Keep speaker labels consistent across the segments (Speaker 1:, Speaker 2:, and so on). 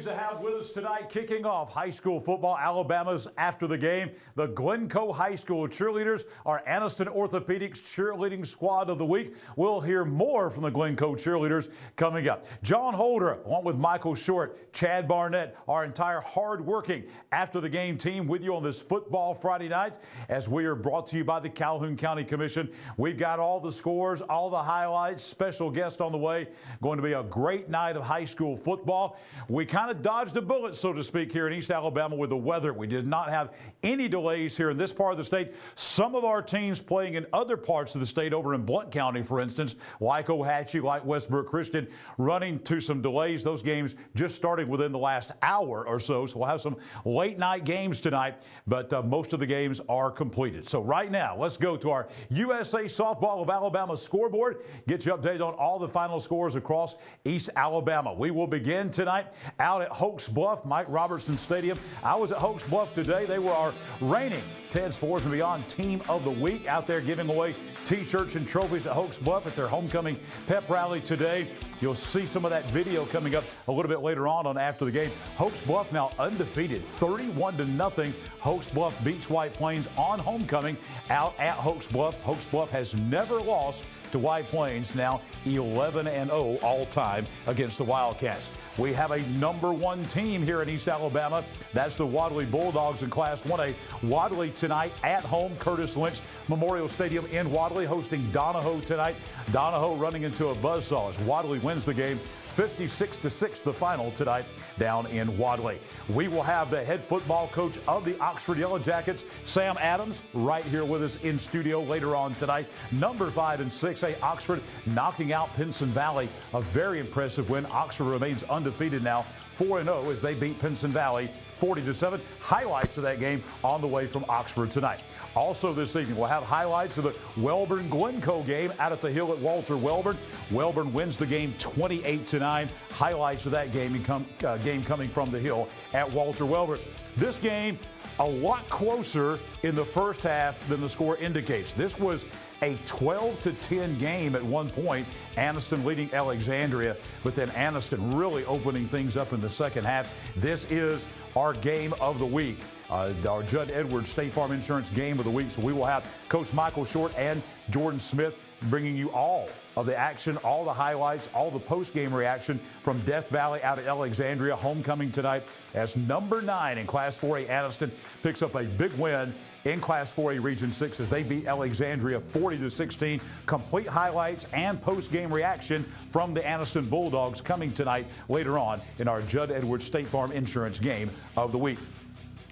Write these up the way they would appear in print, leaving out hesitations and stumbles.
Speaker 1: Pleased to have with us tonight, kicking off high school football, Alabama's After the Game. The Glencoe High School cheerleaders are Anniston Orthopedics Cheerleading Squad of the Week. We'll hear more from the Glencoe cheerleaders coming up. Jon Holder, along with Michael Short, Chad Barnett, our entire hard-working After the Game team with you on this Football Friday night as we are brought to you by the Calhoun County Commission. We've got all the scores, all the highlights, special guest on the way. Going to be a great night of high school football. We kind of dodged a bullet, so to speak, here in East Alabama with the weather. We did not have any delays here in this part of the state. Some of our teams playing in other parts of the state, over in Blount County, for instance, like Ohatchee, like Westbrook Christian, running to some delays. Those games just started within the last hour or so, so we'll have some late night games tonight, but most of the games are completed. So right now, let's go to our USA Softball of Alabama scoreboard, get you updated on all the final scores across East Alabama. We will begin tonight out at Hoax Bluff, Mike Robertson Stadium. I was at Hoax Bluff today. They were our reigning Ted's Force and Beyond Team of the Week, out there giving away T-shirts and trophies at Hoax Bluff at their homecoming pep rally today. You'll see some of that video coming up a little bit later on After the Game. Hoax Bluff now undefeated, 31-0. Hoax Bluff beats White Plains on homecoming out at Hoax Bluff. Hoax Bluff has never lost to White Plains, now 11-0 all time against the Wildcats. We have a #1 team here in East Alabama. That's the Wadley Bulldogs in Class 1A. Wadley tonight at home, Curtis Lynch Memorial Stadium in Wadley, hosting Donahoe tonight. Donahoe running into a buzzsaw as Wadley wins the game 56-6, the final tonight down in Wadley. We will have the head football coach of the Oxford Yellow Jackets, Sam Adams, right here with us in studio later on tonight. Number 5 in 6A, Oxford knocking out Pinson Valley. A very impressive win. Oxford remains undefeated now, 4-0 as they beat Pinson Valley 40-7. Highlights of that game on the way from Oxford tonight. Also this evening, we'll have highlights of the Welborn-Glencoe game out at the Hill at Walter Welborn. Welborn wins the game 28-9. Highlights of that game coming from the Hill at Walter Welborn. This game a lot closer in the first half than the score indicates. This was a 12-10 game at one point. Anniston leading Alexandria, but then Anniston really opening things up in the second half. This is our game of the week, our Judd Edwards State Farm Insurance game of the week. So we will have Coach Michael Short and Jordan Smith bringing you all of the action, all the highlights, all the post-game reaction from Death Valley out of Alexandria. Homecoming tonight as number 9 in Class 4A. Anniston picks up a big win in Class 4A Region 6 as they beat Alexandria 40-16. Complete highlights and post-game reaction from the Anniston Bulldogs coming tonight later on in our Judd Edwards State Farm Insurance game of the week.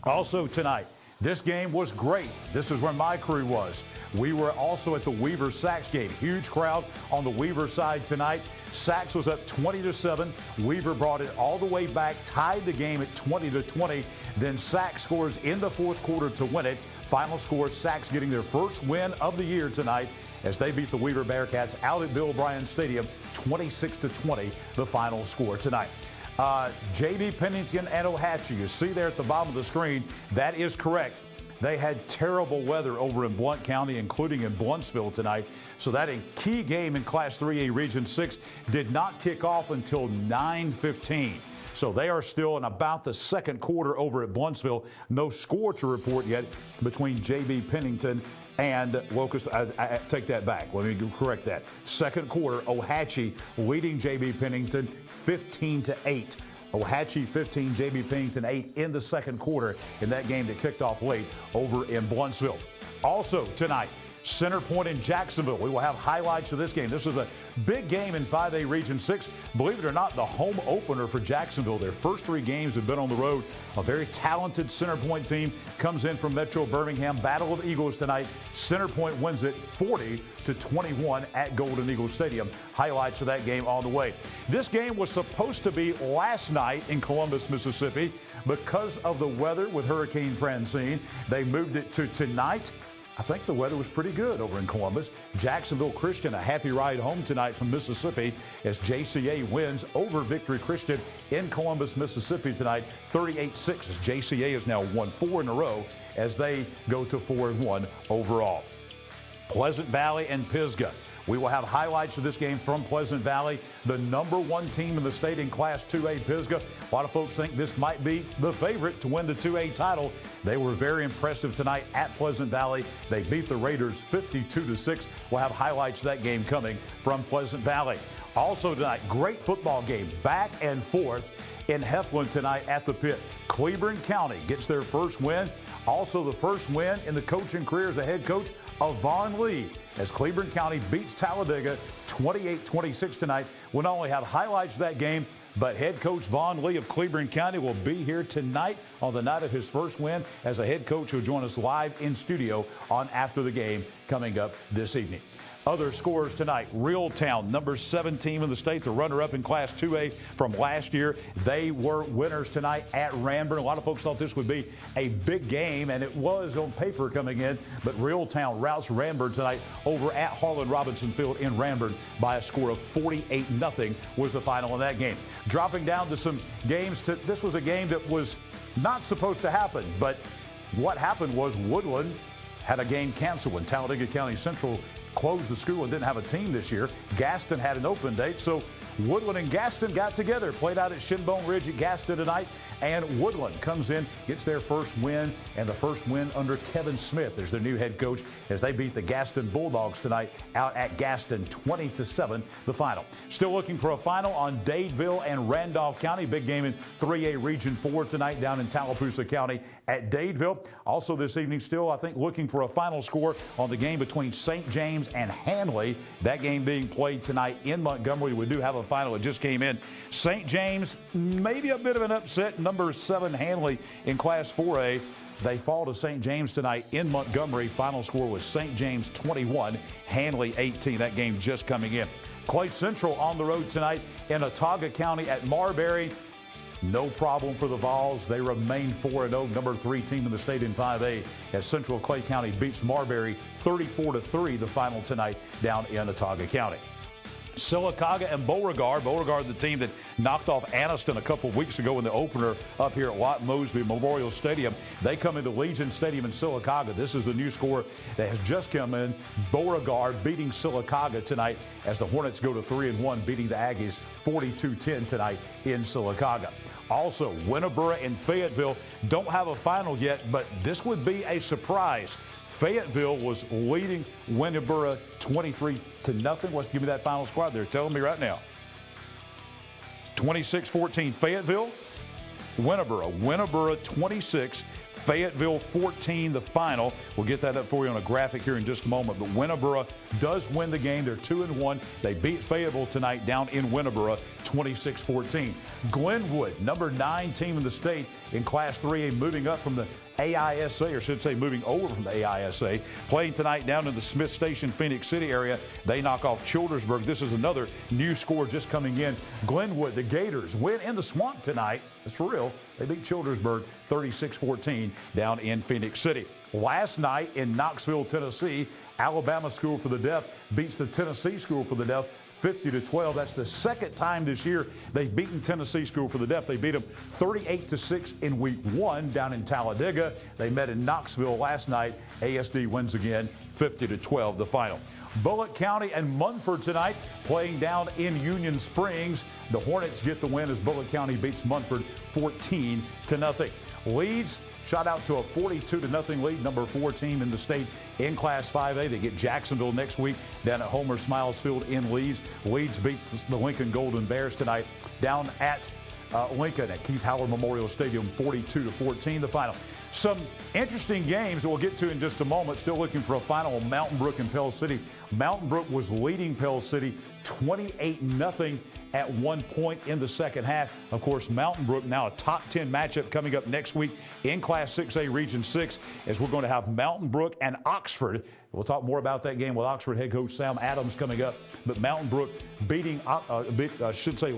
Speaker 1: Also tonight, this game was great. This is where my crew was. We were also at the Weaver Sachs game. Huge crowd on the Weaver side tonight. Sachs was up 20-7. Weaver brought it all the way back, tied the game at 20-20. Then Sachs scores in the fourth quarter to win it. Final score, Sachs getting their first win of the year tonight as they beat the Weaver Bearcats out at Bill Bryan Stadium, 26-20, the final score tonight. J.B. Pennington and Ohatchee, you see there at the bottom of the screen, that is correct. They had terrible weather over in Blount County, including in Blountsville tonight. So that a key game in Class 3A Region 6 did not kick off until 9:15. So they are still in about the second quarter over at Blountsville. No score to report yet between J.B. Pennington and Locust. I take that back. Let me correct that. Second quarter, Ohatchee leading J.B. Pennington 15-8. Ohatchee 15, J.B. Pennington 8 in the second quarter in that game that kicked off late over in Blountsville. Also tonight, Center Point in Jacksonville. We will have highlights of this game. This is a big game in 5A Region 6. Believe it or not, the home opener for Jacksonville. Their first 3 games have been on the road. A very talented Center Point team comes in from Metro Birmingham. Battle of Eagles tonight. Center Point wins it 40-21 at Golden Eagle Stadium. Highlights of that game on the way. This game was supposed to be last night in Columbus, Mississippi. Because of the weather with Hurricane Francine, they moved it to tonight. I think the weather was pretty good over in Columbus. Jacksonville Christian, a happy ride home tonight from Mississippi as JCA wins over Victory Christian in Columbus, Mississippi tonight, 38-6, as JCA has now won 4 in a row as they go to 4-1 overall. Pleasant Valley and Pisgah. We will have highlights of this game from Pleasant Valley, the #1 team in the state in Class 2A Pisgah. A lot of folks think this might be the favorite to win the 2A title. They were very impressive tonight at Pleasant Valley. They beat the Raiders 52-6. We'll have highlights of that game coming from Pleasant Valley. Also tonight, great football game, back and forth in Heflin tonight at the pit. Cleburne County gets their first win. Also the first win in the coaching career as a head coach of Vaughn Lee, as Cleburne County beats Talladega 28-26 tonight. We'll not only have highlights of that game, but head coach Vaughn Lee of Cleburne County will be here tonight on the night of his first win as a head coach. Who'll join us live in studio on After the Game coming up this evening. Other scores tonight, Reeltown, #7 team in the state, the runner-up in Class 2A from last year. They were winners tonight at Ranburne. A lot of folks thought this would be a big game, and it was on paper coming in, but Reeltown routs Ranburne tonight over at Harlan Robinson Field in Ranburne by a score of 48-0 was the final in that game. Dropping down to some games, this was a game that was not supposed to happen, but what happened was Woodland had a game canceled when Talladega County Central closed the school and didn't have a team this year. Gaston had an open date, so Woodland and Gaston got together, played out at Shinbone Ridge at Gaston tonight, and Woodland comes in, gets their first win, and the first win under Kevin Smith as their new head coach as they beat the Gaston Bulldogs tonight out at Gaston 20-7, the final. Still looking for a final on Dadeville and Randolph County. Big game in 3A Region 4 tonight down in Tallapoosa County at Dadeville. Also this evening, still, I think, looking for a final score on the game between St. James and Hanley. That game being played tonight in Montgomery. We do have a final. It just came in. St. James, maybe a bit of an upset. #7 Hanley in Class 4A. They fall to St. James tonight in Montgomery. Final score was St. James 21, Hanley 18. That game just coming in. Clay Central on the road tonight in Autauga County at Marbury. No problem for the Vols. They remain 4-0, #3 team in the state in 5A, as Central Clay County beats Marbury 34-3, the final tonight down in Autauga County. Sylacauga and Beauregard. Beauregard, the team that knocked off Anniston a couple weeks ago in the opener up here at Watt Mosby Memorial Stadium. They come into Legion Stadium in Sylacauga. This is the new score that has just come in. Beauregard beating Sylacauga tonight as the Hornets go to 3-1, beating the Aggies 42-10 tonight in Sylacauga. Also, Winterboro and Fayetteville don't have a final yet, but this would be a surprise. Fayetteville was leading Winterboro 23-0. Let's give me that final squad. They're telling me right now. 26-14 Fayetteville, Winterboro. Winterboro 26, Fayetteville 14, the final. We'll get that up for you on a graphic here in just a moment. But Winterboro does win the game. They're 2-1. They beat Fayetteville tonight down in Winterboro 26-14. Glenwood, #9 team in the state in Class 3A, moving up from the AISA, or should say moving over from the AISA, playing tonight down in the Smith Station, Phoenix City area. They knock off Childersburg. This is another new score just coming in. Glenwood, the Gators, win in the swamp tonight. That's for real. They beat Childersburg 36-14 down in Phoenix City. Last night in Knoxville, Tennessee, Alabama School for the Deaf beats the Tennessee School for the Deaf 50-12. That's the second time this year they've beaten Tennessee School for the Deaf. They beat them 38-6 in week 1 down in Talladega. They met in Knoxville last night. ASD wins again 50-12, the final. Bullitt County and Munford tonight playing down in Union Springs. The Hornets get the win as Bullitt County beats Munford 14-0. Leeds shot out to a 42-0 lead, #4 team in the state in Class 5A. They get Jacksonville next week down at Homer Smiles Field in Leeds. Leeds beats the Lincoln Golden Bears tonight down at Lincoln at Keith Howard Memorial Stadium 42-14, the final. Some interesting games that we'll get to in just a moment. Still looking for a final on Mountain Brook and Pell City. Mountain Brook was leading Pell City 28-0 at one point in the second half. Of course, Mountain Brook now a top 10 matchup coming up next week in Class 6A Region 6, as we're going to have Mountain Brook and Oxford. We'll talk more about that game with Oxford head coach Sam Adams coming up. But Mountain Brook beating,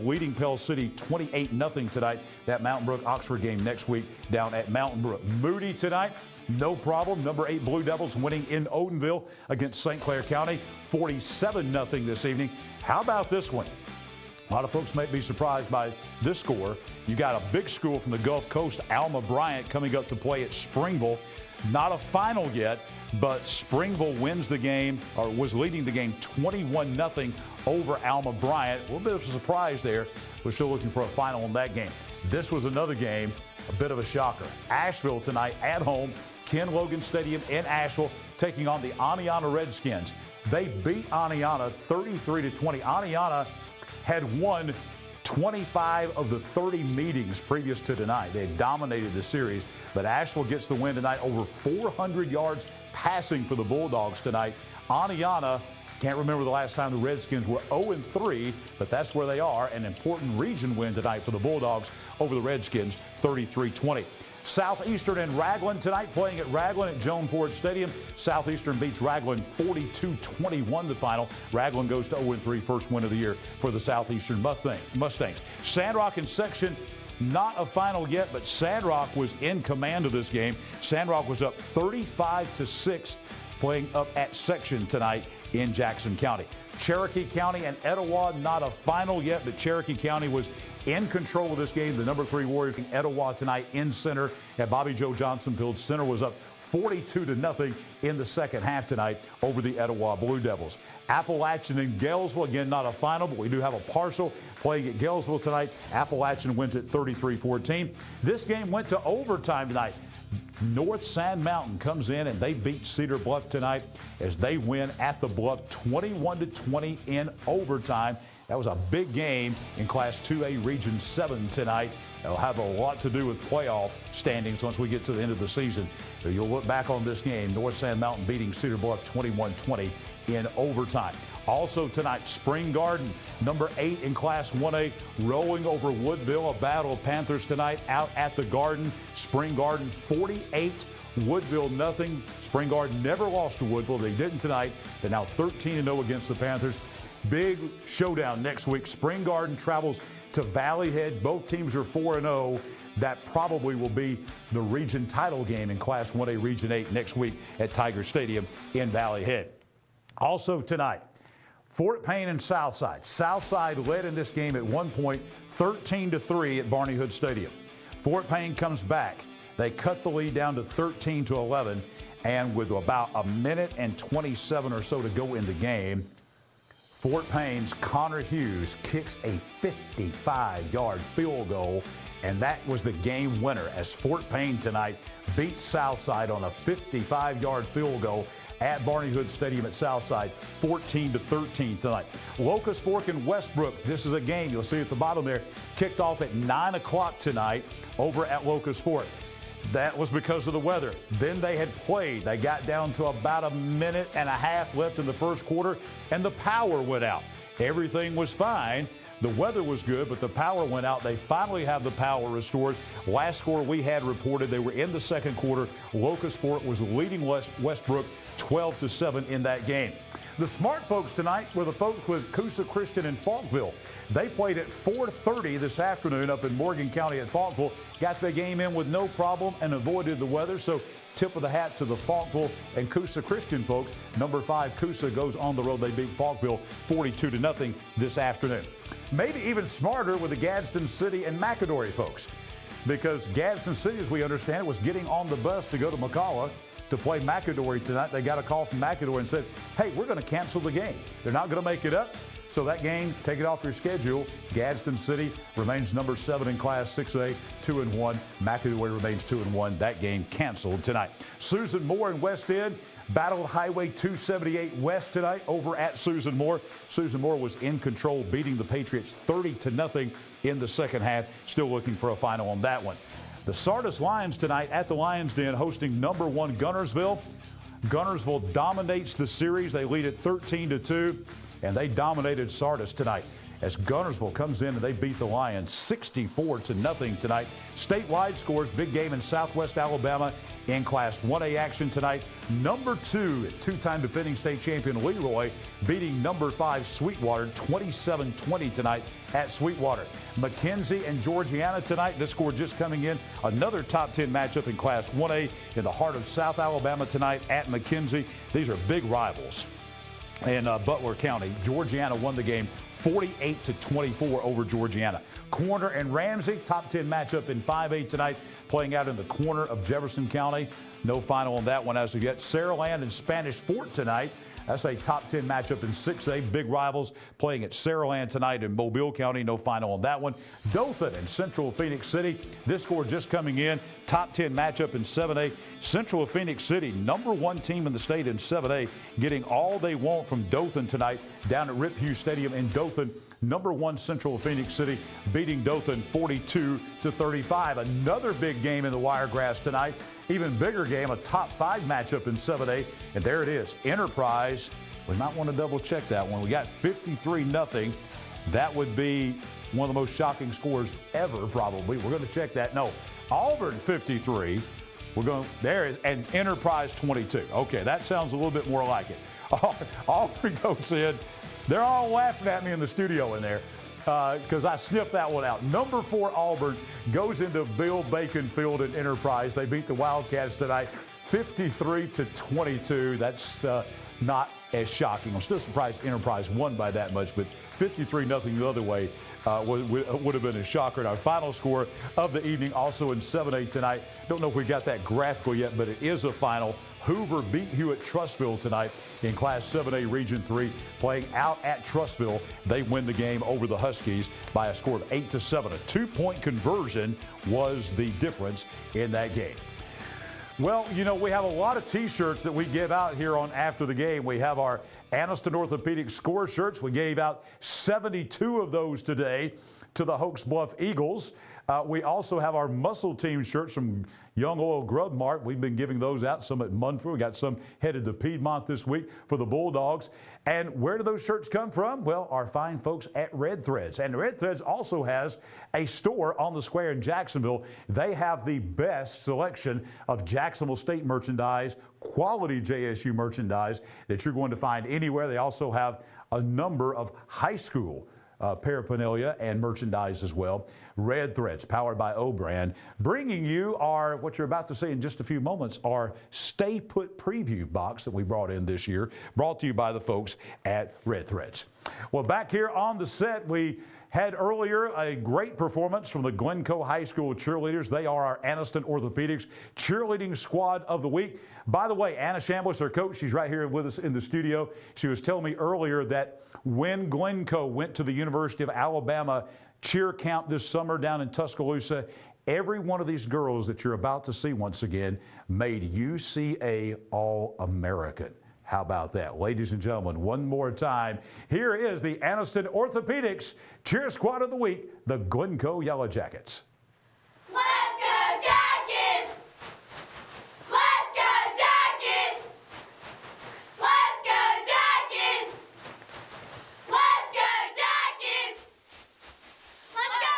Speaker 1: leading Pell City 28-0 tonight. That Mountain Brook Oxford game next week down at Mountain Brook. Moody tonight, no problem. #8 Blue Devils winning in Odenville against St. Clair County 47-0 this evening. How about this one? A lot of folks may be surprised by this score. You got a big school from the Gulf Coast, Alma Bryant, coming up to play at Springville. Not a final yet, but Springville wins the game, or was leading the game 21-0 over Alma Bryant. A little bit of a surprise there. We're still looking for a final in that game. This was another game, a bit of a shocker. Asheville tonight at home, Ken Logan Stadium in Asheville, taking on the Aniana Redskins. They beat Aniana 33-20. Aniana had won 25 of the 30 meetings previous to tonight. They had dominated the series, but Asheville gets the win tonight. Over 400 yards passing for the Bulldogs tonight. Aniana, can't remember the last time the Redskins were 0-3, but that's where they are. An important region win tonight for the Bulldogs over the Redskins, 33-20. Southeastern and Raglan tonight, playing at Raglan at Joan Ford Stadium. Southeastern beats Raglan 42-21 the final. Raglan goes to 0-3, first win of the year for the Southeastern Mustangs. Sandrock and Section, not a final yet, but Sandrock was in command of this game. Sandrock was up 35-6, playing up at Section tonight in Jackson County. Cherokee County and Etowah, not a final yet, but Cherokee County was in control of this game. The number 3 Warriors in Etowah tonight in center at Bobby Joe Johnson Field. Center was up 42-0 in the second half tonight over the Etowah Blue Devils. Appalachian and Galesville, again, not a final, but we do have a partial playing at Galesville tonight. Appalachian wins at 33-14. This game went to overtime tonight. North Sand Mountain comes in and they beat Cedar Bluff tonight as they win at the Bluff 21-20 in overtime. That was a big game in Class 2A Region 7 tonight. It'll have a lot to do with playoff standings once we get to the end of the season. So you'll look back on this game, North Sand Mountain beating Cedar Bluff 21-20 in overtime. Also tonight, Spring Garden, number 8 in Class 1A, rolling over Woodville. A battle of Panthers tonight out at the Garden. Spring Garden 48, Woodville nothing. Spring Garden never lost to Woodville. They didn't tonight. They're now 13-0 against the Panthers. Big showdown next week. Spring Garden travels to Valley Head. Both teams are 4-0. That probably will be the region title game in Class 1A Region 8 next week at Tiger Stadium in Valley Head. Also tonight, Fort Payne and Southside. Southside led in this game at one point 13-3 at Barney Hood Stadium. Fort Payne comes back. They cut the lead down to 13-11, and with about a minute and 27 or so to go in the game, Fort Payne's Connor Hughes kicks a 55-yard field goal, and that was the game winner as Fort Payne tonight beat Southside on a 55-yard field goal at Barney Hood Stadium at Southside, 14-13 tonight. Locust Fork and Westbrook, this is a game, you'll see at the bottom there, kicked off at 9 o'clock tonight over at Locust Fork. That was because of the weather. Then they had played. They got down to about a minute and a half left in the first quarter, and the power went out. Everything was fine. The weather was good, but the power went out. They finally have the power restored. Last score we had reported, they were in the second quarter. Locust Fork was leading Westbrook 12-7 in that game. The smart folks tonight were the folks with Coosa Christian in Falkville. They played at 4:30 this afternoon up in Morgan County at Falkville. Got the game in with no problem and avoided the weather. So tip of the hat to the Falkville and Coosa Christian folks. Number 5 Coosa goes on the road. They beat Falkville 42-0 this afternoon. Maybe even smarter with the Gadsden City and McAdory folks, because Gadsden City, as we understand it, was getting on the bus to go to McCalla to play McAdory tonight. They got a call from McAdory and said, hey, we're going to cancel the game. They're not going to make it up. So that game, take it off your schedule. Gadsden City remains number 7 in Class 6A, 2-1. McAdory remains 2-1. That game canceled tonight. Susan Moore and West End battled Highway 278 West tonight over at Susan Moore. Susan Moore was in control, beating the Patriots 30-0 in the second half. Still looking for a final on that one. The Sardis Lions tonight at the Lions Den hosting number 1 Gunnersville. Gunnersville dominates the series. They lead at 13-2, and they dominated Sardis tonight as Gunnersville comes in and they beat the Lions 64-0 tonight. Statewide scores, big game in Southwest Alabama in Class 1A action tonight. Number 2, two-time defending state champion Leroy beating number 5 Sweetwater 27-20 tonight at Sweetwater. McKenzie and Georgiana tonight. This score just coming in. Another top 10 matchup in Class 1A in the heart of South Alabama tonight at McKenzie. These are big rivals in Butler County. Georgiana won the game 48-24 over Georgiana. Corner and Ramsey, top 10 matchup in 5A tonight, playing out in the corner of Jefferson County. No final on that one as of yet. Saraland and Spanish Fort tonight. That's a top 10 matchup in 6A. Big rivals playing at Saraland tonight in Mobile County. No final on that one. Dothan and Central Phoenix City. This score just coming in. Top 10 matchup in 7A. Central Phoenix City, #1 team in the state in 7A, getting all they want from Dothan tonight down at Rip Hughes Stadium in Dothan. #1 Central Phoenix City beating Dothan 42-35. Another big game in the Wiregrass tonight. Even bigger game, a top 5 matchup in 7A. And there it is, Enterprise. We might want to double check that one. We got 53-0. That would be one of the most shocking scores ever, probably. We're going to check that. No, Auburn 53. There is, and Enterprise 22. Okay, that sounds a little bit more like it. Auburn goes in. They're all laughing at me in the studio in there because I sniffed that one out. #4 Auburn goes into Bill Bacon Field in Enterprise. They beat the Wildcats tonight 53-22. That's not as shocking. I'm still surprised Enterprise won by that much, but 53-0 the other way would have been a shocker. And our final score of the evening also in 7A tonight. Don't know if we got that graphical yet, but it is a final. Hoover beat Hewitt-Trussville tonight in Class 7A Region 3, playing out at Trussville. They win the game over the Huskies by a score of 8-7. A 2-point conversion was the difference in that game. Well, you know, we have a lot of T-shirts that we give out here on After the Game. We have our Anniston Orthopedic score shirts. We gave out 72 of those today to the Hoax Bluff Eagles. We also have our Muscle Team shirts from Young Oil Grub Mart. We've been giving those out, some at Munford. We got some headed to Piedmont this week for the Bulldogs. And where do those shirts come from? Well, our fine folks at Red Threads. And Red Threads also has a store on the square in Jacksonville. They have the best selection of Jacksonville State merchandise, quality JSU merchandise that you're going to find anywhere. They also have a number of high school paraphernalia and merchandise as well. Red Threads, powered by O-Brand, bringing you our, what you're about to see in just a few moments, our Stay Put preview box that we brought in this year, brought to you by the folks at Red Threads. Well, back here on the set, we had earlier a great performance from the Glencoe High School cheerleaders. They are our Anniston Orthopedics cheerleading squad of the week. By the way, Anna Shambliss, their coach, she's right here with us in the studio. She was telling me earlier that when Glencoe went to the University of Alabama cheer camp this summer down in Tuscaloosa, every one of these girls that you're about to see once again made UCA All-American. How about that? Ladies and gentlemen, one more time, here is the Anniston Orthopedics Cheer Squad of the Week, the Glencoe Yellow Jackets.
Speaker 2: Let's go Jackets! Let's go Jackets! Let's go Jackets! Let's go Jackets! Let's go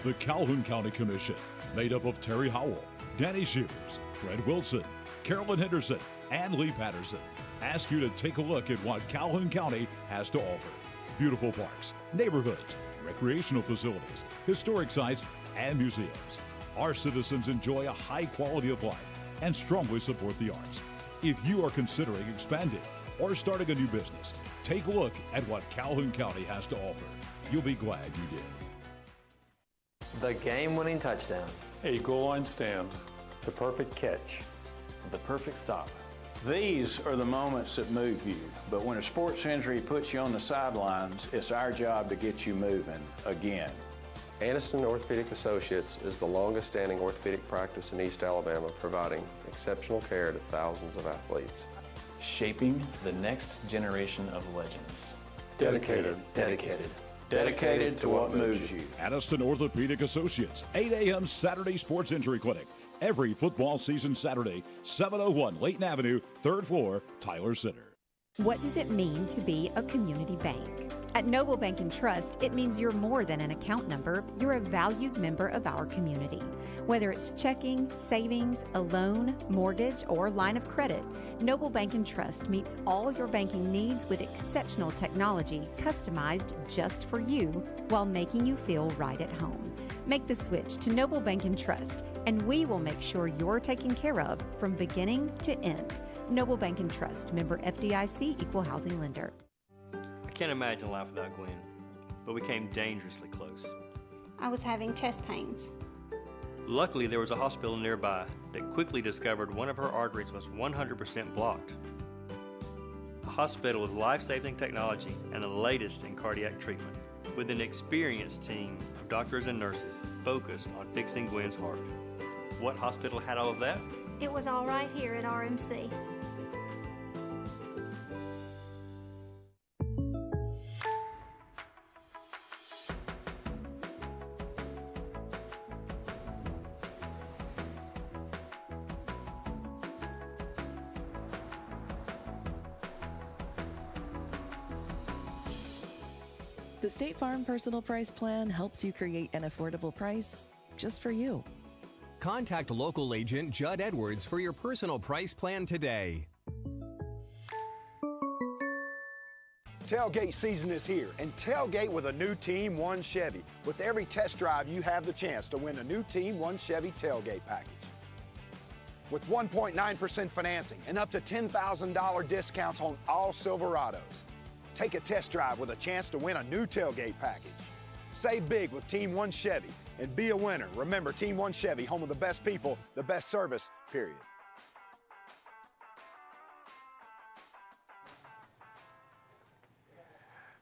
Speaker 3: The Calhoun County Commission, made up of Terry Howell, Danny Shivers, Fred Wilson, Carolyn Henderson, and Lee Patterson, ask you to take a look at what Calhoun County has to offer. Beautiful parks, neighborhoods, recreational facilities, historic sites, and museums. Our citizens enjoy a high quality of life and strongly support the arts. If you are considering expanding or starting a new business, take a look at what Calhoun County has to offer. You'll be glad you did.
Speaker 4: The game-winning touchdown.
Speaker 5: A goal line stand.
Speaker 6: The perfect catch.
Speaker 4: The perfect stop.
Speaker 7: These are the moments that move you, but when a sports injury puts you on the sidelines, it's our job to get you moving again.
Speaker 6: Anniston Orthopedic Associates is the longest-standing orthopedic practice in East Alabama, providing exceptional care to thousands of athletes.
Speaker 8: Shaping the next generation of legends.
Speaker 6: Dedicated.
Speaker 7: Dedicated to what moves you.
Speaker 3: Anniston Orthopedic Associates, 8 a.m. Saturday Sports Injury Clinic. Every football season Saturday, 701 Layton Avenue, 3rd floor, Tyler Center.
Speaker 9: What does it mean to be a community bank?
Speaker 5: At Noble Bank and Trust, it means you're more than an account number. You're a valued member of our community. Whether it's checking, savings, a loan, mortgage, or line of credit, Noble Bank and Trust meets all your banking needs with exceptional technology customized just for you while making you feel right at home. Make the switch to Noble Bank and Trust, and we will make sure you're taken care of from beginning to end. Noble Bank and Trust, member FDIC, equal housing lender.
Speaker 9: I can't imagine life without Gwen, but we came dangerously close.
Speaker 10: I was having chest pains.
Speaker 9: Luckily, there was a hospital nearby that quickly discovered one of her arteries was 100% blocked. A hospital with life-saving technology and the latest in cardiac treatment, with an experienced team of doctors and nurses focused on fixing Gwen's heart. What hospital had all of that?
Speaker 10: It was all right here at RMC.
Speaker 11: The State Farm Personal Price Plan helps you create an affordable price just for you.
Speaker 12: Contact local agent Judd Edwards for your personal price plan today.
Speaker 13: Tailgate season is here, and tailgate with a new Team 1 Chevy. With every test drive, you have the chance to win a new Team 1 Chevy tailgate package. With 1.9% financing and up to $10,000 discounts on all Silverados. Take a test drive with a chance to win a new tailgate package. Save big with Team 1 Chevy and be a winner. Remember, Team 1 Chevy, home of the best people, the best service, period.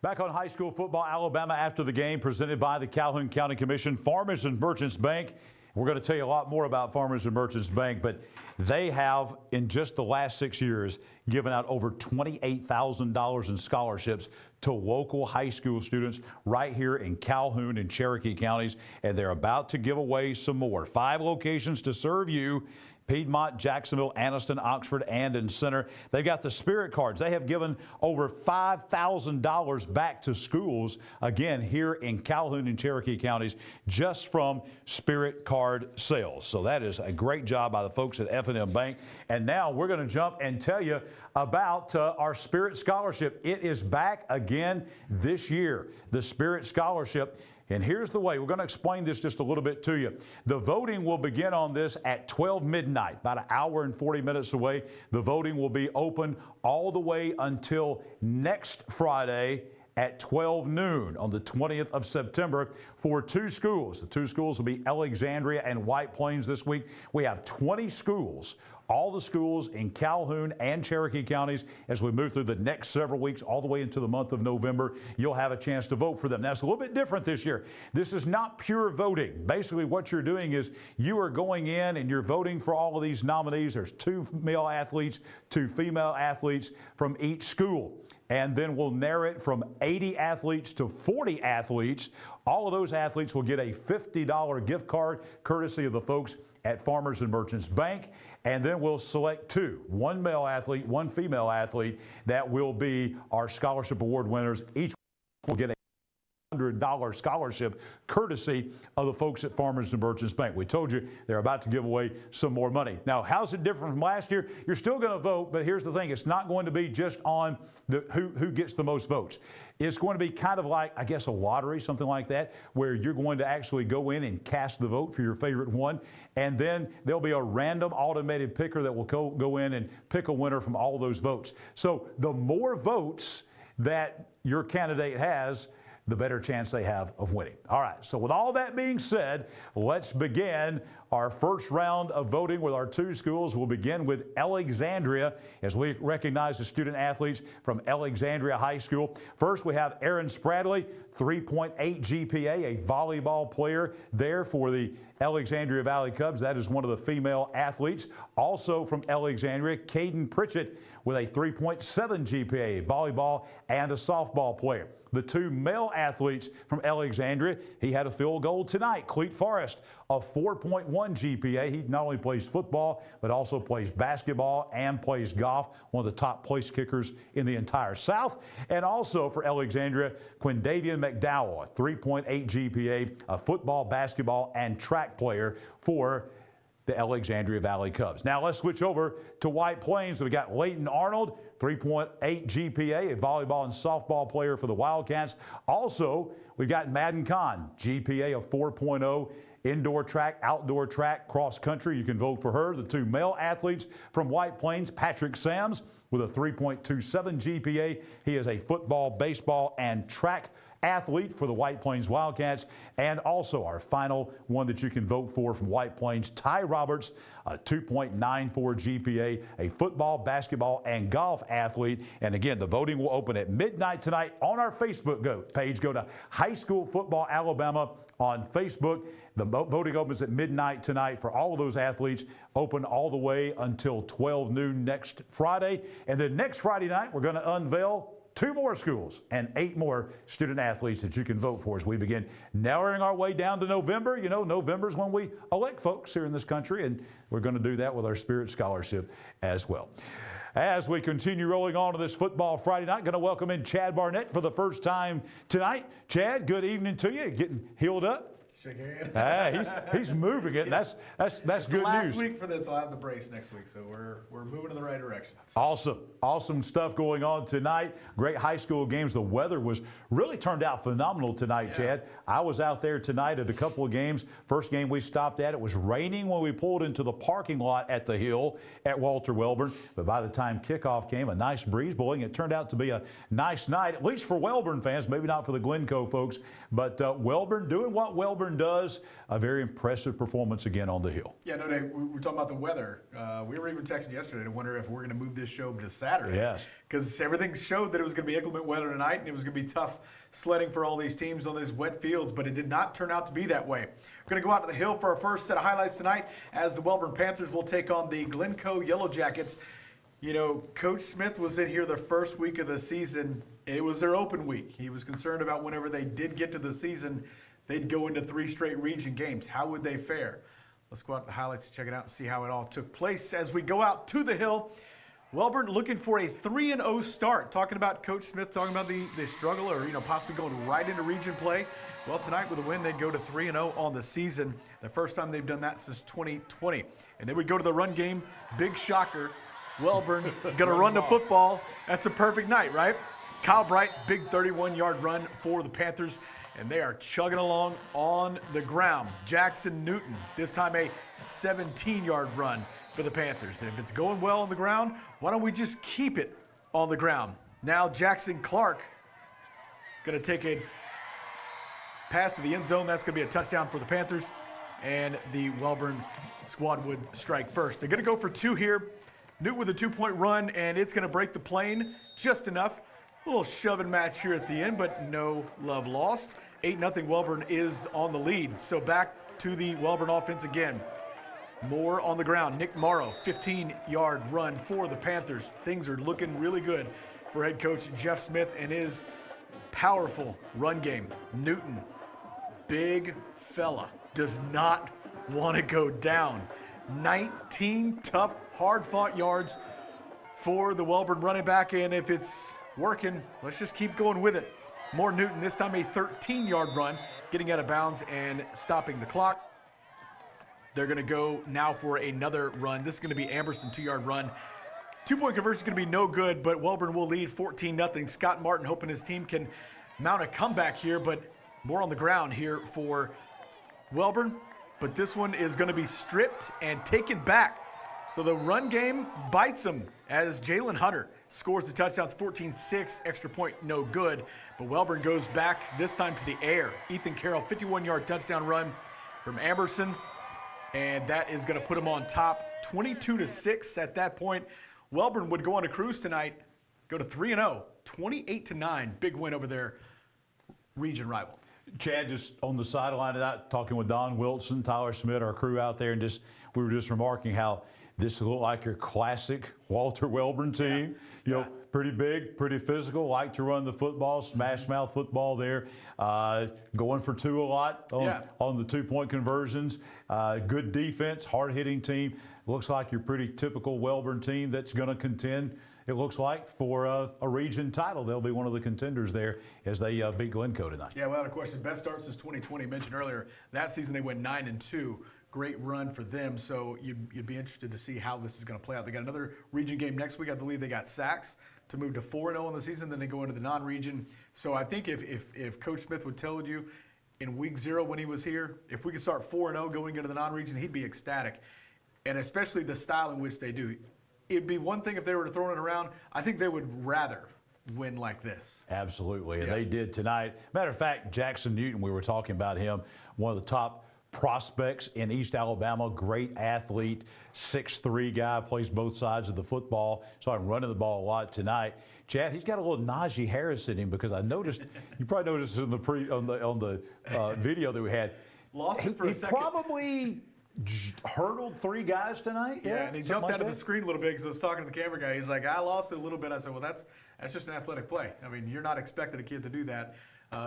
Speaker 1: Back on high school football, Alabama after the game, presented by the Calhoun County Commission, Farmers and Merchants Bank. We're going to tell you a lot more about Farmers and Merchants Bank, but they have, in just the last 6 years, given out over $28,000 in scholarships to local high school students right here in Calhoun and Cherokee counties, and they're about to give away some more. 5 locations to serve you: Piedmont, Jacksonville, Anniston, Oxford, and in Center. They've got the Spirit Cards. They have given over $5,000 back to schools, again, here in Calhoun and Cherokee counties, just from Spirit Card sales. So that is a great job by the folks at F&M Bank. And now we're going to jump and tell you about our Spirit Scholarship. It is back again this year, the Spirit Scholarship. And here's the way. We're going to explain this just a little bit to you. The voting will begin on this at 12 midnight, about an hour and 40 minutes away. The voting will be open all the way until next Friday at 12 noon on the 20th of September for 2 schools. The 2 schools will be Alexandria and White Plains this week. We have 20 schools, all the schools in Calhoun and Cherokee counties. As we move through the next several weeks, all the way into the month of November, you'll have a chance to vote for them. Now, it's a little bit different this year. This is not pure voting. Basically, what you're doing is you are going in and you're voting for all of these nominees. There's 2 male athletes, 2 female athletes from each school. And then we'll narrow it from 80 athletes to 40 athletes. All of those athletes will get a $50 gift card courtesy of the folks at Farmers and Merchants Bank. And then we'll select 2, 1 male athlete, 1 female athlete, that will be our scholarship award winners. Each will get a $100 scholarship courtesy of the folks at Farmers and Merchants Bank. We told you they're about to give away some more money. Now, how's it different from last year? You're still going to vote, but here's the thing. It's not going to be just on the who gets the most votes. It's going to be kind of like, I guess, a lottery, something like that, where you're going to actually go in and cast the vote for your favorite one. And then there'll be a random automated picker that will go in and pick a winner from all those votes. So the more votes that your candidate has, the better chance they have of winning. All right, so with all that being said, let's begin our first round of voting with our 2 schools. We'll begin with Alexandria as we recognize the student athletes from Alexandria High School. First, we have Aaron Spradley, 3.8 GPA, a volleyball player there for the Alexandria Valley Cubs. That is one of the female athletes. Also from Alexandria, Caden Pritchett with a 3.7 GPA, volleyball and a softball player. the two male athletes from Alexandria. He had a field goal tonight. Cleet Forrest, a 4.1 GPA. He not only plays football, but also plays basketball and plays golf. One of the top place kickers in the entire South. And also for Alexandria, Quindavian McDowell, a 3.8 GPA, a football, basketball, and track player for the Alexandria Valley Cubs. Now let's switch over to White Plains. We got Leighton Arnold, 3.8 GPA, a volleyball and softball player for the Wildcats. Also, we've got Madden Khan, GPA of 4.0, indoor track, outdoor track, cross country. You can vote for her. The two male athletes from White Plains, Patrick Sams with a 3.27 GPA. He is a football, baseball, and track athlete for the White Plains Wildcats. And also our final one that you can vote for from White Plains, Ty Roberts, a 2.94 GPA, a football, basketball, and golf athlete. And again, the voting will open at midnight tonight on our Facebook page. Go to High School Football Alabama on Facebook. The voting opens at midnight tonight for all of those athletes, open all the way until 12 noon next Friday. And then next Friday night, we're going to unveil 2 more schools and 8 more student athletes that you can vote for as we begin narrowing our way down to November. You know, November's when we elect folks here in this country, and we're going to do that with our Spirit Scholarship as well. As we continue rolling on to this Football Friday night, going to welcome in Chad Barnett for the first time tonight. Chad, good evening to you. Getting healed up?
Speaker 14: Shake your hand.
Speaker 1: He's moving it. That's good
Speaker 14: last
Speaker 1: news.
Speaker 14: Week for this, I'll have the brace next week, so we're moving in the right direction.
Speaker 1: Awesome stuff going on tonight. Great high school games. The weather was really turned out phenomenal tonight, Chad. I was out there tonight at a couple of games. First game we stopped at, it was raining when we pulled into the parking lot at the Hill at Walter Welborn. But by the time kickoff came, a nice breeze blowing. It turned out to be a nice night, at least for Welborn fans, maybe not for the Glencoe folks. But Welborn doing what Welborn does. A very impressive performance again on the Hill.
Speaker 14: Yeah, no, Dave, we were talking about the weather. We were even texting yesterday to wonder if we're going to move this show to Saturday.
Speaker 1: Yes.
Speaker 14: Because everything showed that it was going to be inclement weather tonight, and it was going to be tough sledding for all these teams on these wet fields, but it did not turn out to be that way. We're going to go out to the Hill for our first set of highlights tonight as the Welborn Panthers will take on the Glencoe Yellow Jackets. You know, Coach Smith was in here the first week of the season. It was their open week. He was concerned about whenever they did get to the season, they'd go into 3 straight region games. How would they fare? Let's go out to the highlights and check it out and see how it all took place. As we go out to the Hill, Welborn looking for a 3-0 start. Talking about Coach Smith, talking about the struggle or, possibly going right into region play. Well, tonight with a win, they'd go to 3-0 on the season. The first time they've done that since 2020. And they would go to the run game. Big shocker. Welborn going to run the football. That's a perfect night, right? Kyle Bright, big 31-yard run for the Panthers. And they are chugging along on the ground. Jackson Newton, this time a 17-yard run for the Panthers. And if it's going well on the ground, why don't we just keep it on the ground? Now Jackson Clark going to take a pass to the end zone. That's going to be a touchdown for the Panthers. And the Welborn squad would strike first. They're going to go for 2 here. Newton with a 2-point run, and it's going to break the plane just enough. A little shoving match here at the end, but no love lost. 8-0 Welborn is on the lead. So back to the Welborn offense again. More on the ground. Nick Morrow, 15-yard run for the Panthers. Things are looking really good for head coach Jeff Smith and his powerful run game. Newton, big fella, does not want to go down. 19 tough, hard-fought yards for the Welborn running back, and if it's working, let's just keep going with it. More Newton, this time a 13-yard run, getting out of bounds and stopping the clock. They're going to go now for another run. This is going to be Amberson, 2-yard run. 2-point conversion is going to be no good, but Welborn will lead 14-0. Scott Martin hoping his team can mount a comeback here, but more on the ground here for Welborn. But this one is going to be stripped and taken back. So the run game bites them as Jalen Hunter scores the touchdowns, 14-6, extra point, no good. But Welborn goes back, this time to the air. Ethan Carroll, 51-yard touchdown run from Amberson. And that is going to put him on top, 22-6 at that point. Welborn would go on a cruise tonight, go to 3-0, 28-9. Big win over their region rival.
Speaker 1: Chad, just on the sideline of that, talking with Don Wilson, Tyler Smith, our crew out there, and we were just remarking how this looked like your classic Walter Welborn team. You know, pretty big, pretty physical, like to run the football, smash mouth football there. Going for two a lot on the 2-point conversions. Good defense, hard-hitting team. Looks like your pretty typical Wellborn team that's going to contend, it looks like, for a region title. They'll be one of the contenders there as they beat Glencoe tonight.
Speaker 14: Yeah, without a question. Best start since 2020. Mentioned earlier, that season they went 9-2. Great run for them. So you'd be interested to see how this is going to play out. They got another region game next week. I believe they got Sachs to move to 4-0 in the season. Then they go into the non-region. So I think if Coach Smith would tell you in week 0 when he was here, if we could start 4-0 going into the non-region, he'd be ecstatic. And especially the style in which they do. It'd be one thing if they were throwing it around. I think they would rather win like this.
Speaker 1: Absolutely, and they did tonight. Matter of fact, Jackson Newton, we were talking about him, one of the top prospects in East Alabama, great athlete, 6'3" guy, plays both sides of the football. So I'm running the ball a lot tonight. Chad, he's got a little Najee Harris in him because I noticed, you probably noticed in the video that we had.
Speaker 14: Lost it for a second.
Speaker 1: He probably hurdled 3 guys tonight.
Speaker 14: Yeah, and he jumped out of the screen a little bit because I was talking to the camera guy. He's like, I lost it a little bit. I said, well, that's just an athletic play. I mean, you're not expecting a kid to do that.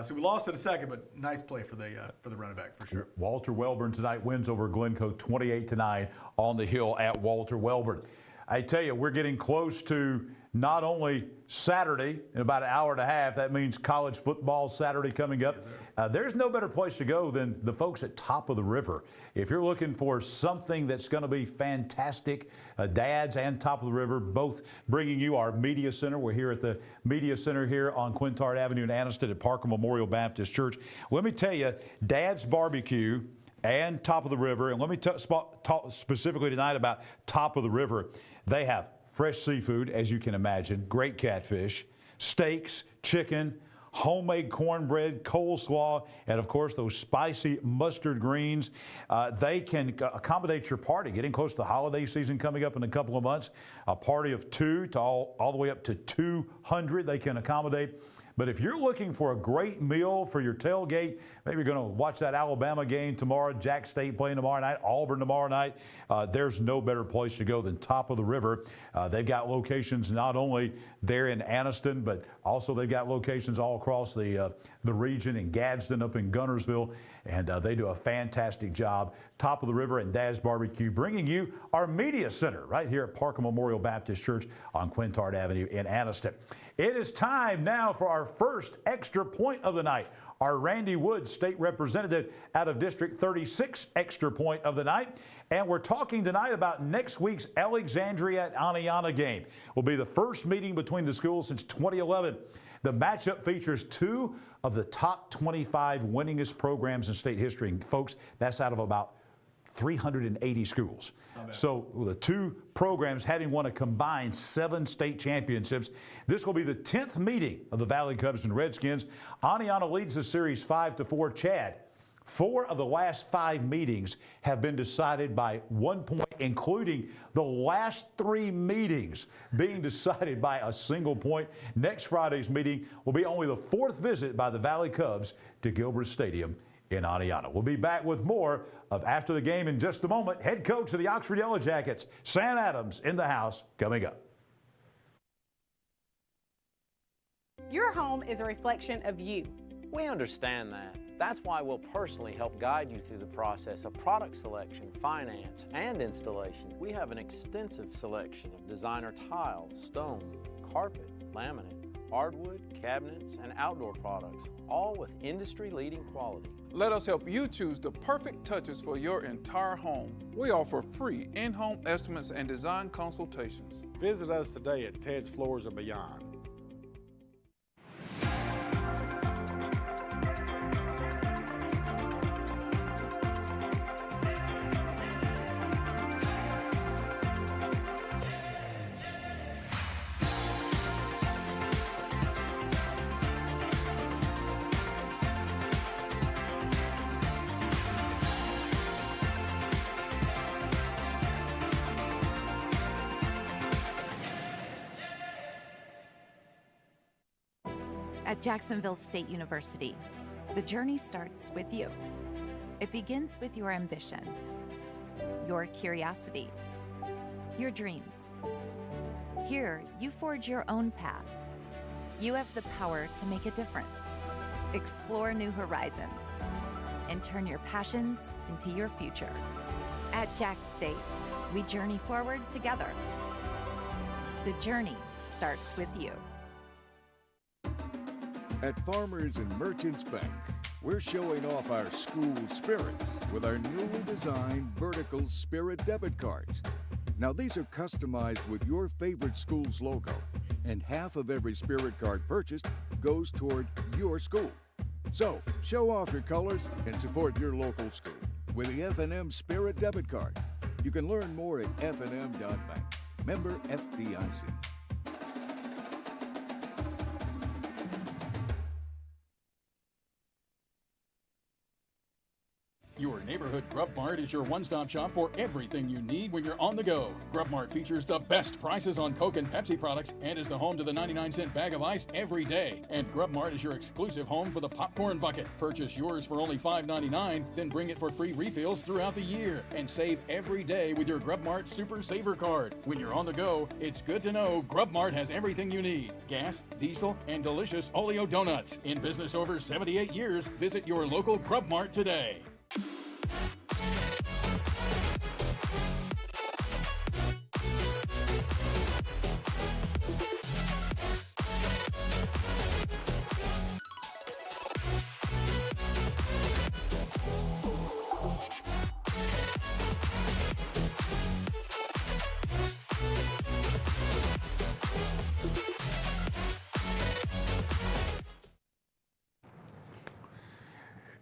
Speaker 14: So we lost it a second, but nice play for the running back for sure.
Speaker 1: Walter Wellborn tonight wins over Glencoe 28-9 on the hill at Walter Wellborn. I tell you, we're getting close to not only Saturday in about an hour and a half. That means college football Saturday coming up.
Speaker 14: Yes,
Speaker 1: there's no better place to go than the folks at Top of the River. If you're looking for something that's going to be fantastic, Dads and Top of the River both bringing you our Media Center. We're here at the Media Center here on Quintard Avenue in Anniston at Parker Memorial Baptist Church. Let me tell you, Dad's Barbecue and Top of the River, and let me talk specifically tonight about Top of the River. They have fresh seafood, as you can imagine, great catfish, steaks, chicken, homemade cornbread, coleslaw, and of course those spicy mustard greens. They can accommodate your party. Getting close to the holiday season coming up in a couple of months, a party of 2 to all the way up to 200 they can accommodate. But if you're looking for a great meal for your tailgate, maybe you're going to watch that Alabama game tomorrow, Jack State playing tomorrow night, Auburn tomorrow night, there's no better place to go than Top of the River. They've got locations not only there in Anniston, but also they've got locations all across the region in Gadsden, up in Gunnersville, and they do a fantastic job. Top of the River and Dad's Barbecue bringing you our Media Center right here at Parker Memorial Baptist Church on Quintard Avenue in Anniston. It is time now for our first extra point of the night. Our Randy Woods, state representative out of District 36, extra point of the night. And we're talking tonight about next week's Alexandria at Aniana game. Will be the first meeting between the schools since 2011. The matchup features 2 of the top 25 winningest programs in state history. And folks, that's out of about 380 schools. So the 2 programs having won a combined 7 state championships. This will be the 10th meeting of the Valley Cubs and Redskins. Aniana leads the series 5-4. Chad, 4 of the last 5 meetings have been decided by 1 point, including the last 3 meetings being decided by a single point. Next Friday's meeting will be only the 4th visit by the Valley Cubs to Gilbert Stadium in Aniana. We'll be back with more of After the Game in just a moment. Head coach of the Oxford Yellow Jackets, Sam Adams, in the house, coming up.
Speaker 15: Your home is a reflection of you.
Speaker 16: We understand that. That's why we'll personally help guide you through the process of product selection, finance, and installation. We have an extensive selection of designer tile, stone, carpet, laminate, hardwood, cabinets, and outdoor products, all with industry-leading quality.
Speaker 17: Let us help you choose the perfect touches for your entire home. We offer free in-home estimates and design consultations.
Speaker 18: Visit us today at Ted's Floors and Beyond.
Speaker 19: At Jacksonville State University, the journey starts with you. It begins with your ambition, your curiosity, your dreams. Here, you forge your own path. You have the power to make a difference, explore new horizons, and turn your passions into your future. At Jack State, we journey forward together. The journey starts with you.
Speaker 20: At Farmers and Merchants Bank, we're showing off our school spirit with our newly designed vertical Spirit debit cards. Now, these are customized with your favorite school's logo, and half of every Spirit card purchased goes toward your school. So, show off your colors and support your local school with the F&M Spirit debit card. You can learn more at fnm.bank. Member FDIC.
Speaker 21: Your neighborhood Grub Mart is your one-stop shop for everything you need when you're on the go. Grub Mart features the best prices on Coke and Pepsi products and is the home to the 99-cent bag of ice every day. And Grub Mart is your exclusive home for the popcorn bucket. Purchase yours for only $5.99, then bring it for free refills throughout the year. And save every day with your Grub Mart Super Saver card. When you're on the go, it's good to know Grub Mart has everything you need. Gas, diesel, and delicious Oleo donuts. In business over 78 years, visit your local Grub Mart today.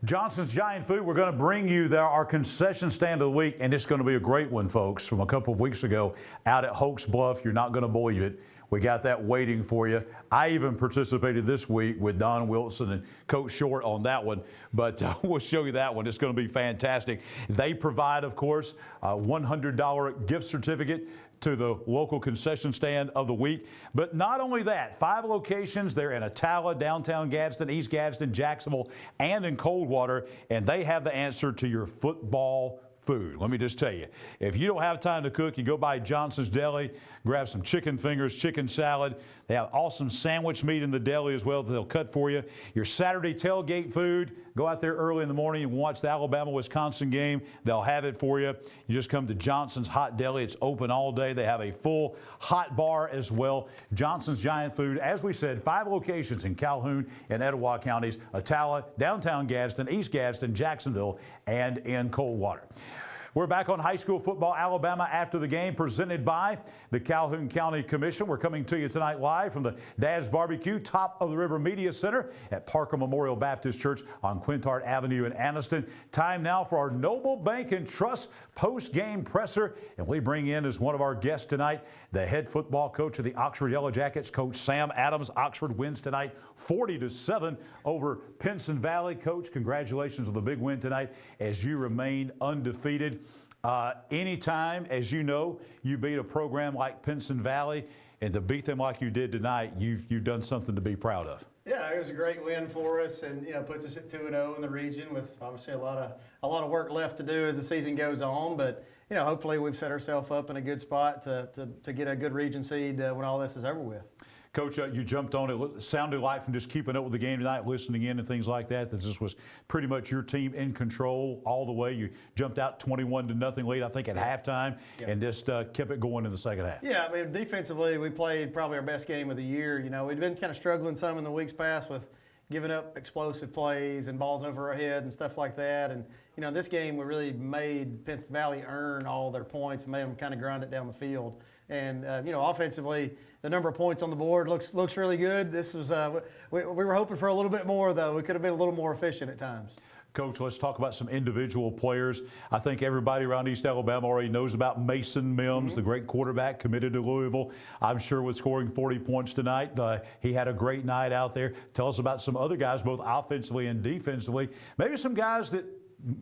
Speaker 1: Johnson's Giant Food, we're going to bring you our concession stand of the week, and it's going to be a great one, folks, from a couple of weeks ago out at Hoax Bluff. You're not going to believe it. We got that waiting for you. I even participated this week with Don Wilson and Coach Short on that one, but we'll show you that one. It's going to be fantastic. They provide, of course, a $100 gift certificate to the local concession stand of the week. But not only that, 5 locations. They're in Attala, downtown Gadsden, East Gadsden, Jacksonville, and in Coldwater, and they have the answer to your football food. Let me just tell you, if you don't have time to cook, you go by Johnson's Deli, grab some chicken fingers, chicken salad. They have awesome sandwich meat in the deli as well that they'll cut for you. Your Saturday tailgate food, go out there early in the morning and watch the Alabama-Wisconsin game. They'll have it for you. You just come to Johnson's Hot Deli. It's open all day. They have a full hot bar as well. Johnson's Giant Food, as we said, 5 locations in Calhoun and Etowah counties, Attala, downtown Gadsden, East Gadsden, Jacksonville, and in Coldwater. We're back on high school football, Alabama after the game, presented by the Calhoun County Commission. We're coming to you tonight live from the Dad's Barbecue, top of the river media center at Parker Memorial Baptist Church on Quintard Avenue in Anniston. Time now for our Noble Bank and Trust post-game presser, and we bring in as one of our guests tonight the head football coach of the Oxford Yellow Jackets, Coach Sam Adams. Oxford wins tonight 40-7 over Pinson Valley. Coach, congratulations on the big win tonight as you remain undefeated. Anytime, as you know, you beat a program like Pinson Valley, and to beat them like you did tonight, you've done something to be proud of.
Speaker 22: Yeah, it was a great win for us, and puts us at 2-0 in the region with obviously a lot of work left to do as the season goes on. But hopefully we've set ourselves up in a good spot to get a good region seed when all this is over with.
Speaker 1: Coach, you jumped on it. It sounded like from just keeping up with the game tonight, listening in and things like that this was pretty much your team in control all the way. You jumped out 21-0 lead, I think, at halftime, and just kept it going in the second half.
Speaker 22: Yeah, I mean, defensively, we played probably our best game of the year. We'd been kind of struggling some in the weeks past with giving up explosive plays and balls over our head and stuff like that. And, this game we really made Pinson Valley earn all their points and made them kind of grind it down the field. And, offensively, the number of points on the board looks really good. This was we were hoping for a little bit more, though. We could have been a little more efficient at times.
Speaker 1: Coach, let's talk about some individual players. I think everybody around East Alabama already knows about Mason Mims, the great quarterback committed to Louisville. I'm sure was scoring 40 points tonight. He had a great night out there. Tell us about some other guys, both offensively and defensively. Maybe some guys that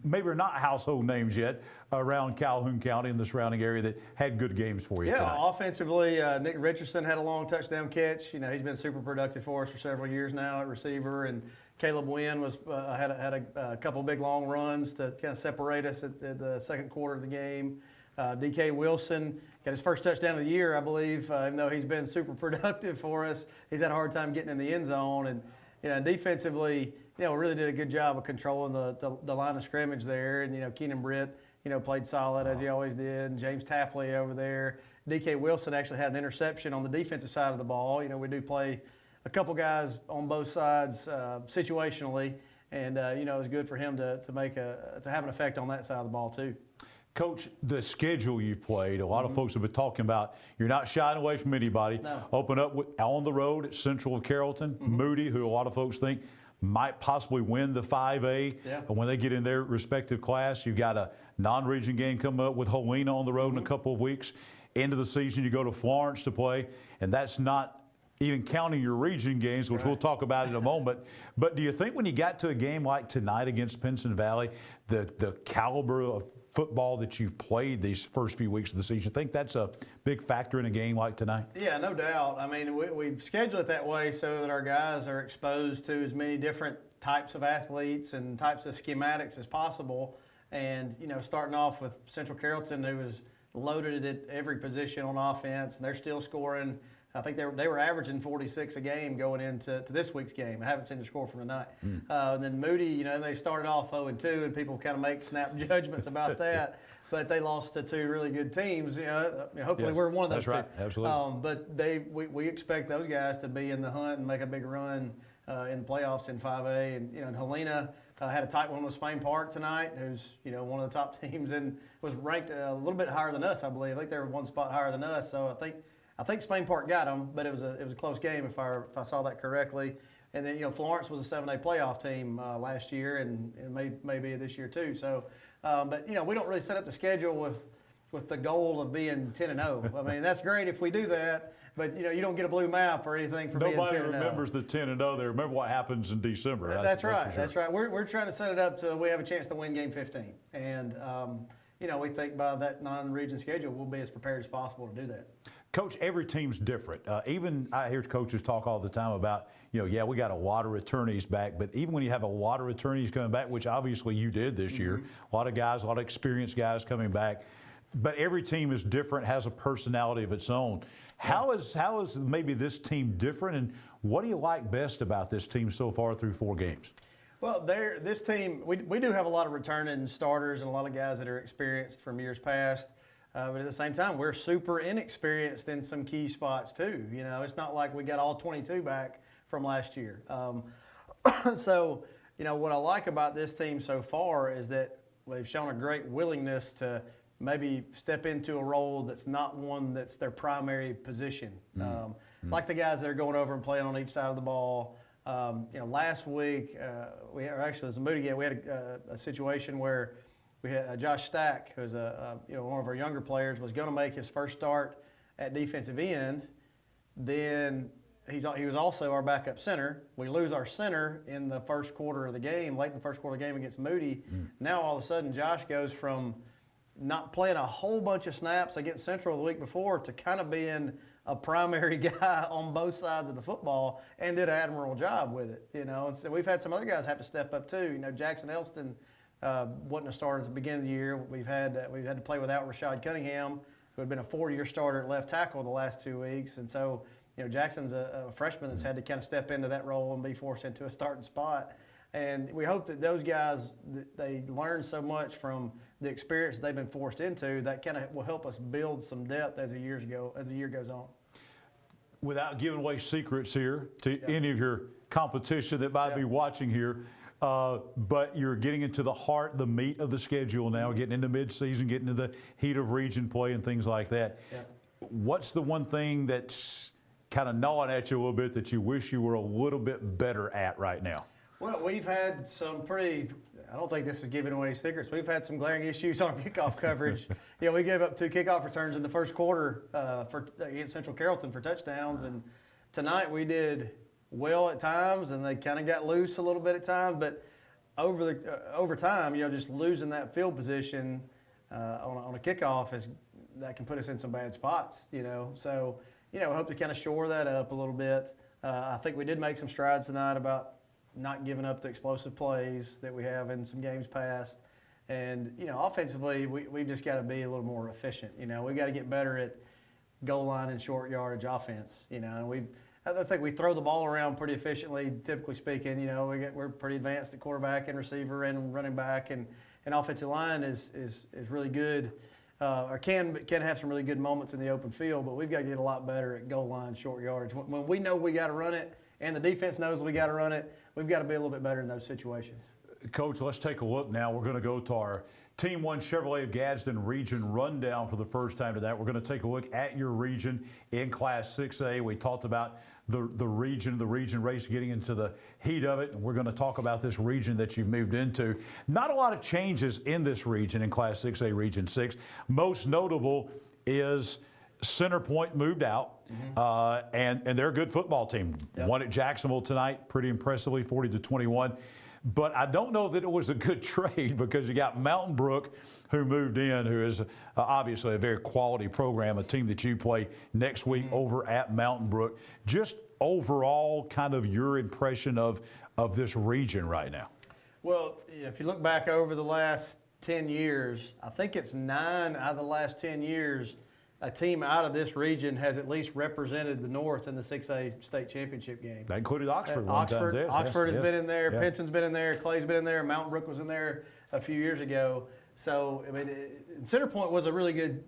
Speaker 1: maybe are not household names yet around Calhoun County and the surrounding area that had good games for you tonight.
Speaker 22: Offensively, Nick Richardson had a long touchdown catch. He's been super productive for us for several years now at receiver, and Caleb Wynn had a couple big long runs to kind of separate us at the second quarter of the game. DK Wilson got his first touchdown of the year, I believe, even though he's been super productive for us. He's had a hard time getting in the end zone. And defensively, we really did a good job of controlling the line of scrimmage there. And, Keenan Britt, played solid as he always did. And James Tapley over there. DK Wilson actually had an interception on the defensive side of the ball. We do play a couple guys on both sides situationally. And, it was good for him to have an effect on that side of the ball too.
Speaker 1: Coach, the schedule you played, a lot of folks have been talking about, you're not shying away from anybody.
Speaker 22: No.
Speaker 1: Open up on the road at Central of Carrollton, Moody, who a lot of folks think might possibly win the 5A.
Speaker 22: Yeah.
Speaker 1: And when they get in their respective class, you've got a non-region game coming up with Helena on the road in a couple of weeks. End of the season, you go to Florence to play, and that's not even counting your region games, which we'll talk about in a moment. But do you think when you got to a game like tonight against Pinson Valley, the caliber of football that you've played these first few weeks of the season, you think that's a big factor in a game like tonight?
Speaker 22: Yeah, no doubt. I mean, we've scheduled it that way so that our guys are exposed to as many different types of athletes and types of schematics as possible. And, starting off with Central Carrollton, who was loaded at every position on offense, and they're still scoring. I think they were averaging 46 a game going into this week's game. I haven't seen the score from tonight. And then Moody, they started off 0-2, and people kind of make snap judgments about that. But they lost to two really good teams. Hopefully we're one of those
Speaker 1: two. That's right, absolutely.
Speaker 22: But we expect those guys to be in the hunt and make a big run in the playoffs in 5A. And Helena had a tight one with Spain Park tonight, who's one of the top teams and was ranked a little bit higher than us, I believe. I think they were one spot higher than us. So I think Spain Park got them, but it was a close game if I saw that correctly. And then Florence was a 7A playoff team last year, and may be this year too. So, but we don't really set up the schedule with the goal of being 10-0. I mean, that's great if we do that, but you don't get a blue map or anything for being 10-0.
Speaker 1: Nobody remembers the 10-0. They remember what happens in December.
Speaker 22: That's right. That's right. We're trying to set it up so we have a chance to win game 15, and we think by that non-region schedule we'll be as prepared as possible to do that.
Speaker 1: Coach, every team's different. Even I hear coaches talk all the time about, we got a lot of returnees back, but even when you have a lot of returnees coming back, which obviously you did this year, a lot of guys, a lot of experienced guys coming back, but every team is different, has a personality of its own. How is maybe this team different, and what do you like best about this team so far through 4 games?
Speaker 22: Well, this team, we do have a lot of returning starters and a lot of guys that are experienced from years past. But at the same time, we're super inexperienced in some key spots too. It's not like we got all 22 back from last year. So, what I like about this team so far is that they've shown a great willingness to maybe step into a role that's not one that's their primary position. Like the guys that are going over and playing on each side of the ball. Last week, it was a Moody game. We had a situation where we had Josh Stack, who's one of our younger players, was going to make his first start at defensive end. Then he was also our backup center. We lose our center in the first quarter of the game, late in the first quarter of the game against Moody. Now all of a sudden Josh goes from not playing a whole bunch of snaps against Central the week before to kind of being a primary guy on both sides of the football, and did an admirable job with it. And so we've had some other guys have to step up too. Jackson Elston wasn't a starter at the beginning of the year. We've had to play without Rashad Cunningham, who had been a 4-year starter at left tackle the last 2 weeks. And so, Jackson's a freshman that's had to kind of step into that role and be forced into a starting spot. And we hope that those guys, they learn so much from the experience they've been forced into, that kind of will help us build some depth as the year goes on.
Speaker 1: Without giving away secrets here to any of your competition that might be watching here, but you're getting into the meat of the schedule now, getting into midseason, getting into the heat of region play and things like that. What's the one thing that's kind of gnawing at you a little bit that you wish you were a little bit better at right now?
Speaker 22: Well, we've had some I don't think this is giving away any secrets. We've had some glaring issues on kickoff coverage. We gave up 2 kickoff returns in the first quarter against Central Carrollton for touchdowns, and tonight we did well at times, and they kind of got loose a little bit at times. But over time, just losing that field position on a kickoff that can put us in some bad spots. So we hope to kind of shore that up a little bit. I think we did make some strides tonight about not giving up the explosive plays that we have in some games past. And, you know, offensively, we just got to be a little more efficient. You know, we got to get better at goal line and short yardage offense. You know, and I think we throw the ball around pretty efficiently, typically speaking. You know, we're pretty advanced at quarterback and receiver and running back, and offensive line is really good, or can have some really good moments in the open field. But we've got to get a lot better at goal line, short yardage. When we know we got to run it, and the defense knows we got to run it, we've got to be a little bit better in those situations.
Speaker 1: Coach, let's take a look now. We're going to go to our Team 1 Chevrolet of Gadsden region rundown for the first time tonight. We're going to take a look at your region in Class 6A. We talked about the region race, getting into the heat of it, and we're going to talk about this region that you've moved into. Not a lot of changes in this region in Class 6A, Region 6. Most notable is Center Point moved out, and they're a good football team. Yep. Won at Jacksonville tonight pretty impressively, 40-21. But I don't know that it was a good trade, because you got Mountain Brook, who moved in, who is obviously a very quality program, a team that you play next week over at Mountain Brook. Just overall, kind of your impression of this region right now.
Speaker 22: Well, if you look back over the last 10 years, I think it's 9 out of the last 10 years, a team out of this region has at least represented the North in the 6A state championship game.
Speaker 1: That included Oxford.
Speaker 22: Oxford has been in there. Yeah. Pinson's been in there. Clay's been in there. Mountain Brook was in there a few years ago. So, I mean, Center Point was a really good,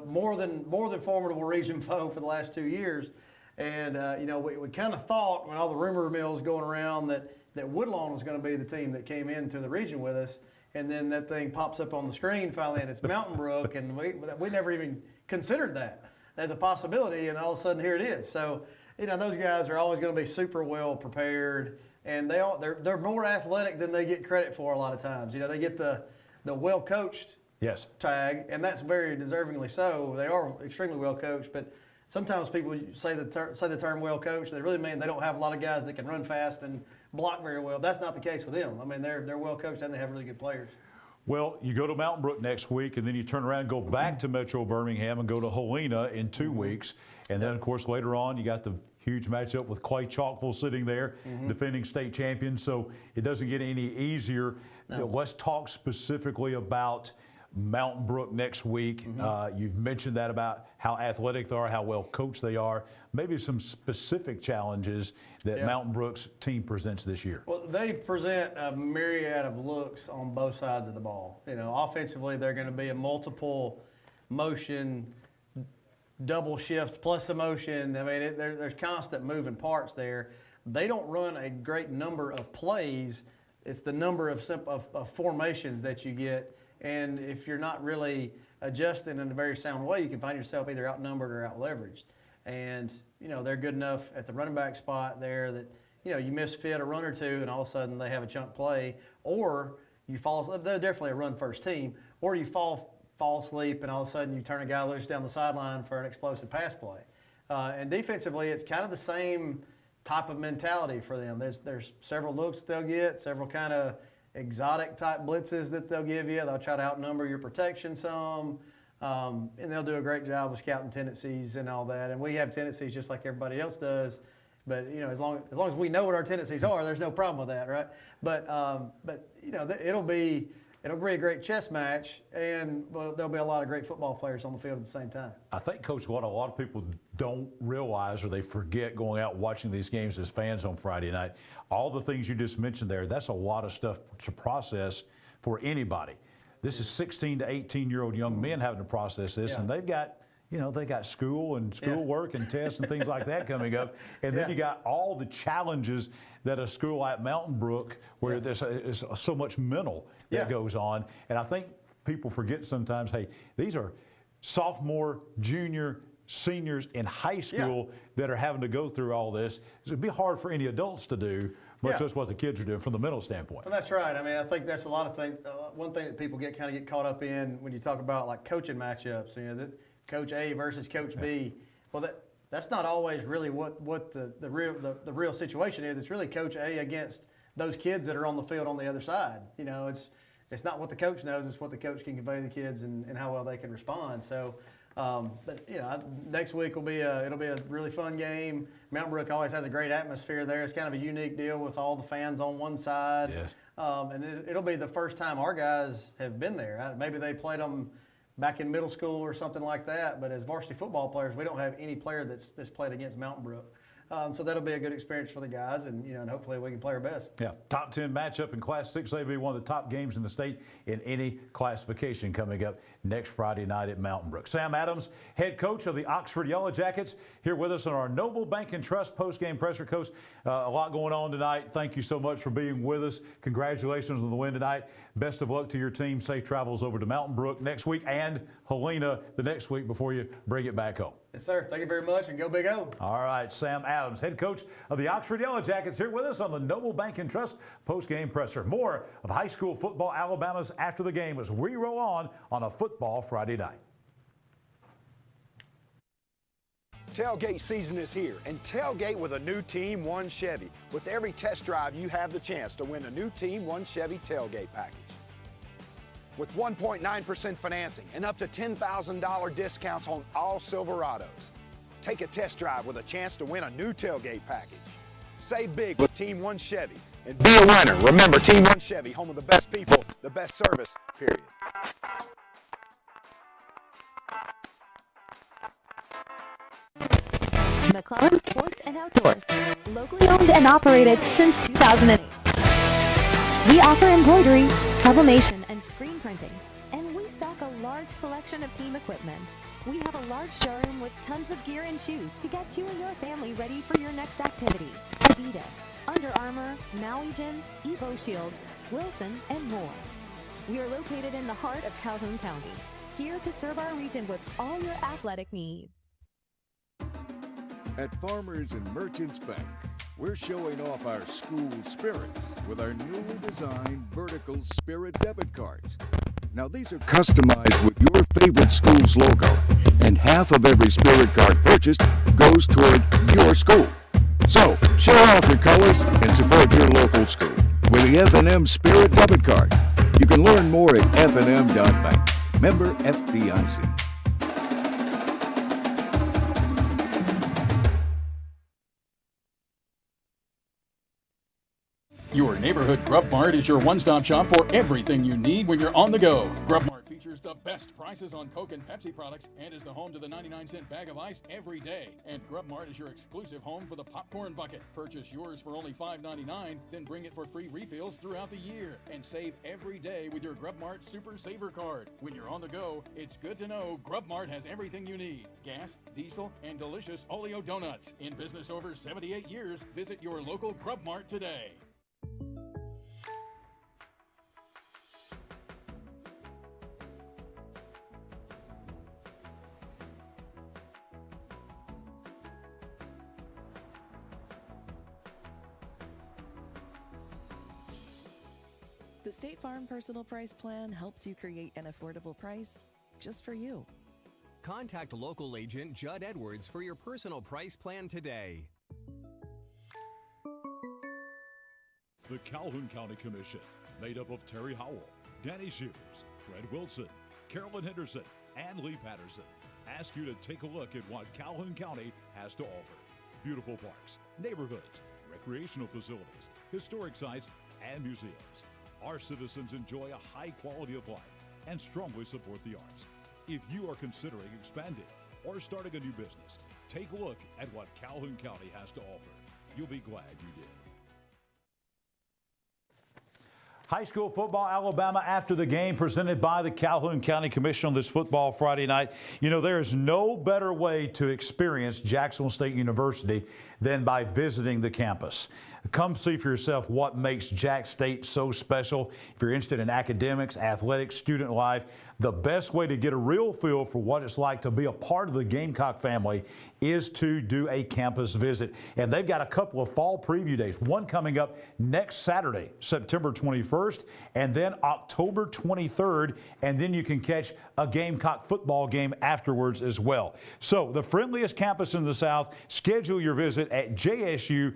Speaker 22: more than formidable region foe for the last 2 years. And, you know, we kind of thought, when all the rumor mills going around, that Woodlawn was going to be the team that came into the region with us. And then that thing pops up on the screen finally, and it's Mountain Brook, and we never even considered that as a possibility, and all of a sudden here it is. So, you know, those guys are always going to be super well prepared, and they're more athletic than they get credit for a lot of times. You know, they get the well coached tag, and that's very deservingly so. They are extremely well coached, but sometimes people say the term well coached, they really mean they don't have a lot of guys that can run fast and block very well. That's not the case with them. I mean, they're well coached and they have really good players.
Speaker 1: Well, you go to Mountain Brook next week, and then you turn around and go back to Metro Birmingham and go to Helena in 2 weeks. And then, of course, later on, you got the huge matchup with Clay Chalkville sitting there, defending state champions. So it doesn't get any easier. No. Let's talk specifically about Mountain Brook next week. You've mentioned that about how athletic they are, how well coached they are. Maybe some specific challenges that Mountain Brook's team presents this year.
Speaker 22: Well, they present a myriad of looks on both sides of the ball. You know, offensively, they're going to be a multiple motion, double shift plus a motion. I mean, there's constant moving parts there. They don't run a great number of plays. It's the number of formations that you get. And if you're not really adjusting in a very sound way, you can find yourself either outnumbered or outleveraged. And, you know, they're good enough at the running back spot there that, you know, you misfit a run or two and all of a sudden they have a chunk play, or you fall, they're definitely a run-first team, or you fall asleep and all of a sudden you turn a guy loose down the sideline for an explosive pass play. And defensively, it's kind of the same type of mentality for them. There's several looks that they'll get, several kind of exotic type blitzes that they'll give you. They'll try to outnumber your protection some, and they'll do a great job of scouting tendencies and all that. And we have tendencies just like everybody else does, but you know, as long as we know what our tendencies are, there's no problem with that, right? But you know, it'll be a great chess match, and there'll be a lot of great football players on the field at the same time.
Speaker 1: I think, Coach, what a lot of people don't realize, or they forget going out watching these games as fans on Friday night, all the things you just mentioned there, that's a lot of stuff to process for anybody. This is 16 to 18-year-old young men having to process this, and they've got, you know, they got school and schoolwork and tests and things like that coming up. And then you got all the challenges that a school like Mountain Brook, where there's so much mental that goes on. And I think people forget sometimes, hey, these are sophomore, junior, seniors in high school that are having to go through all this. It'd be hard for any adults to do, much less what the kids are doing from the mental standpoint.
Speaker 22: Well, that's right. I mean, I think that's a lot of things. One thing that people get caught up in when you talk about like coaching matchups, you know, Coach A versus Coach B. Well, that's not always really what the real situation is. It's really Coach A against those kids that are on the field on the other side. You know, it's not what the coach knows. It's what the coach can convey to the kids and how well they can respond. So, but you know, next week it'll be a really fun game. Mountain Brook always has a great atmosphere there. It's kind of a unique deal with all the fans on one side. Yes. And it'll be the first time our guys have been there. Maybe they played them back in middle school or something like that, but as varsity football players, we don't have any player that's played against Mountain Brook. So that'll be a good experience for the guys, and and hopefully we can play our best.
Speaker 1: Yeah, top 10 matchup in Class 6A will be one of the top games in the state in any classification coming up next Friday night at Mountain Brook. Sam Adams, head coach of the Oxford Yellow Jackets, here with us on our Noble Bank and Trust post-game presser. Coach, a lot going on tonight. Thank you so much for being with us. Congratulations on the win tonight. Best of luck to your team. Safe travels over to Mountain Brook next week and Helena the next week before you bring it back home.
Speaker 22: Yes, sir. Thank you very much, and go Big O.
Speaker 1: All right, Sam Adams, head coach of the Oxford Yellow Jackets, here with us on the Noble Bank and Trust post-game presser. More of high school football Alabama's after the game as we roll on a Football Friday night.
Speaker 13: Tailgate season is here, and tailgate with a new Team 1 Chevy. With every test drive, you have the chance to win a new Team 1 Chevy tailgate package. With 1.9% financing and up to $10,000 discounts on all Silverados. Take a test drive with a chance to win a new tailgate package. Save big with Team 1 Chevy and be a winner. Remember, Team 1 Chevy, home of the best people, the best service, period.
Speaker 2: McClellan Sports and Outdoors, locally owned and operated since 2008. We offer embroidery, sublimation, and screen printing, and we stock a large selection of team equipment. We have a large showroom with tons of gear and shoes to get you and your family ready for your next activity. Adidas, Under Armour, Maui Jim, Evo Shield, Wilson, and more. We are located in the heart of Calhoun County, here to serve our region with all your athletic needs.
Speaker 20: At Farmers and Merchants Bank, we're showing off our school spirit with our newly designed vertical Spirit debit cards. Now these are customized with your favorite school's logo, and half of every Spirit card purchased goes toward your school. So, show off your colors and support your local school with the F&M Spirit debit card. You can learn more at fnm.bank. Member FDIC.
Speaker 21: Your neighborhood Grub Mart is your one-stop shop for everything you need when you're on the go. Grub Mart features the best prices on Coke and Pepsi products and is the home to the 99-cent bag of ice every day. And Grub Mart is your exclusive home for the popcorn bucket. Purchase yours for only $5.99, then bring it for free refills throughout the year. And save every day with your Grub Mart Super Saver card. When you're on the go, it's good to know Grub Mart has everything you need. Gas, diesel, and delicious Oleo donuts. In business over 78 years, visit your local Grub Mart today.
Speaker 11: The State Farm Personal Price Plan helps you create an affordable price just for you.
Speaker 12: Contact local agent Judd Edwards for your personal price plan today.
Speaker 3: The Calhoun County Commission, made up of Terry Howell, Danny Shears, Fred Wilson, Carolyn Henderson, and Lee Patterson, ask you to take a look at what Calhoun County has to offer. Beautiful parks, neighborhoods, recreational facilities, historic sites, and museums. Our citizens enjoy a high quality of life and strongly support the arts. If you are considering expanding or starting a new business, take a look at what Calhoun County has to offer. You'll be glad you did.
Speaker 1: High school football, Alabama after the game, presented by the Calhoun County Commission on this Football Friday night. You know, there is no better way to experience Jacksonville State University than by visiting the campus. Come see for yourself what makes Jack State so special. If you're interested in academics, athletics, student life, the best way to get a real feel for what it's like to be a part of the Gamecock family is to do a campus visit. And they've got a couple of fall preview days, one coming up next Saturday, September 21st, and then October 23rd, and then you can catch a Gamecock football game afterwards as well. So the friendliest campus in the South, schedule your visit at jsu.edu/visit.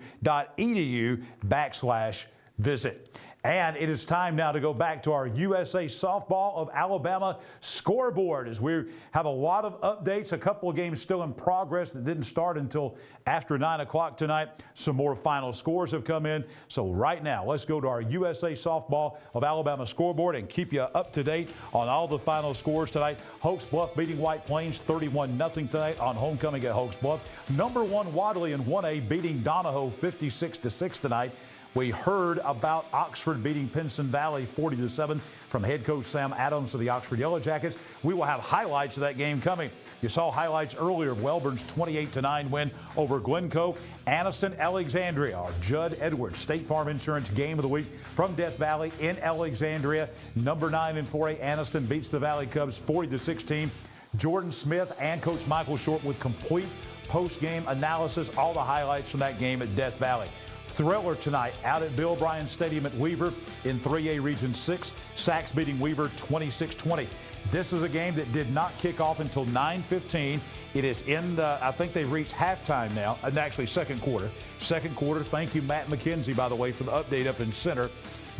Speaker 1: And it is time now to go back to our USA Softball of Alabama scoreboard as we have a lot of updates, a couple of games still in progress that didn't start until after 9 o'clock tonight. Some more final scores have come in. So right now, let's go to our USA Softball of Alabama scoreboard and keep you up to date on all the final scores tonight. Hoax Bluff beating White Plains 31-0 tonight on homecoming at Hoax Bluff. Number 1 Wadley in 1A beating Donahoe 56-6 tonight. We heard about Oxford beating Pinson Valley 40-7 from head coach Sam Adams of the Oxford Yellow Jackets. We will have highlights of that game coming. You saw highlights earlier of Welburn's 28-9 win over Glencoe. Anniston Alexandria, our Judd Edwards State Farm Insurance Game of the Week from Death Valley in Alexandria. Number 9 in 4A, Anniston beats the Valley Cubs 40-16. Jordan Smith and Coach Michael Short with complete post-game analysis, all the highlights from that game at Death Valley. Thriller tonight out at Bill Bryan Stadium at Weaver in 3A Region 6. Sachs beating Weaver 26-20. This is a game that did not kick off until 9:15. It is in the, I think they've reached halftime now, and actually second quarter. Second quarter, thank you Matt McKenzie, by the way, for the update up in center.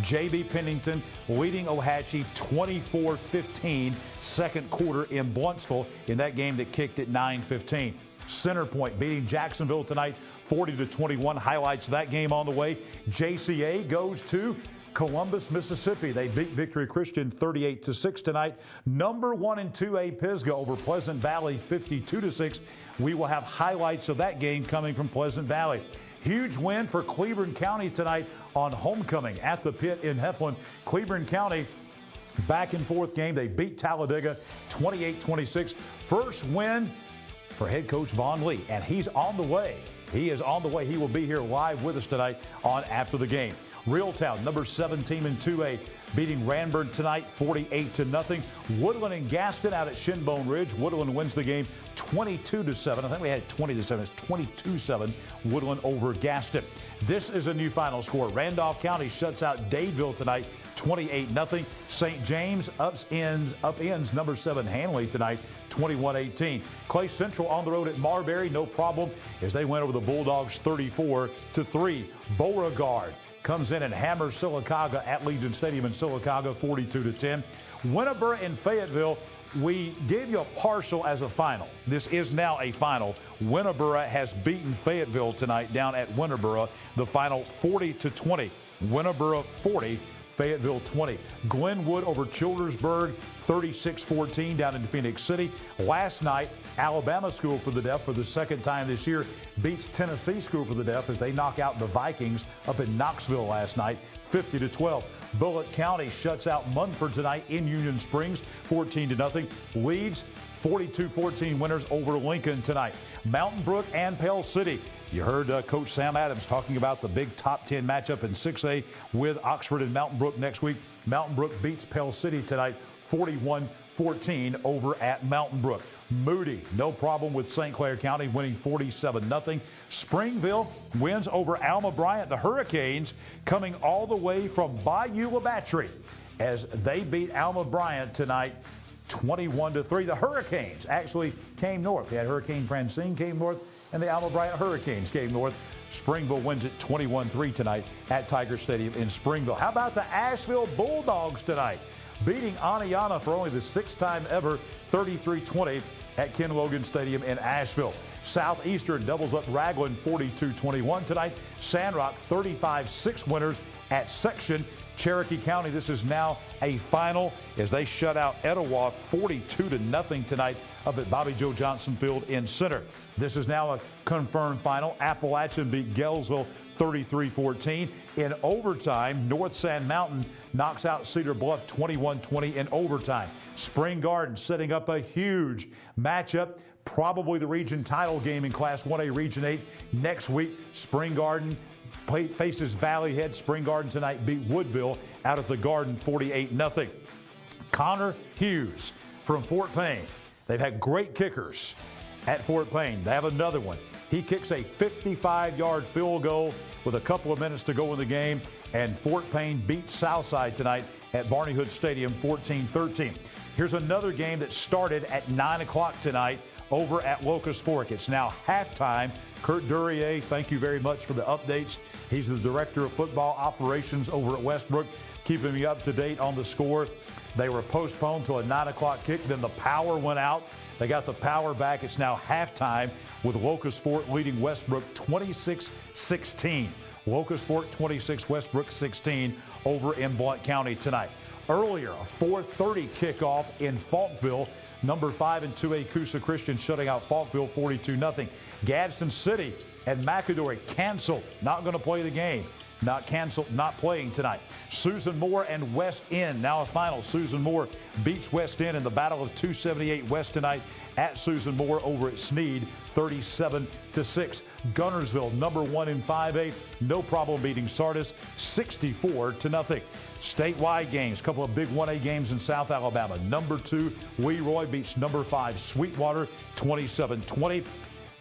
Speaker 1: J.B. Pennington leading Ohatchee 24-15 second quarter in Bluntsville in that game that kicked at 9:15. Center Point beating Jacksonville tonight 40-21. Highlights of that game on the way. JCA goes to Columbus, Mississippi. They beat Victory Christian 38-6 tonight. Number 1 in 2A Pisgah over Pleasant Valley 52-6. We will have highlights of that game coming from Pleasant Valley. Huge win for Cleburne County tonight on homecoming at the pit in Heflin. Cleburne County back and forth game. They beat Talladega 28-26. First win for head coach Vaughn Lee, and he's on the way. He is on the way. He will be here live with us tonight on After the Game. Reeltown, number 7 team in 2A, beating Ranburn tonight 48-0. Woodland and Gaston out at Shinbone Ridge. Woodland wins the game 22-7. I think we had 20-7. It's 22-7. Woodland over Gaston. This is a new final score. Randolph County shuts out Dadeville tonight 28-0. St. James upends number 7 Hanley tonight 21-18. Clay Central on the road at Marbury, no problem, as they went over the Bulldogs 34-3. Beauregard comes in and hammers Sylacauga at Legion Stadium in Sylacauga 42-10. Winterboro and Fayetteville, we gave you a partial as a final. This is now a final. Winterboro has beaten Fayetteville tonight down at Winterboro, the final 40-20. Winterboro 40, Fayetteville 20. Glenwood over Childersburg 36-14 down in Phoenix City. Last night, Alabama School for the Deaf for the second time this year beats Tennessee School for the Deaf as they knock out the Vikings up in Knoxville last night 50-12. Bullitt County shuts out Munford tonight in Union Springs 14-0. Leeds 42-14 winners over Lincoln tonight. Mountain Brook and Pell City. You heard Coach Sam Adams talking about the big top 10 matchup in 6A with Oxford and Mountain Brook next week. Mountain Brook beats Pell City tonight 41-14 over at Mountain Brook. Moody, no problem with St. Clair County winning 47-0. Springville wins over Alma Bryant. The Hurricanes coming all the way from Bayou La Battery as they beat Alma Bryant tonight 21-3. The Hurricanes actually came north. They had Hurricane Francine came north, and the Alma Bryant Hurricanes came north. Springville wins it 21-3 tonight at Tiger Stadium in Springville. How about the Asheville Bulldogs tonight? Beating Aniana for only the 6th time ever, 33-20 at Ken Logan Stadium in Asheville. Southeastern doubles up Raglan 42-21 tonight. Sandrock 35-6 winners at Section. Cherokee County, this is now a final as they shut out Etowah 42-0 tonight up at Bobby Joe Johnson Field in Center. This is now a confirmed final. Appalachian beat Gainesville 33-14. In overtime, North Sand Mountain knocks out Cedar Bluff 21-20 in overtime. Spring Garden setting up a huge matchup, probably the region title game in Class 1A Region 8 next week. Spring Garden faces Valley Head. Spring Garden tonight beat Woodville out at the Garden 48-0. Connor Hughes from Fort Payne. They've had great kickers at Fort Payne. They have another one. He kicks a 55-yard field goal with a couple of minutes to go in the game, and Fort Payne beats Southside tonight at Barney Hood Stadium 14-13. Here's another game that started at 9 o'clock tonight over at Locust Fork. It's now halftime. Kurt Duryea, thank you very much for the updates. He's the Director of Football Operations over at Westbrook, keeping me up to date on the score. They were postponed to a 9 o'clock kick. Then the power went out. They got the power back. It's now halftime with Locust Fork leading Westbrook 26-16. Locust Fork 26, Westbrook 16 over in Blount County tonight. Earlier, a 4:30 kickoff in Falkville. Number 5 and 2A Coosa Christian shutting out Falkville 42-0. Gadsden City and McAdory canceled. Not going to play the game. Not canceled, not playing tonight. Susan Moore and West End, now a final. Susan Moore beats West End in the Battle of 278 West tonight at Susan Moore over at Sneed, 37-6. Gunnersville, number 1 in 5A, no problem beating Sardis, 64-0. Statewide games, a couple of big 1A games in South Alabama. Number 2, Leroy beats number 5, Sweetwater, 27-20.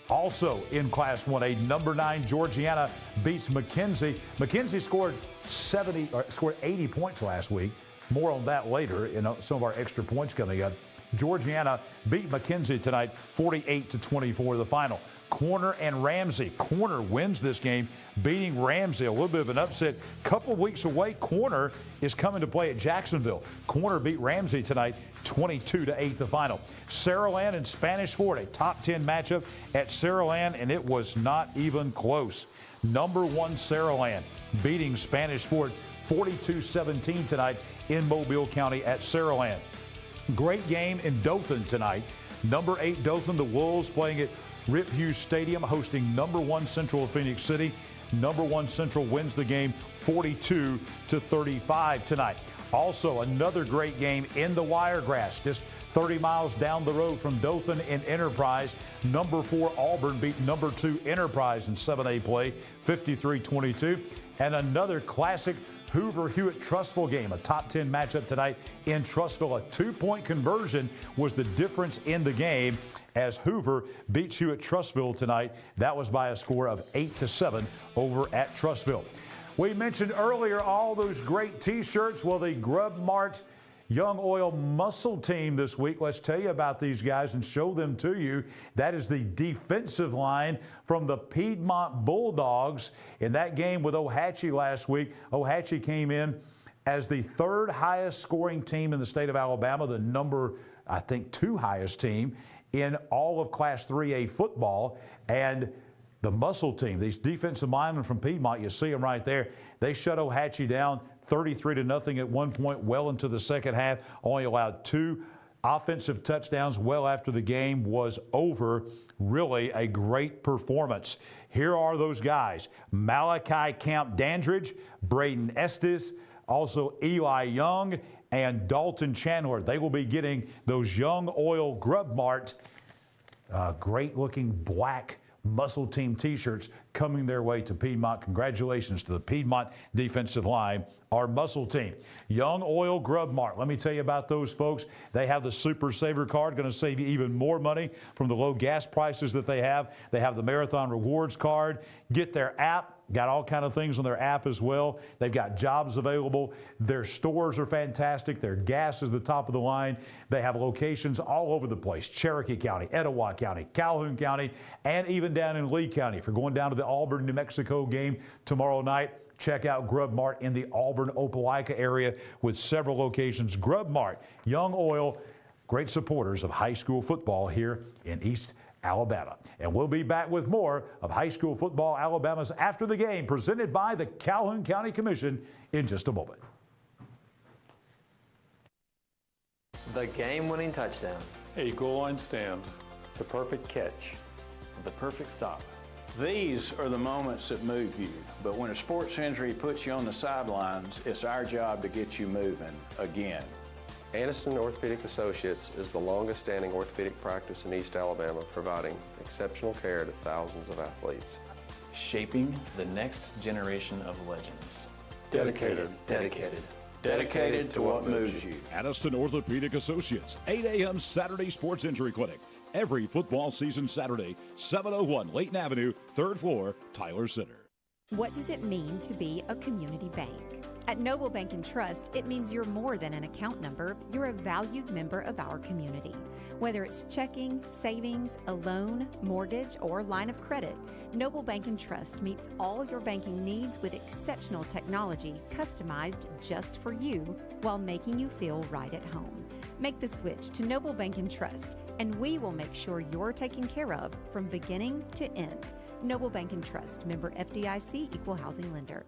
Speaker 1: Also in Class 1A, number 9, Georgiana beats McKenzie. McKenzie scored 80 points last week. More on that later in some of our extra points coming up. Georgiana beat McKenzie tonight, 48-24 the final. Corner and Ramsey. Corner wins this game, beating Ramsey. A little bit of an upset. Couple weeks away, Corner is coming to play at Jacksonville. Corner beat Ramsey tonight, 22-8 the final. Saraland and Spanish Fort, a top 10 matchup at Saraland, and it was not even close. Number 1 Saraland beating Spanish Fort 42-17 tonight in Mobile County at Saraland. Great game in Dothan tonight. Number 8 Dothan, the Wolves playing at Rip Hughes Stadium, hosting number 1 Central of Phoenix City. Number 1 Central wins the game 42-35 tonight. Also, another great game in the Wiregrass, just 30 miles down the road from Dothan in Enterprise. Number 4 Auburn beat number 2 Enterprise in 7A play, 53-22. And another classic Hoover-Hewitt-Trussville game, a top 10 matchup tonight in Trussville. A 2-point conversion was the difference in the game as Hoover beats Hewitt-Trussville tonight. That was by a score of 8-7 over at Trussville. We mentioned earlier all those great T-shirts. Well, the Grub Mart Young Oil Muscle Team this week. Let's tell you about these guys and show them to you. That is the defensive line from the Piedmont Bulldogs. In that game with Ohatchee last week, Ohatchee came in as the 3rd highest scoring team in the state of Alabama, the number, I think, 2 highest team in all of Class 3A football. And the muscle team, these defensive linemen from Piedmont, you see them right there. They shut Ohatchee down 33-0 at one point, well into the second half. Only allowed 2 offensive touchdowns well after the game was over. Really a great performance. Here are those guys: Malachi Camp Dandridge, Braden Estes, also Eli Young, and Dalton Chandler. They will be getting those Young Oil Grub Mart great looking black Muscle Team T-shirts coming their way to Piedmont. Congratulations to the Piedmont defensive line, our Muscle Team. Young Oil Grub Mart. Let me tell you about those folks. They have the Super Saver card, going to save you even more money from the low gas prices that they have. They have the Marathon Rewards card. Get their app. Got all kind of things on their app as well. They've got jobs available. Their stores are fantastic. Their gas is the top of the line. They have locations all over the place: Cherokee County, Etowah County, Calhoun County, and even down in Lee County. If you're going down to the Auburn, New Mexico game tomorrow night, check out Grub Mart in the Auburn, Opelika area with several locations. Grub Mart, Young Oil, great supporters of high school football here in East Alabama. And we'll be back with more of high school football Alabama's After the Game, presented by the Calhoun County Commission, in just a moment.
Speaker 4: The game-winning touchdown.
Speaker 18: A goal line stand.
Speaker 4: The perfect catch. The perfect stop.
Speaker 7: These are the moments that move you, but when a sports injury puts you on the sidelines, it's our job to get you moving again.
Speaker 6: Aniston Orthopedic Associates is the longest-standing orthopedic practice in East Alabama, providing exceptional care to thousands of athletes.
Speaker 4: Shaping the next generation of legends.
Speaker 7: Dedicated. Dedicated to what moves you.
Speaker 3: Aniston Orthopedic Associates, 8 a.m. Saturday Sports Injury Clinic. Every football season Saturday, 701 Layton Avenue, 3rd floor, Tyler Center.
Speaker 5: What does it mean to be a community bank? At Noble Bank and Trust, it means you're more than an account number, you're a valued member of our community. Whether it's checking, savings, a loan, mortgage, or line of credit, Noble Bank and Trust meets all your banking needs with exceptional technology customized just for you while making you feel right at home. Make the switch to Noble Bank and Trust, and we will make sure you're taken care of from beginning to end. Noble Bank and Trust, member FDIC, equal housing lender.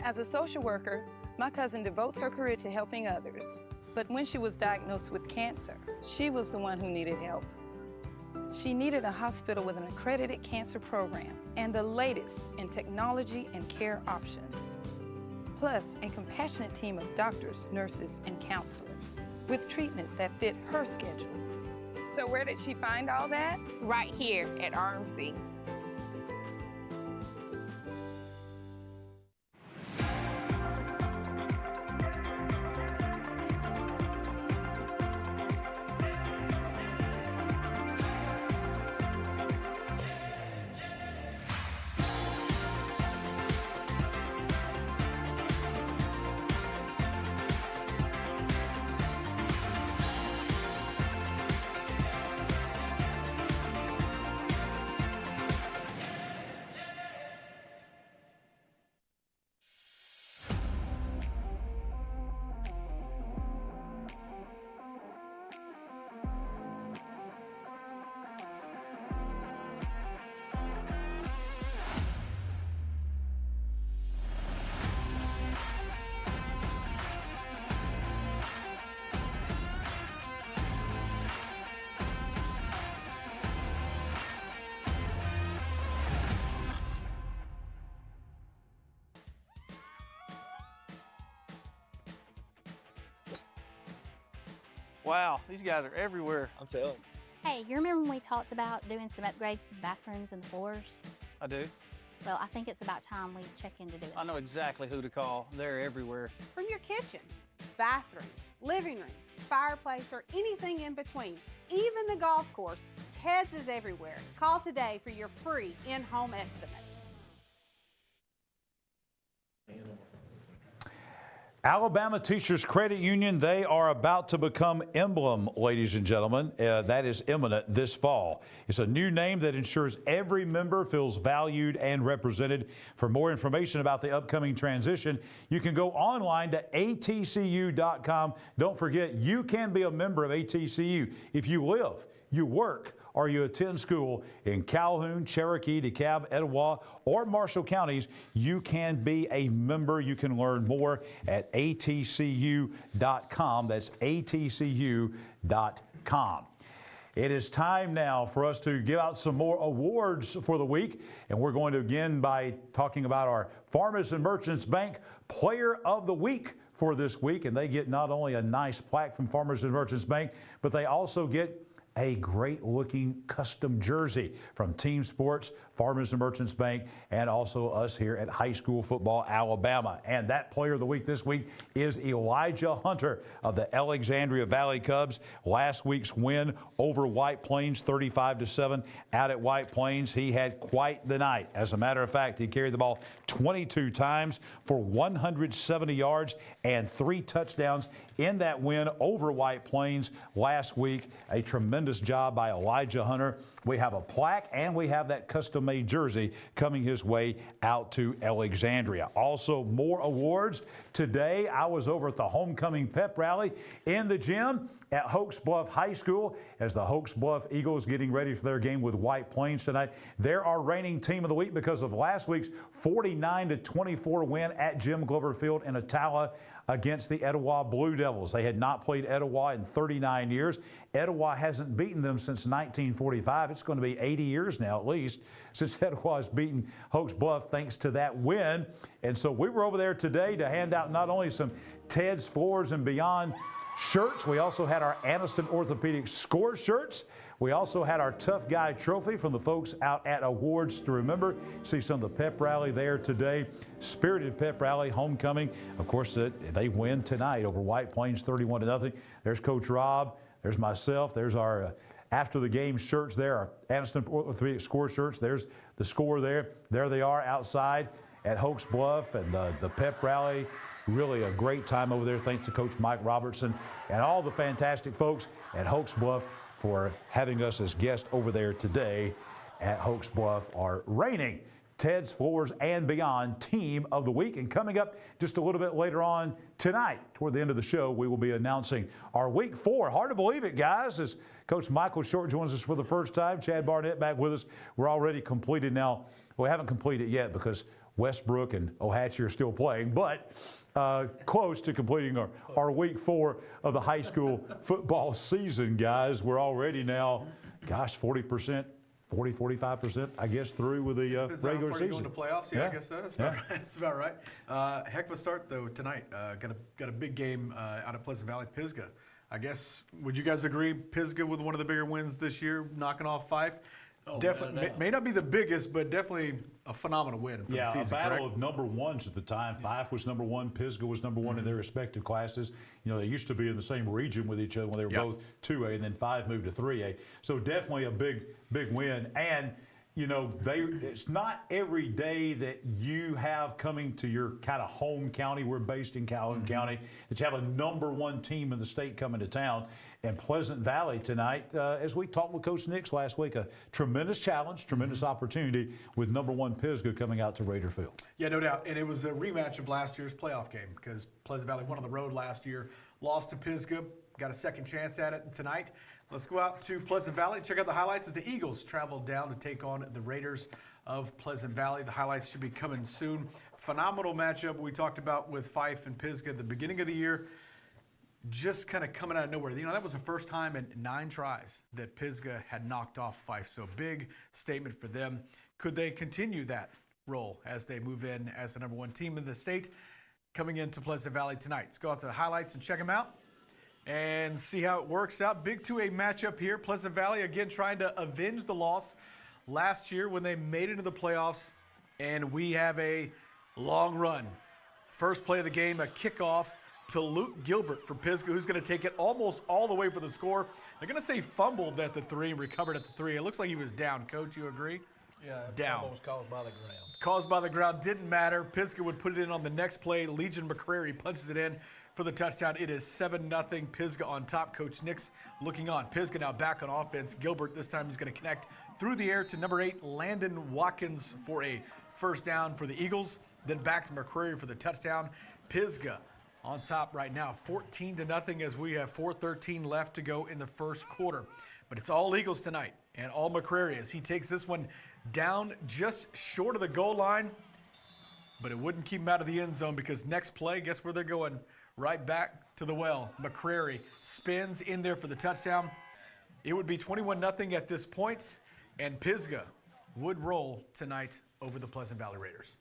Speaker 8: As a social worker, my cousin devotes her career to helping others. But when she was diagnosed with cancer, she was the one who needed help. She needed a hospital with an accredited cancer program and the latest in technology and care options. Plus, a compassionate team of doctors, nurses, and counselors with treatments that fit her schedule. So where did she find all that?
Speaker 9: Right here at RMC.
Speaker 23: Wow, these guys are everywhere.
Speaker 24: I'm telling you.
Speaker 25: Hey, you remember when we talked about doing some upgrades to the bathrooms and the floors?
Speaker 23: I do.
Speaker 25: Well, I think it's about time we check in to do it.
Speaker 23: I know exactly who to call. They're everywhere.
Speaker 15: From your kitchen, bathroom, living room, fireplace, or anything in between, even the golf course, Ted's is everywhere. Call today for your free in-home estimate.
Speaker 1: Alabama Teachers Credit Union, they are about to become Emblem, ladies and gentlemen. That is imminent this fall. It's a new name that ensures every member feels valued and represented. For more information about the upcoming transition, you can go online to atcu.com. Don't forget, you can be a member of ATCU if you live, you work, or you attend school in Calhoun, Cherokee, DeKalb, Etowah, or Marshall counties. You can be a member. You can learn more at atcu.com. That's atcu.com. It is time now for us to give out some more awards for the week. And we're going to begin by talking about our Farmers and Merchants Bank Player of the Week for this week. And they get not only a nice plaque from Farmers and Merchants Bank, but they also get a great-looking custom jersey from Team Sports, Farmers and Merchants Bank, and also us here at High School Football Alabama. And that Player of the Week this week is Elijah Hunter of the Alexandria Valley Cubs. Last week's win over White Plains, 35-7 out at White Plains. He had quite the night. As a matter of fact, he carried the ball 22 times for 170 yards and 3 touchdowns in that win over White Plains last week. A tremendous job by Elijah Hunter. We have a plaque and we have that custom-made jersey coming his way out to Alexandria. Also, more awards. Today, I was over at the homecoming pep rally in the gym at Hoax Bluff High School as the Hoax Bluff Eagles getting ready for their game with White Plains tonight. They're our reigning team of the week because of last week's 49-24 win at Jim Glover Field in Attala against the Etowah Blue Devils. They had not played Etowah in 39 years. Etowah hasn't beaten them since 1945. It's going to be 80 years now, at least, since Etowah has beaten Hoax Bluff thanks to that win. And so we were over there today to hand out not only some Ted's Floors and Beyond shirts, we also had our Anniston Orthopedic Score shirts. We also had our Tough Guy Trophy from the folks out at Awards to Remember. See some of the pep rally there today. Spirited pep rally, homecoming. Of course, they win tonight over White Plains 31-0. There's Coach Rob. There's myself. There's our after the game shirts there, our Anniston Orthopedic Score shirts. There's the score there. There they are outside at Hoax Bluff and the pep rally. really a great time over there. Thanks to Coach Mike Robertson and all the fantastic folks at Hoax Bluff for having us as guests over there today at Hoax Bluff, our reigning Ted's Floors and Beyond Team of the Week. And coming up just a little bit later on tonight, toward the end of the show, we will be announcing our Week 4. Hard to believe it, guys, as Coach Michael Short joins us for the first time. Chad Barnett back with us. We're already completed now. We haven't completed yet because Westbrook and Ohatchee are still playing, but close to completing our Week 4 of the high school football season, guys. We're already now, gosh, 40%. 45%, I guess, through with the regular season.
Speaker 10: Going to playoffs, yeah, I guess so. That's about right. That's about right. Heck of a start though tonight. Got a big game out of Pleasant Valley, Pisgah. I guess, would you guys agree Pisgah with one of the bigger wins this year, knocking off Fife?
Speaker 14: Oh,
Speaker 10: definitely may not be the biggest, but definitely a phenomenal win for the season.
Speaker 1: Yeah, a battle of number ones at the time. Fife was number one, Pisgah was number one in their respective classes. You know, they used to be in the same region with each other when they were both 2A, and then Fife moved to 3A. So definitely a big win. And you know, it's not every day that you have coming to your kind of home county. We're based in Calhoun County, that you have a number one team in the state coming to town. And Pleasant Valley tonight, as we talked with Coach Nix last week, a tremendous challenge, tremendous opportunity with number one Pisgah coming out to Raider Field.
Speaker 10: Yeah, no doubt. And it was a rematch of last year's playoff game because Pleasant Valley won on the road last year, lost to Pisgah, got a second chance at it tonight. Let's go out to Pleasant Valley and check out the highlights as the Eagles travel down to take on the Raiders of Pleasant Valley. The highlights should be coming soon. Phenomenal matchup we talked about with Fife and Pisgah at the beginning of the year. Just kind of coming out of nowhere. You know, that was the first time in 9 tries that Pisgah had knocked off Fife. So big statement for them. Could they continue that role as they move in as the number one team in the state coming into Pleasant Valley tonight? Let's go out to the highlights and check them out and see how it works out. Big 2A matchup here. Pleasant Valley again trying to avenge the loss last year when they made it into the playoffs, and we have a long run. First play of the game, a kickoff to Luke Gilbert for Pisgah, who's going to take it almost all the way for the score. They're going to say fumbled at the 3 and recovered at the 3. It looks like he was down. Coach, you agree?
Speaker 14: Yeah,
Speaker 10: down.
Speaker 14: Was caused by the ground.
Speaker 10: Caused by the ground, didn't matter. Pisgah would put it in on the next play. Legion McCrary punches it in for the touchdown. It is 7-0 Pisgah on top. Coach Nix looking on. Pisgah now back on offense. Gilbert this time is going to connect through the air to number 8, Landon Watkins for a first down for the Eagles. Then back to McCrary for the touchdown. Pisgah on top right now, 14-0 as we have 4:13 left to go in the first quarter. But it's all Eagles tonight and all McCrary as he takes this one down just short of the goal line. But it wouldn't keep him out of the end zone because next play, guess where they're going? Right back to the well. McCrary spins in there for the touchdown. It would be 21-0 at this point, and Pisgah would roll tonight over the Pleasant Valley Raiders.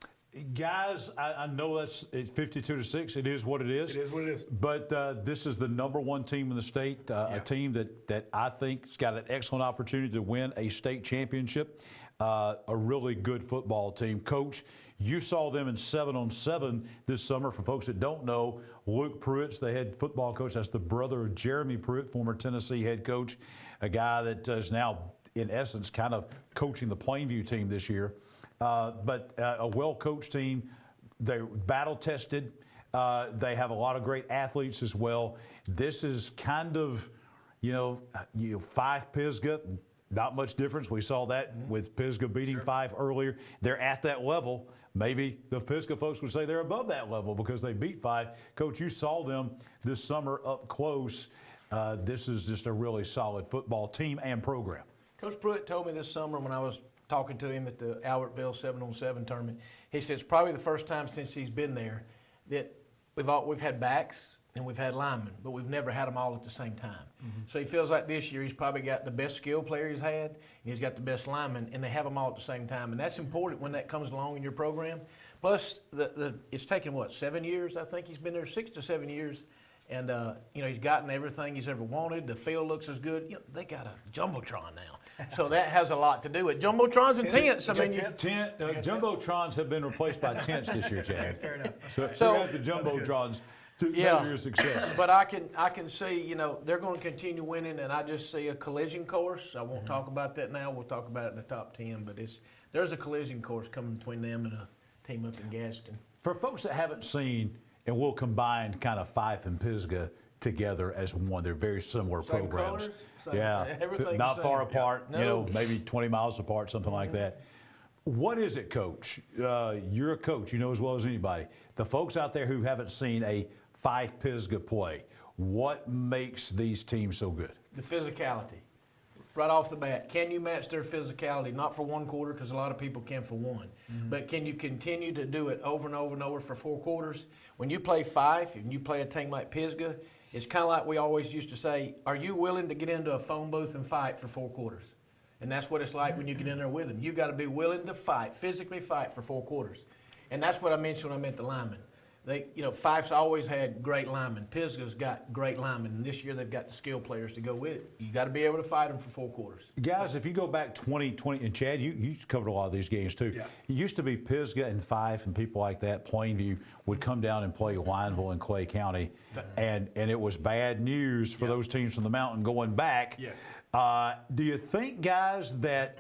Speaker 1: Guys, I know that's 52-6. It is what it is.
Speaker 10: It is what it is.
Speaker 1: But this is the number one team in the state, a team that I think has got an excellent opportunity to win a state championship, a really good football team. Coach, you saw them in 7-on-7 this summer. For folks that don't know, Luke Pruitt's the head football coach. That's the brother of Jeremy Pruitt, former Tennessee head coach, a guy that is now, in essence, kind of coaching the Plainview team this year. But a well-coached team. They're battle-tested. They have a lot of great athletes as well. This is kind of, Fife Pisgah, not much difference. We saw that with Pisgah beating Fife earlier. They're at that level. Maybe the Pisgah folks would say they're above that level because they beat Fife. Coach, you saw them this summer up close. This is just a really solid football team and program.
Speaker 14: Coach Pruitt told me this summer when I was talking to him at the Albertville 7-on-7 tournament, he said it's probably the first time since he's been there that we've had backs and we've had linemen, but we've never had them all at the same time. So he feels like this year he's probably got the best skill player he's had, and he's got the best linemen, and they have them all at the same time. And that's important when that comes along in your program. Plus, it's taken, 7 years? I think he's been there 6 to 7 years. And, he's gotten everything he's ever wanted. The field looks as good. They got a Jumbotron now. So that has a lot to do with it. Jumbotrons and tents.
Speaker 1: Jumbotrons have been replaced by tents this year, Chad.
Speaker 10: Fair enough.
Speaker 1: So we have the Jumbotrons to measure your success.
Speaker 14: But I can see, they're going to continue winning, and I just see a collision course. I won't talk about that now. We'll talk about it in the top 10. But there's a collision course coming between them and a team up in Gaston.
Speaker 1: For folks that haven't seen and we'll combine kind of Fife and Pisgah together as one. They're very similar
Speaker 14: Same
Speaker 1: programs.
Speaker 14: colors, same-
Speaker 1: Yeah,
Speaker 14: everything
Speaker 1: not
Speaker 14: the
Speaker 1: far
Speaker 14: same.
Speaker 1: apart.
Speaker 14: No.
Speaker 1: You know, maybe 20 miles apart, something like that. What is it, Coach? You're a coach. You know as well as anybody. The folks out there who haven't seen a Fife Pisgah play, what makes these teams so good?
Speaker 14: The physicality. Right off the bat, can you match their physicality? Not for one quarter, because a lot of people can for one. But can you continue to do it over and over and over for 4 quarters? When you play Fife and you play a team like Pisgah, it's kind of like we always used to say, are you willing to get into a phone booth and fight for 4 quarters? And that's what it's like when you get in there with them. You got to be willing to fight, physically fight for 4 quarters. And that's what I mentioned when I meant the linemen. They, you know, Fife's always had great linemen. Pisgah's got great linemen, and this year they've got the skill players to go with it. You got to be able to fight them for 4 quarters.
Speaker 1: Guys, if you go back 20, and Chad, you covered a lot of these games too.
Speaker 10: Yeah.
Speaker 1: It used to be Pisgah and Fife and people like that, Plainview, would come down and play Lineville and Clay County, and it was bad news for those teams from the mountain going back.
Speaker 10: Yes.
Speaker 1: Do you think, guys, that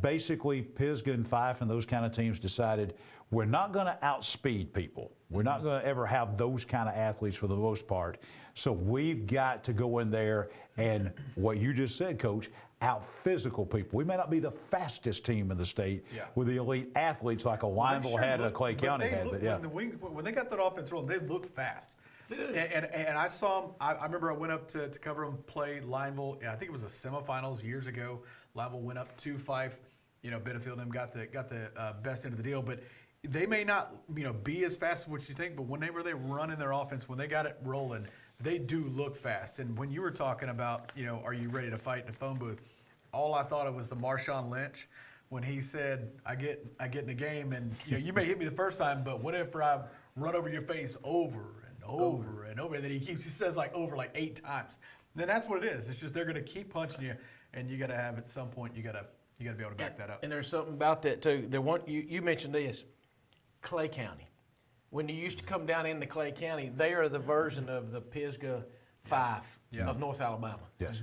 Speaker 1: basically Pisgah and Fife and those kind of teams decided we're not going to outspeed people. We're not going to ever have those kind of athletes for the most part. So we've got to go in there and, what you just said, Coach, out-physical people. We may not be the fastest team in the state with the elite athletes like a Lineville had and a Clay County had. But yeah.
Speaker 10: When they got that offense rolling, they look fast. And I saw them. I remember I went up to cover them play Lineville. I think it was the semifinals years ago. Lineville went up 2-5. You know, Benefield and them got the best end of the deal. But they may not, be as fast as what you think. But whenever they run in their offense, when they got it rolling, they do look fast. And when you were talking about, are you ready to fight in a phone booth? All I thought of was the Marshawn Lynch when he said, I get in the game, and you may hit me the first time, but what if I run over your face over and over and over? And then he says over 8 times. Then that's what it is. It's just they're going to keep punching you, and you got to have at some point you got to be able to back that up.
Speaker 14: And there's something about that too. You mentioned this, Clay County. When you used to come down into Clay County, they are the version of the Pisgah Fife of North Alabama.
Speaker 1: Yes.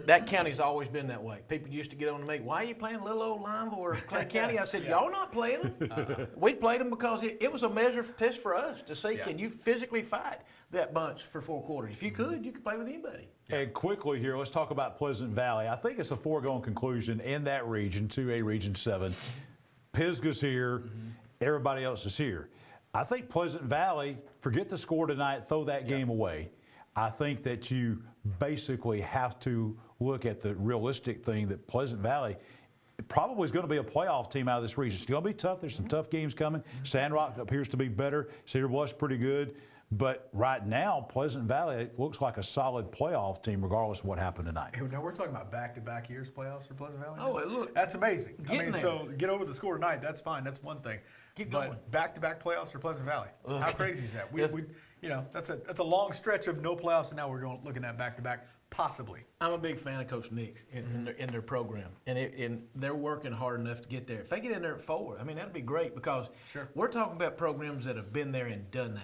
Speaker 14: That county's always been that way. People used to get on to me, why are you playing little old Lineville or Clay County? I said, y'all not playing them. We played them because it was a measure test for us to see, can you physically fight that bunch for 4 quarters? If you could play with anybody.
Speaker 1: And quickly here, let's talk about Pleasant Valley. I think it's a foregone conclusion in that region, 2A Region 7. Pisgah's here. Everybody else is here. I think Pleasant Valley, forget the score tonight, throw that game away. I think that you basically have to look at the realistic thing that Pleasant Valley probably is going to be a playoff team out of this region. It's going to be tough. There's some tough games coming. Sandrock appears to be better. Cedar Bluff's pretty good. But right now, Pleasant Valley looks like a solid playoff team regardless of what happened tonight.
Speaker 10: Hey, now we're talking about back-to-back years playoffs for Pleasant Valley.
Speaker 14: Oh, look.
Speaker 10: That's amazing.
Speaker 14: There.
Speaker 10: So get over the score tonight. That's fine. That's one thing.
Speaker 14: Keep going.
Speaker 10: But back-to-back playoffs for Pleasant Valley. How crazy is that? That's a long stretch of no playoffs, and now we're looking at back-to-back, possibly.
Speaker 14: I'm a big fan of Coach Nix in their program, and they're working hard enough to get there. If they get in there at 4, that'd be great because we're talking about programs that have been there and done that.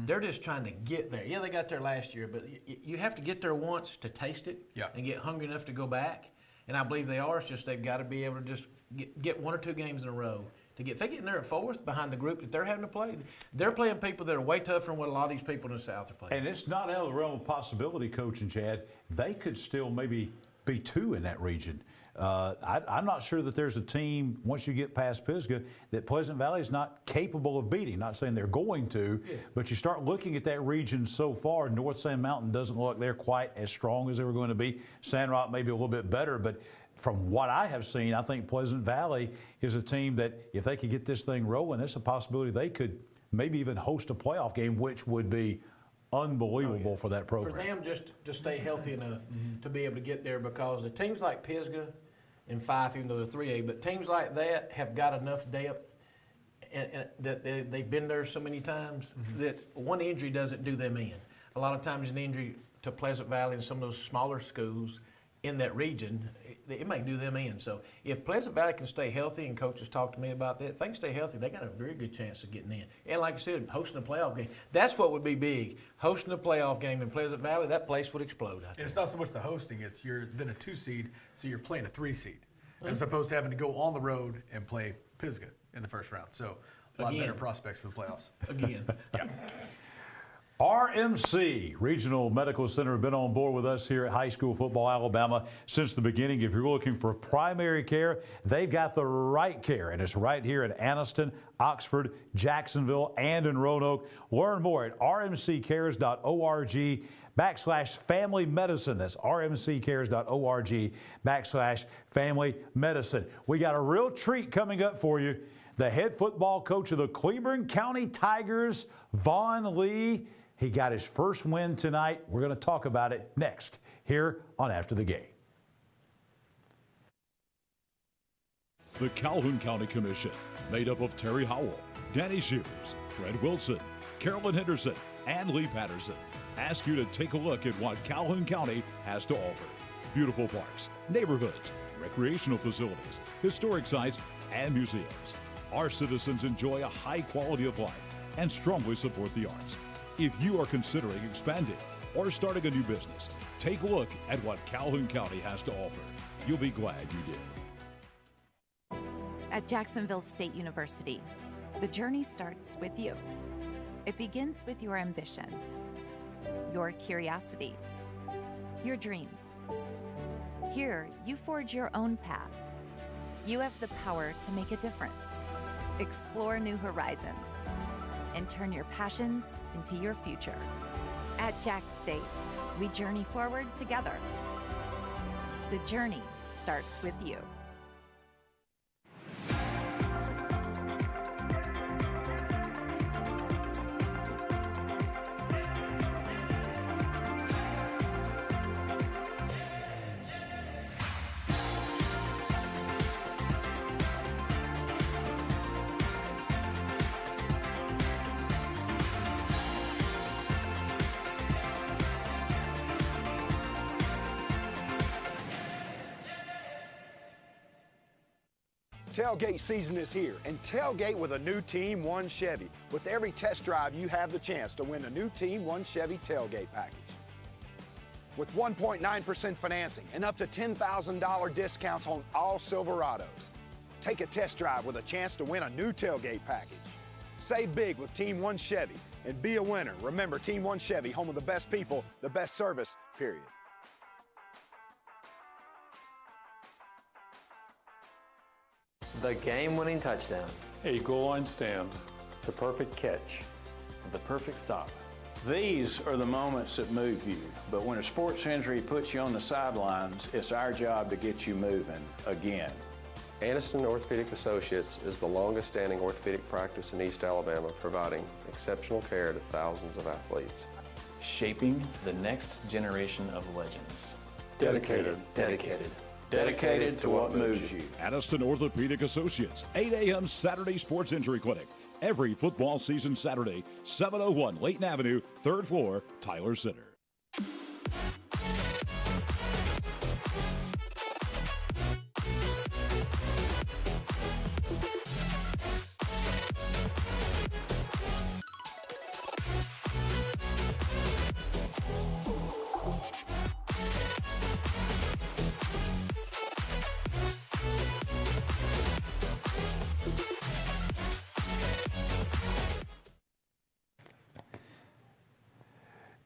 Speaker 14: They're just trying to get there. Yeah, they got there last year, but you have to get there once to taste it and get hungry enough to go back. And I believe they are. It's just they've got to be able to just get 1 or 2 games in a row. If they get in there at 4th behind the group that they're having to play, they're playing people that are way tougher than what a lot of these people in the South are playing.
Speaker 1: And it's not out of the realm of possibility, Coach and Chad. They could still maybe be 2 in that region. I'm not sure that there's a team, once you get past Pisgah, that Pleasant Valley is not capable of beating. Not saying they're going to, but you start looking at that region so far, North Sand Mountain doesn't look like they're quite as strong as they were going to be. Sandrock maybe a little bit better, but from what I have seen, I think Pleasant Valley is a team that if they could get this thing rolling, there's a possibility they could maybe even host a playoff game, which would be unbelievable for that program.
Speaker 14: For them just to stay healthy enough to be able to get there, because the teams like Pisgah and Fife, even though they're 3A, but teams like that have got enough depth and that they've been there so many times that one injury doesn't do them in. A lot of times an injury to Pleasant Valley and some of those smaller schools in that region, it may do them in. So if Pleasant Valley can stay healthy, and coaches talk to me about that, if they can stay healthy, they got a very good chance of getting in. And like I said, hosting a playoff game, that's what would be big. Hosting a playoff game in Pleasant Valley, that place would explode.
Speaker 10: And it's not so much the hosting, it's you're then a 2 seed, so you're playing a 3 seed, as opposed to having to go on the road and play Pisgah in the first round. So A lot
Speaker 14: Again.
Speaker 10: better prospects for the playoffs.
Speaker 14: Again.
Speaker 10: Yeah.
Speaker 1: RMC, Regional Medical Center, have been on board with us here at High School Football Alabama since the beginning. If you're looking for primary care, they've got the right care, and it's right here in Anniston, Oxford, Jacksonville, and in Roanoke. Learn more at rmccares.org/family medicine. That's rmccares.org/family medicine. We got a real treat coming up for you. The head football coach of the Cleveland County Tigers, Vaughn Lee, he got his first win tonight. We're going to talk about it next here on After the Game.
Speaker 3: The Calhoun County Commission, made up of Terry Howell, Danny Shears, Fred Wilson, Carolyn Henderson, and Lee Patterson, ask you to take a look at what Calhoun County has to offer. Beautiful parks, neighborhoods, recreational facilities, historic sites, and museums. Our citizens enjoy a high quality of life and strongly support the arts. If you are considering expanding or starting a new business, take a look at what Calhoun County has to offer. You'll be glad you did.
Speaker 16: At Jacksonville State University, the journey starts with you. It begins with your ambition, your curiosity, your dreams. Here, you forge your own path. You have the power to make a difference, explore new horizons, and turn your passions into your future. At Jack State, we journey forward together. The journey starts with you.
Speaker 13: Tailgate season is here, and tailgate with a new Team One Chevy. With every test drive, you have the chance to win a new Team One Chevy tailgate package. With 1.9% financing and up to $10,000 discounts on all Silverados. Take a test drive with a chance to win a new tailgate package. Save big with Team One Chevy and be a winner. Remember, Team One Chevy, home of the best people, the best service, period.
Speaker 4: The game-winning touchdown.
Speaker 18: A goal line stand.
Speaker 7: The perfect catch.
Speaker 4: The perfect stop.
Speaker 7: These are the moments that move you. But when a sports injury puts you on the sidelines, it's our job to get you moving again.
Speaker 6: Anniston Orthopedic Associates is the longest-standing orthopedic practice in East Alabama, providing exceptional care to thousands of athletes.
Speaker 4: Shaping the next generation of legends.
Speaker 7: Dedicated.
Speaker 4: Dedicated.
Speaker 7: Dedicated to what moves you.
Speaker 3: Anniston Orthopedic Associates, 8 a.m. Saturday Sports Injury Clinic. Every football season Saturday, 701 Layton Avenue, 3rd floor, Tyler Center.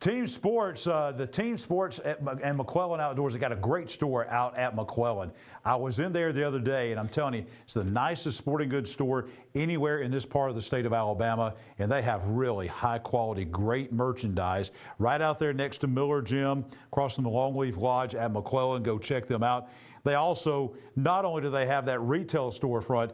Speaker 1: Team Sports, the Team Sports and McClellan Outdoors, they got a great store out at McClellan. I was in there the other day, and I'm telling you, it's the nicest sporting goods store anywhere in this part of the state of Alabama, and they have really high-quality, great merchandise right out there next to Miller Gym, across from the Longleaf Lodge at McClellan. Go check them out. They also, not only do they have that retail storefront,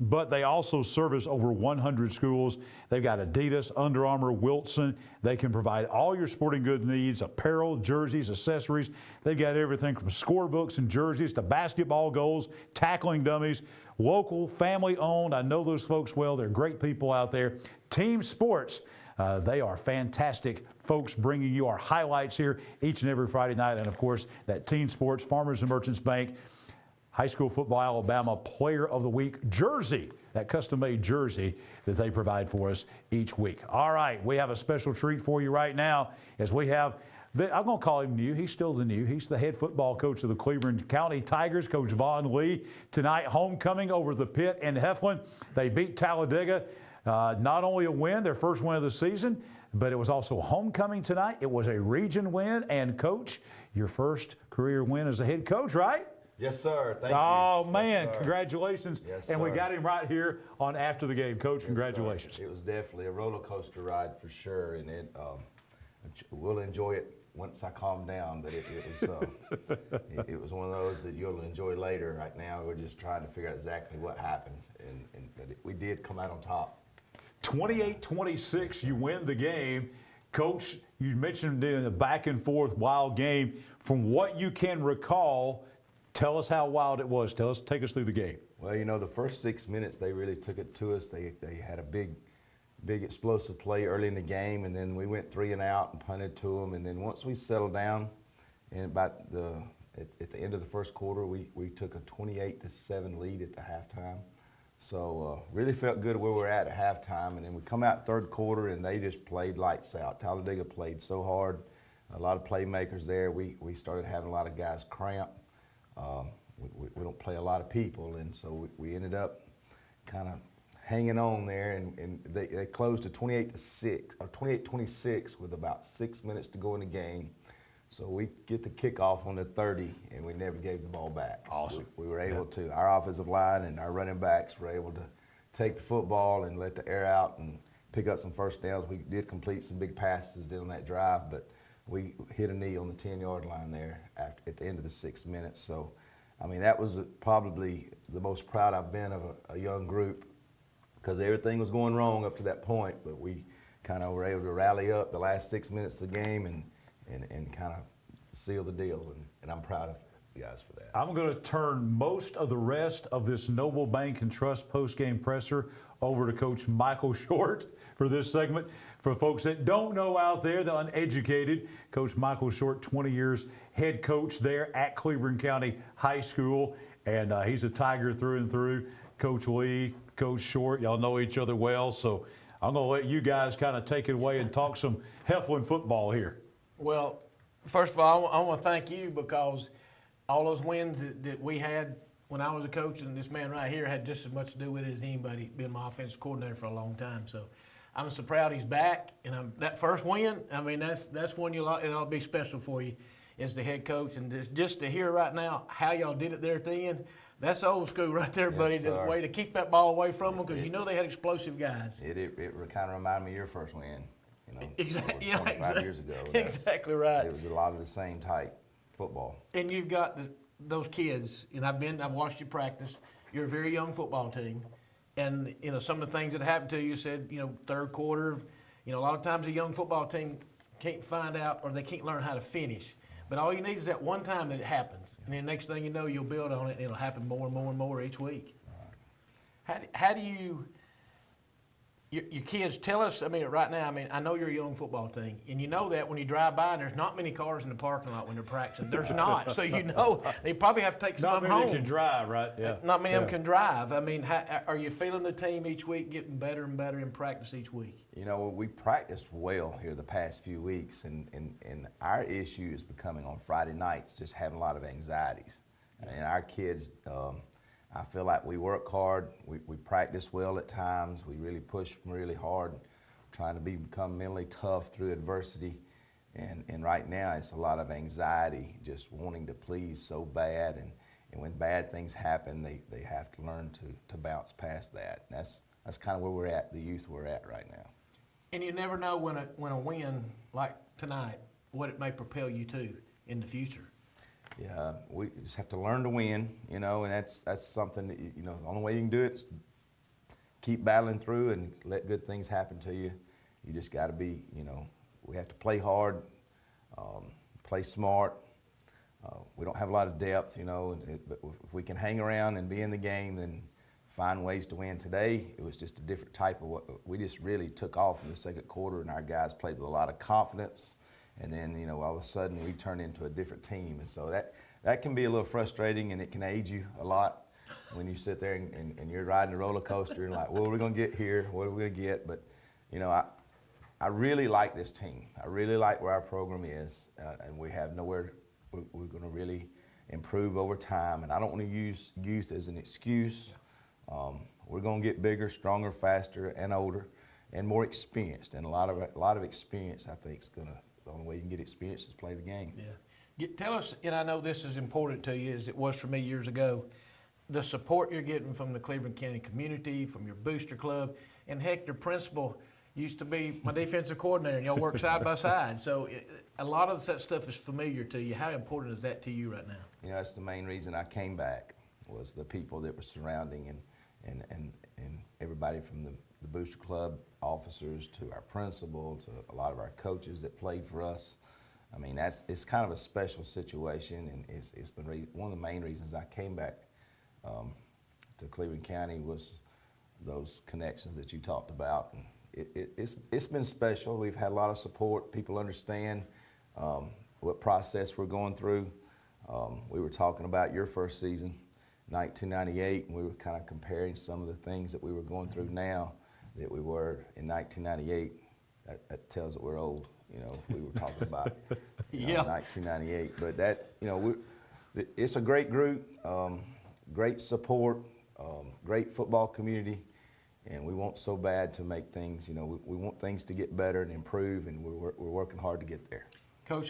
Speaker 1: but they also service over 100 schools. They've got Adidas, Under Armour, Wilson. They can provide all your sporting goods needs, apparel, jerseys, accessories. They've got everything from scorebooks and jerseys to basketball goals, tackling dummies, local, family-owned. I know those folks well. They're great people out there. Team Sports, they are fantastic folks bringing you our highlights here each and every Friday night. And, of course, that Team Sports, Farmers and Merchants Bank, High School Football Alabama Player of the Week jersey, that custom-made jersey that they provide for us each week. All right, we have a special treat for you right now as we have, I'm going to call him new. He's still the new. He's the head football coach of the Cleveland County Tigers, Coach Vaughn Lee. Tonight, homecoming over the Pit in Heflin. They beat Talladega. Not only a win, their first win of the season, but it was also homecoming tonight. It was a region win. And, Coach, your first career win as a head coach, right?
Speaker 2: Yes, sir. Thank you.
Speaker 1: Oh, man,
Speaker 2: yes,
Speaker 1: congratulations.
Speaker 2: Yes,
Speaker 1: and we
Speaker 2: sir.
Speaker 1: got him right here on After the Game. Coach,
Speaker 2: Yes,
Speaker 1: congratulations.
Speaker 2: sir. It was definitely a roller coaster ride for sure, and we'll enjoy it once I calm down, but it was one of those that you'll enjoy later. Right now, we're just trying to figure out exactly what happened, but we did come out on top.
Speaker 1: 28-26, you win the game. Coach, you mentioned in a back and forth wild game. From what you can recall, tell us how wild it was. Take us through the game.
Speaker 2: Well, you know, the first 6 minutes, they really took it to us. They had a big explosive play early in the game, and then we went 3 and out and punted to them. And then once we settled down, and at the end of the first quarter, we took a 28-7 lead at the halftime. So really felt good where we're at halftime. And then we come out third quarter, and they just played lights out. Talladega played so hard. A lot of playmakers there. We started having a lot of guys cramp. We don't play a lot of people, and so we ended up kind of hanging on there, and they closed to 28-26 with about 6 minutes to go in the game. So we get the kickoff on the 30, and we never gave the ball back.
Speaker 1: Awesome.
Speaker 2: We were able to. Our offensive line and our running backs were able to take the football and let the air out and pick up some first downs. We did complete some big passes on that drive, but we hit a knee on the 10-yard line there at the end of the 6 minutes. So, I mean, that was probably the most proud I've been of a young group, because everything was going wrong up to that point, but we kind of were able to rally up the last 6 minutes of the game and kind of seal the deal, and I'm proud of you guys for that.
Speaker 1: I'm going to turn most of the rest of this Noble Bank and Trust post-game presser over to Coach Michael Short for this segment. For folks that don't know out there, the uneducated, Coach Michael Short, 20 years head coach there at Cleveland County High School, and he's a Tiger through and through. Coach Lee, Coach Short, y'all know each other well, so I'm going to let you guys kind of take it away and talk some Heflin football here.
Speaker 14: Well, first of all, I want to thank you, because all those wins that we had when I was a coach, and this man right here had just as much to do with it as anybody, being my offensive coordinator for a long time. So I'm so proud he's back, and that first win, I mean, that's one it'll be special for you as the head coach. And just to hear right now how y'all did it there at the end, that's old school right there, buddy.
Speaker 2: Yes,
Speaker 14: The way to keep that ball away from them, because you know they had explosive guys.
Speaker 2: It kind of reminded me of your first win. You know,
Speaker 14: exactly.
Speaker 2: 25 years ago.
Speaker 14: Exactly right.
Speaker 2: It was a lot of the same type football.
Speaker 14: And you've got those kids, and I've watched you practice. You're a very young football team, and you know some of the things that happened to you. Said third quarter. A lot of times a young football team can't find out, or they can't learn how to finish. But all you need is that one time that it happens, and then next thing you know, you'll build on it, and it'll happen more and more and more each week. How do you? Your kids, tell us, I mean, right now, I know you're a young football team, and you know that when you drive by, and there's not many cars in the parking lot when they're practicing. There's not. So you know they probably have to take some of them home.
Speaker 1: Not many can drive, right? Yeah.
Speaker 14: Not many of them can drive. I mean, are you feeling the team each week getting better and better in practice each week?
Speaker 2: You know, we practiced well here the past few weeks, and our issue is becoming on Friday nights, just having a lot of anxieties. And our kids, I feel like we work hard, we practice well at times, we really push really hard, trying to become mentally tough through adversity. And right now it's a lot of anxiety, just wanting to please so bad. And when bad things happen, they have to learn to bounce past that. And that's kind of where we're at, the youth we're at right now.
Speaker 14: And you never know when a win like tonight, what it may propel you to in the future.
Speaker 2: Yeah, we just have to learn to win, and that's something that, the only way you can do it is keep battling through and let good things happen to you. You just got to be, we have to play hard, play smart. We don't have a lot of depth, but if we can hang around and be in the game, then find ways to win. Today, it was just a different type of we just really took off in the second quarter, and our guys played with a lot of confidence. And then, all of a sudden, we turn into a different team. And so that can be a little frustrating, and it can age you a lot when you sit there and you're riding a roller coaster and like, what are we going to get here? What are we going to get? But, I really like this team. I really like where our program is, and we have nowhere we're going to really improve over time. And I don't want to use youth as an excuse. we're going to get bigger, stronger, faster, and older, and more experienced. And a lot of experience, I think, is the only way you can get experience is play the game.
Speaker 14: Yeah. Tell us, and I know this is important to you as it was for me years ago, the support you're getting from the Cleveland County community, from your booster club, and heck, your principal used to be my defensive coordinator, and y'all work side by side. So a lot of that stuff is familiar to you. How important is that to you right now?
Speaker 2: You know, that's the main reason I came back, was the people that were surrounding and everybody from the booster club officers to our principal to a lot of our coaches that played for us. I mean, it's kind of a special situation, and it's one of the main reasons I came back to Cleveland County was those connections that you talked about. And it's been special. We've had a lot of support. People understand what process we're going through. We were talking about your first season, 1998, and we were kind of comparing some of the things that we were going through now that we were in 1998. That tells that we're old, you know, if we were talking about 1998. But that, you know, it's a great group, great support, great football community, and we want so bad to make things, you know, we want things to get better and improve, and we're working hard to get there.
Speaker 14: Coach,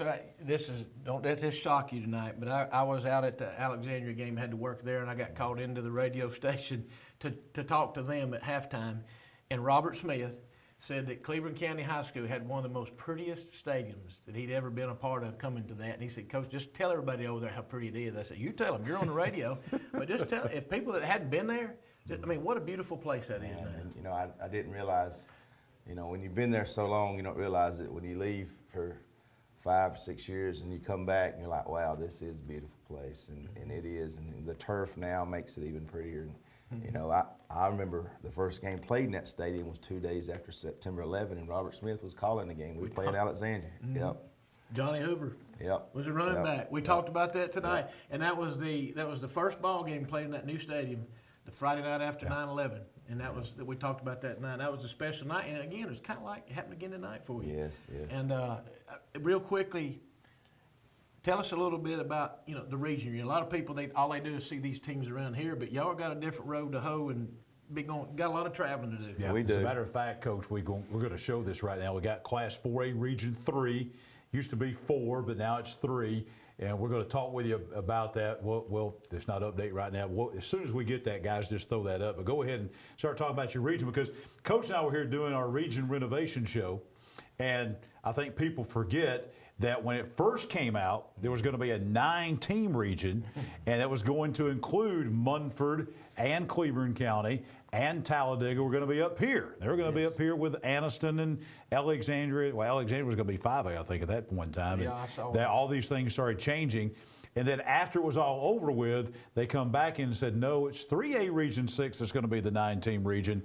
Speaker 14: don't let this shock you tonight, but I was out at the Alexandria game, had to work there, and I got called into the radio station to talk to them at halftime. And Robert Smith said that Cleveland County High School had one of the most prettiest stadiums that he'd ever been a part of coming to that. And he said, Coach, just tell everybody over there how pretty it is. I said, you tell them, you're on the radio, but just tell, if people that hadn't been there, I mean, what a beautiful place that is, man.
Speaker 2: And, you know, I didn't realize, you know, when you've been there so long, you don't realize that when you leave for 5 or 6 years and you come back and you're like, wow, this is a beautiful place, and it is, and the turf now makes it even prettier. And, you know, I remember the first game played in that stadium was 2 days after September 11, and Robert Smith was calling the game. We played in Alexandria. Yep.
Speaker 14: Johnny Hoover.
Speaker 2: Yep.
Speaker 14: Was a running back. We talked about that tonight, and that was the first ball game played in that new stadium, the Friday night after 9/11, and we talked about that tonight. That was a special night, and again, it was kind of like it happened again tonight for you.
Speaker 2: Yes, yes.
Speaker 14: And real quickly, tell us a little bit about, you know, the region. A lot of people, all they do is see these teams around here, but y'all got a different road to hoe and got a lot of traveling to do.
Speaker 1: Yeah, we do. As a matter of fact, Coach, we're going to show this right now. We got Class 4A Region 3. Used to be 4, but now it's 3. And we're going to talk with you about that. Well, it's not update right now. As soon as we get that, guys, just throw that up. But go ahead and start talking about your region, because Coach and I were here doing our region renovation show, and I think people forget that when it first came out, there was going to be a 9-team region, and it was going to include Munford and Cleveland County and Talladega were going to be up here. They were going to be up here with Anniston and Alexandria. Well, Alexandria was going to be 5A, I think, at that point in time.
Speaker 14: Yeah, I saw
Speaker 1: that. All these things started changing. And then after it was all over with, they come back in and said, no, it's 3A Region 6 that's going to be the 9-team region.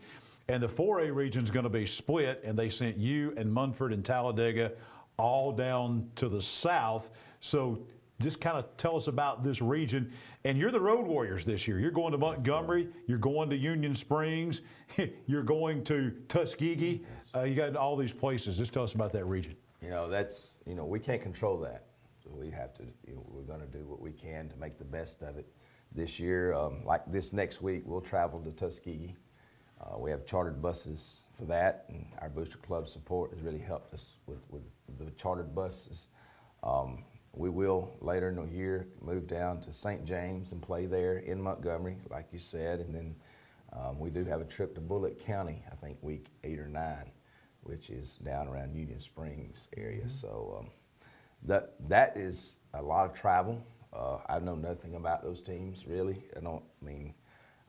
Speaker 1: And the 4A region is going to be split, and they sent you and Munford and Talladega all down to the south. So just kind of tell us about this region. And you're the Road Warriors this year. You're going to Montgomery, you're going to Union Springs, you're going to Tuskegee. You got all these places. Just tell us about that region.
Speaker 2: You know, we can't control that. So we have to, we're going to do what we can to make the best of it. This year, like this next week, we'll travel to Tuskegee. We have chartered buses for that, and our booster club support has really helped us with the chartered buses. We will, later in the year, move down to St. James and play there in Montgomery, like you said, and then we do have a trip to Bullitt County, I think week 8 or 9, which is down around Union Springs area. So that is a lot of travel. I know nothing about those teams, really.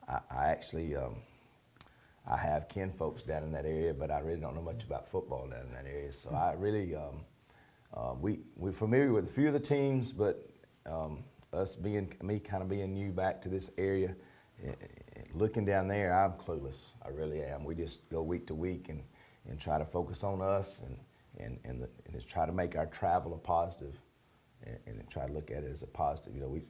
Speaker 2: I actually, I have kin folks down in that area, but I really don't know much about football down in that area. So I really, we're familiar with a few of the teams, but me kind of being new back to this area, looking down there, I'm clueless. I really am. We just go week to week and try to focus on us and just try to make our travel a positive and try to look at it as a positive. You know,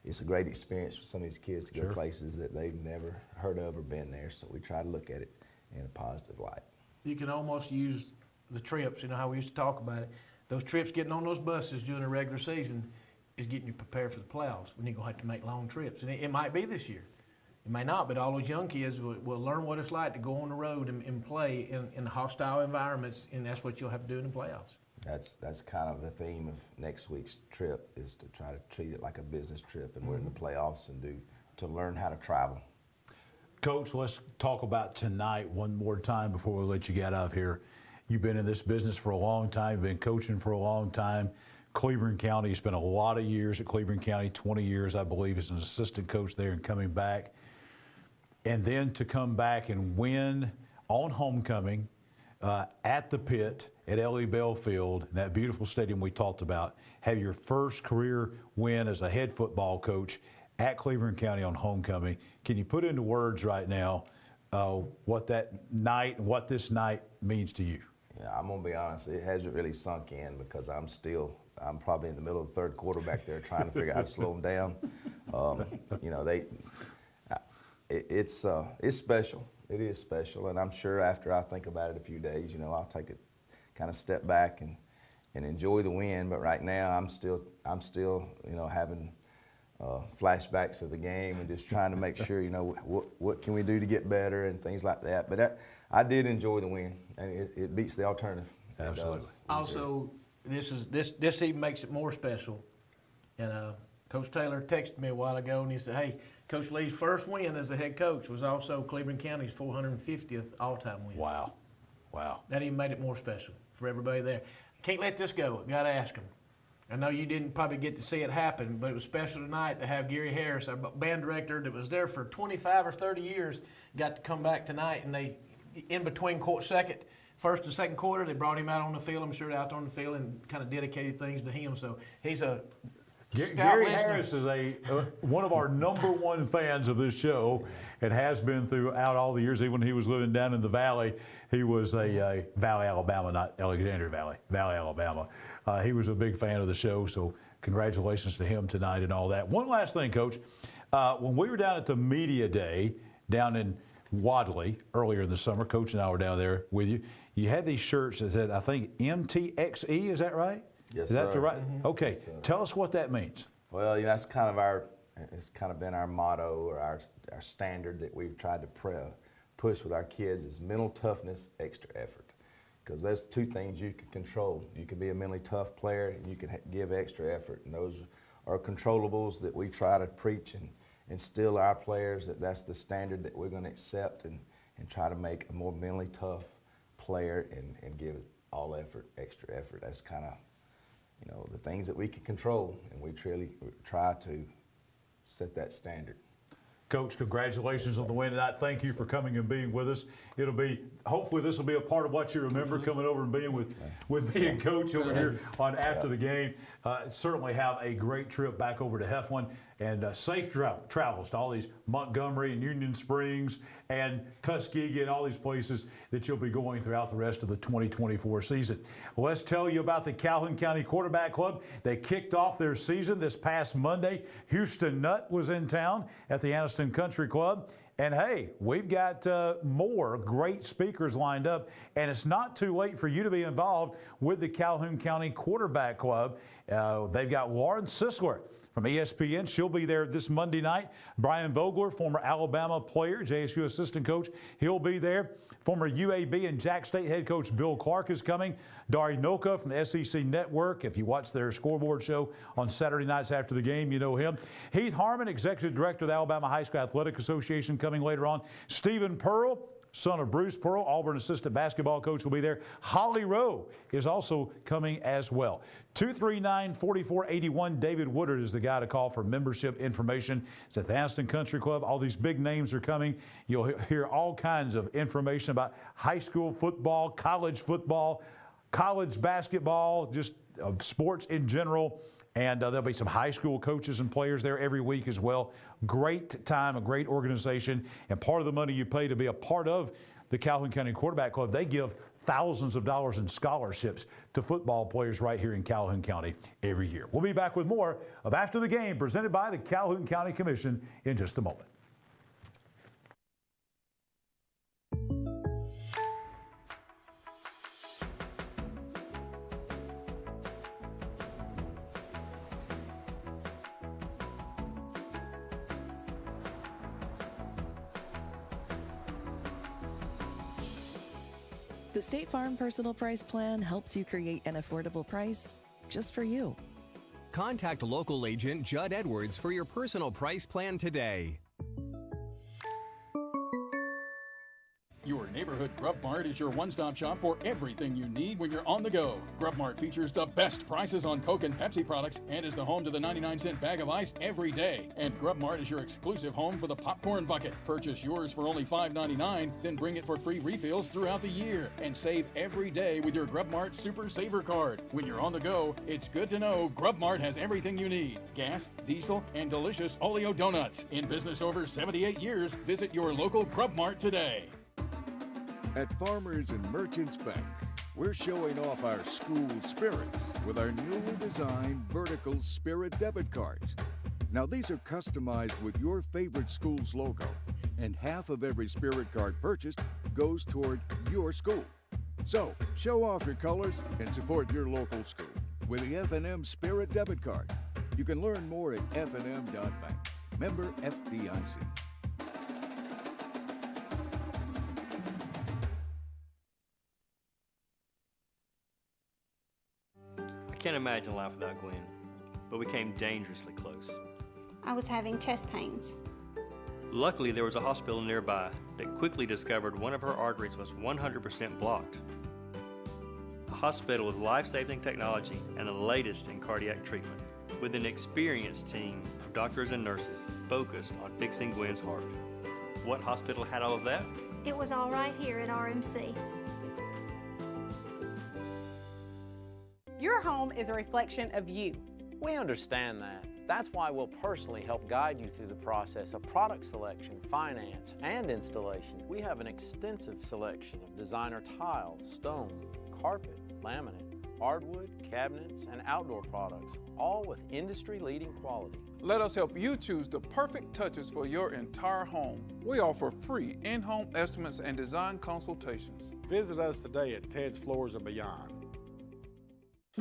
Speaker 2: it's a great experience for some of these kids to go places that they've never heard of or been there, so we try to look at it in a positive light.
Speaker 14: You can almost use the trips, you know how we used to talk about it. Those trips, getting on those buses during the regular season is getting you prepared for the playoffs when you're going to have to make long trips. And it might be this year. It may not, but all those young kids will learn what it's like to go on the road and play in hostile environments, and that's what you'll have to do in the playoffs.
Speaker 2: That's kind of the theme of next week's trip, is to try to treat it like a business trip, and we're in the playoffs and to learn how to travel.
Speaker 1: Coach, let's talk about tonight one more time before we let you get out of here. You've been in this business for a long time. You've been coaching for a long time. Cleveland County, you spent a lot of years at Cleveland County, 20 years, I believe, as an assistant coach there and coming back. And then to come back and win on homecoming at the pit at L.E. Bell Field, that beautiful stadium we talked about, have your first career win as a head football coach at Cleveland County on homecoming. Can you put into words right now what that night and what this night means to you?
Speaker 2: Yeah, I'm gonna be honest, it hasn't really sunk in because I'm probably in the middle of the third quarter back there trying to figure out how to slow them down. You know, it's special. It is special, and I'm sure after I think about it a few days, you know, I'll take a kind of step back and enjoy the win. But right now, I'm still, you know, having flashbacks of the game and just trying to make sure, you know, what can we do to get better and things like that. But I did enjoy the win, and it beats the alternative.
Speaker 1: Absolutely.
Speaker 14: Also, this even makes it more special. And Coach Taylor texted me a while ago, and he said, "Hey, Coach Lee's first win as a head coach was also Cleveland County's 450th all-time win."
Speaker 1: Wow. Wow.
Speaker 14: That even made it more special for everybody there. Can't let this go. Got to ask him. I know you didn't probably get to see it happen, but it was special tonight to have Gary Harris, our band director that was there for 25 or 30 years, got to come back tonight, and they, in between first and second quarter, they brought him out on the field. I'm sure out on the field and kind of dedicated things to him. So he's a
Speaker 1: Gary Harris is one of our #1 fans of this show, and has been throughout all the years. Even when he was living down in the Valley, he was a Valley, Alabama, not Alexandria Valley, Valley, Alabama. He was a big fan of the show, so congratulations to him tonight and all that. One last thing, Coach. When we were down at the media day down in Wadley earlier in the summer, Coach and I were down there with you. You had these shirts that said, I think, MTXE, is that right?
Speaker 2: Yes,
Speaker 1: is that
Speaker 2: sir.
Speaker 1: right? Okay,
Speaker 2: Yes,
Speaker 1: tell us what that means.
Speaker 2: Well, you know, it's kind of been our motto, or our standard that we've tried to push with our kids is mental toughness, extra effort. Because those two things you can control. You can be a mentally tough player, and you can give extra effort. And those are controllables that we try to preach and instill our players, that's the standard that we're going to accept and try to make a more mentally tough player and give all effort, extra effort. That's kind of, you know, the things that we can control, and we truly try to set that standard.
Speaker 1: Coach, congratulations on the win tonight. Thank you for coming and being with us. Hopefully this will be a part of what you remember, coming over and being with me and Coach over here on After the Game. Certainly have a great trip back over to Heflin, and safe travels to all these Montgomery and Union Springs and Tuskegee and all these places that you'll be going throughout the rest of the 2024 season. Well, let's tell you about the Calhoun County Quarterback Club. They kicked off their season this past Monday. Houston Nutt was in town at the Anniston Country Club. And hey, we've got more great speakers lined up, and it's not too late for you to be involved with the Calhoun County Quarterback Club. They've got Lauren Sisler from ESPN. She'll be there this Monday night. Brian Vogler, former Alabama player, JSU assistant coach, he'll be there. Former UAB and Jack State head coach Bill Clark is coming. Dari Noka from the SEC Network. If you watch their scoreboard show on Saturday nights after the game, you know him. Heath Harmon, executive director of the Alabama High School Athletic Association, coming later on. Stephen Pearl, son of Bruce Pearl, Auburn assistant basketball coach, will be there. Holly Rowe is also coming as well. 239-4481. David Woodard is the guy to call for membership information. It's at the Anniston Country Club. All these big names are coming. You'll hear all kinds of information about high school football, college basketball, just sports in general. And there'll be some high school coaches and players there every week as well. Great time, a great organization. And part of the money you pay to be a part of the Calhoun County Quarterback Club, they give thousands of dollars in scholarships to football players right here in Calhoun County every year. We'll be back with more of After the Game, presented by the Calhoun County Commission, in just a moment.
Speaker 11: The State Farm Personal Price Plan helps you create an affordable price just for you.
Speaker 12: Contact local agent Judd Edwards for your personal price plan today.
Speaker 21: Your neighborhood Grub Mart is your one-stop shop for everything you need when you're on the go. Grub Mart features the best prices on Coke and Pepsi products and is the home to the 99-cent bag of ice every day. And Grub Mart is your exclusive home for the popcorn bucket. Purchase yours for only $5.99, then bring it for free refills throughout the year. And save every day with your Grub Mart Super Saver card. When you're on the go, it's good to know Grub Mart has everything you need. Gas, diesel, and delicious Oleo donuts. In business over 78 years, visit your local Grub Mart today.
Speaker 17: At Farmers and Merchants Bank, we're showing off our school spirit with our newly designed vertical Spirit debit cards. Now these are customized with your favorite school's logo, and half of every Spirit card purchased goes toward your school. So, show off your colors and support your local school with the F&M Spirit debit card. You can learn more at fnm.bank. Member FDIC.
Speaker 19: I can't imagine life without Gwen, but we came dangerously close.
Speaker 25: I was having chest pains.
Speaker 19: Luckily, there was a hospital nearby that quickly discovered one of her arteries was 100% blocked. A hospital with life-saving technology and the latest in cardiac treatment, with an experienced team of doctors and nurses focused on fixing Gwen's heart. What hospital had all of that?
Speaker 25: It was all right here at RMC.
Speaker 15: Your home is a reflection of you.
Speaker 20: We understand that. That's why we'll personally help guide you through the process of product selection, finance, and installation. We have an extensive selection of designer tile, stone, carpet, laminate, hardwood, cabinets, and outdoor products, all with industry-leading quality.
Speaker 22: Let us help you choose the perfect touches for your entire home. We offer free in-home estimates and design consultations.
Speaker 18: Visit us today at Ted's Floors and Beyond.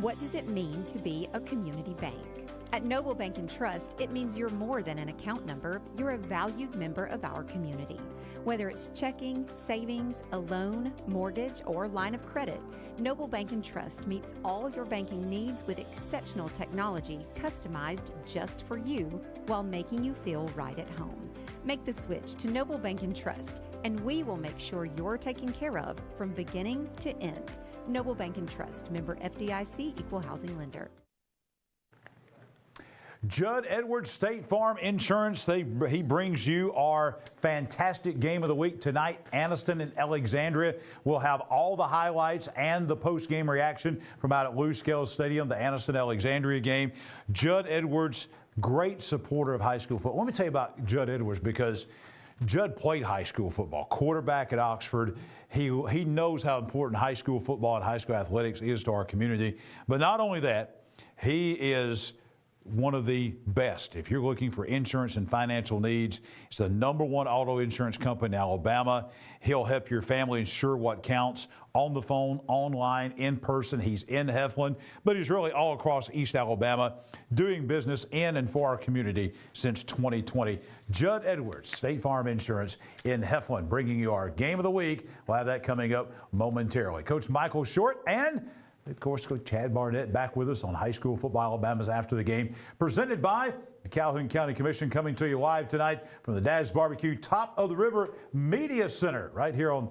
Speaker 5: What does it mean to be a community bank? At Noble Bank and Trust, it means you're more than an account number, you're a valued member of our community. Whether it's checking, savings, a loan, mortgage, or line of credit, Noble Bank and Trust meets all your banking needs with exceptional technology customized just for you while making you feel right at home. Make the switch to Noble Bank and Trust, and we will make sure you're taken care of from beginning to end. Noble Bank and Trust, member FDIC, equal housing lender.
Speaker 1: Judd Edwards, State Farm Insurance. He brings you our fantastic game of the week tonight. Anniston and Alexandria will have all the highlights and the post-game reaction from out at Lou Scales Stadium, the Anniston-Alexandria game. Judd Edwards, great supporter of high school football. Let me tell you about Judd Edwards, because Judd played high school football, quarterback at Oxford. He knows how important high school football and high school athletics is to our community. But not only that, he is one of the best. If you're looking for insurance and financial needs, it's the #1 auto insurance company in Alabama. He'll help your family insure what counts on the phone, online, in person. He's in Heflin, but he's really all across East Alabama doing business in and for our community since 2020. Judd Edwards, State Farm Insurance in Heflin, bringing you our game of the week. We'll have that coming up momentarily. Coach Michael Short and of course, Coach Chad Barnett back with us on High School Football Alabama's After the Game, presented by the Calhoun County Commission, coming to you live tonight from the Dad's Barbecue, top of the river Media Center, right here on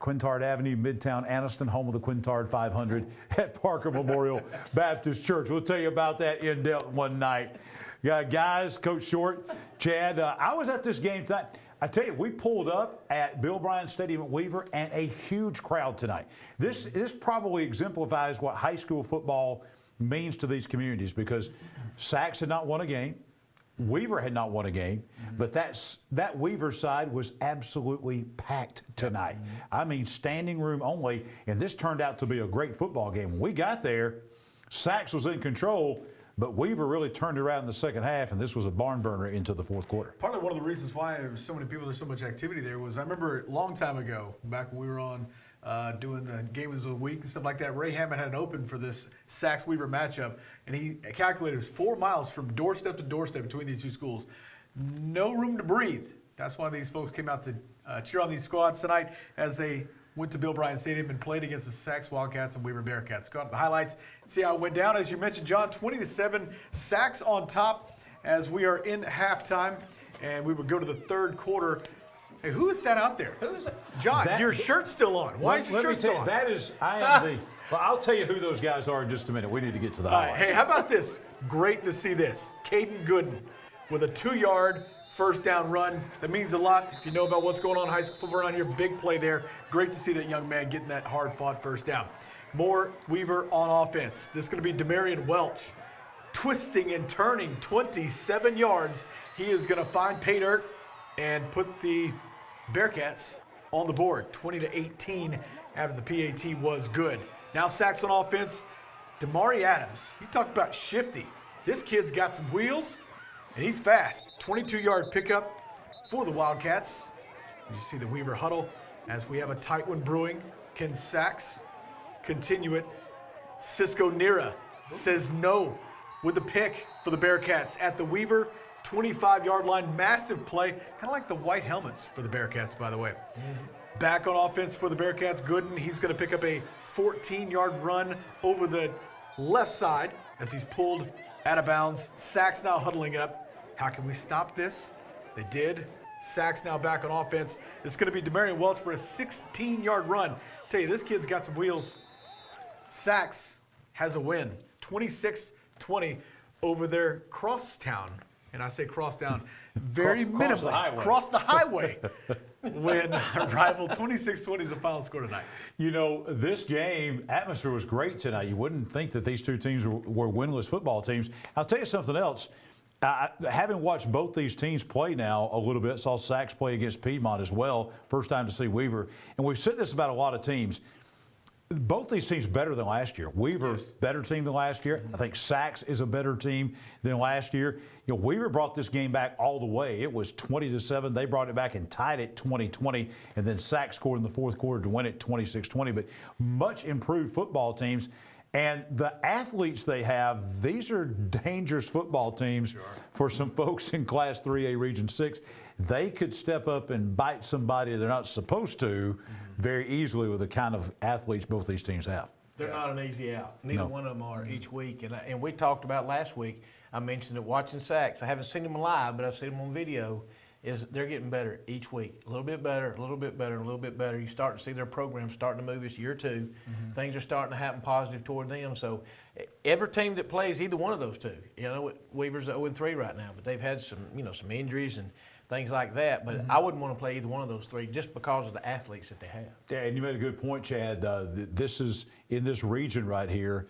Speaker 1: Quintard Avenue, Midtown Anniston, home of the Quintard 500 at Parker Memorial Baptist Church. We'll tell you about that in depth one night. Guys, Coach Short, Chad, I was at this game tonight. I tell you, we pulled up at Bill Bryan Stadium at Weaver, and a huge crowd tonight. This probably exemplifies what high school football means to these communities, because Sachs had not won a game, Weaver had not won a game, but that Weaver side was absolutely packed tonight. I mean, standing room only, and this turned out to be a great football game. When we got there, Sachs was in control, but Weaver really turned around in the second half, and this was a barn burner into the fourth quarter.
Speaker 10: Partly one of the reasons why there were so many people, there's so much activity there, was I remember a long time ago, back when we were on doing the games of the week and stuff like that, Ray Hammond had an open for this Sachs-Weaver matchup, and he calculated it was 4 miles from doorstep to doorstep between these two schools. No room to breathe. That's why these folks came out to cheer on these squads tonight as they went to Bill Bryant Stadium and played against the Sacs Wildcats and Weaver Bearcats. Go out to the highlights and see how it went down. As you mentioned, John, 20-7, Sacs on top as we are in halftime, and we would go to the third quarter. Hey, who is that out there?
Speaker 14: Who is it?
Speaker 10: John, your shirt's still on. Why is your shirt still on?
Speaker 1: That is, I am the. Well, I'll tell you who those guys are in just a minute. We need to get to the highlights.
Speaker 10: Hey, how about this? Great to see this. Caden Gooden with a 2-yard first down run. That means a lot. If you know about what's going on in high school football around here, big play there. Great to see that young man getting that hard-fought first down. More Weaver on offense. This is going to be Demarion Welch. Twisting and turning 27 yards. He is going to find pay dirt and put the Bearcats on the board. 20-18 after the PAT was good. Now Sacs on offense. Damari Adams. You talk about shifty. This kid's got some wheels, and he's fast. 22-yard pickup for the Wildcats. You see the Weaver huddle as we have a tight one brewing. Can Sacs continue it? Cisco Nira says no with the pick for the Bearcats at the Weaver 25-yard line. Massive play, kind of like the white helmets for the Bearcats, by the way. Back on offense for the Bearcats, Gooden. He's going to pick up a 14-yard run over the left side as he's pulled out of bounds. Sacs now huddling up. How can we stop this? They did. Sacs now back on offense. It's going to be Demarion Welch for a 16-yard run. Tell you, this kid's got some wheels. Sacs has a win, 26-20 over their crosstown. And I say crosstown very minimally. Cross the highway. Win rival 26-20 is the final score tonight.
Speaker 1: You know, this game, atmosphere was great tonight. You wouldn't think that these two teams were winless football teams. I'll tell you something else. Having watched both these teams play now a little bit, saw Sacs play against Piedmont as well, first time to see Weaver. And we've said this about a lot of teams. Both these teams better than last year. Weaver's better team than last year. I think Sacs is a better team than last year. You know, Weaver brought this game back all the way. It was 20-7. They brought it back and tied it 20-20, and then Sacs scored in the fourth quarter to win it 26-20. But much improved football teams. And the athletes they have, these are dangerous football teams for some folks in Class 3A Region 6. They could step up and bite somebody they're not supposed to very easily with the kind of athletes both these teams have.
Speaker 14: They're not an easy out. Neither one of them are each week. And we talked about last week, I mentioned that watching Sacs, I haven't seen them live, but I've seen them on video, is they're getting better each week. A little bit better, a little bit better, a little bit better. You start to see their program starting to move this year too. Things are starting to happen positive toward them. So every team that plays either one of those two, you know, Weaver's 0-3 right now, but they've had some, you know, some injuries and things like that. But I wouldn't want to play either one of those three just because of the athletes that they have.
Speaker 1: Yeah, and you made a good point, Chad. This is, in this region right here,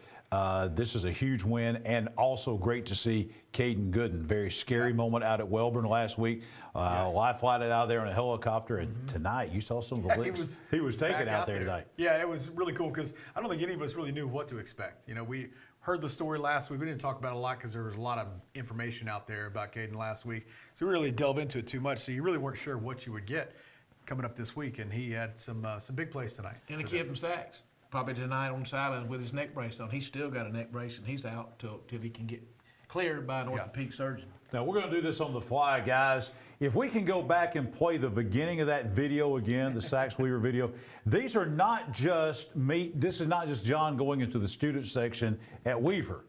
Speaker 1: this is a huge win, and also great to see Caden Gooden. Very scary moment out at Welborn last week. Live flighted out there in a helicopter, and tonight you saw some of the licks he was taking out there tonight.
Speaker 10: Yeah, it was really cool because I don't think any of us really knew what to expect. You know, we heard the story last week. We didn't talk about it a lot because there was a lot of information out there about Caden last week. So we really delve into it too much. So you really weren't sure what you would get coming up this week, and he had some big plays tonight.
Speaker 14: And a kid from Sacs, probably tonight on the sideline with his neck brace on. He's still got a neck brace, and he's out till he can get cleared by an orthopedic surgeon.
Speaker 1: Now, we're going to do this on the fly, guys. If we can go back and play the beginning of that video again, the Sacs Weaver video, these are not just me. This is not just John going into the student section at Weaver.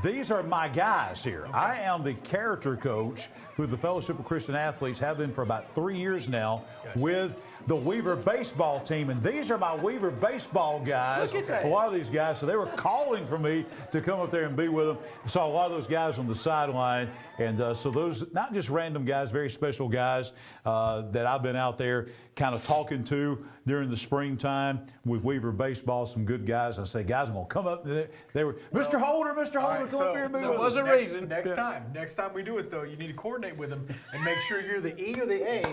Speaker 1: These are my guys here. I am the character coach with the Fellowship of Christian Athletes, have been for about 3 years now with the Weaver baseball team. And these are my Weaver baseball guys, a lot of these guys. So they were calling for me to come up there and be with them. I saw a lot of those guys on the sideline. And so those, not just random guys, very special guys that I've been out there kind of talking to during the springtime with Weaver baseball, some good guys. I say, guys, I'm going to come up there. They were, Mr. Holder, come up here and be with us.
Speaker 14: There was a reason.
Speaker 10: Next time we do it, though, you need to coordinate with them and make sure you're the E or the A.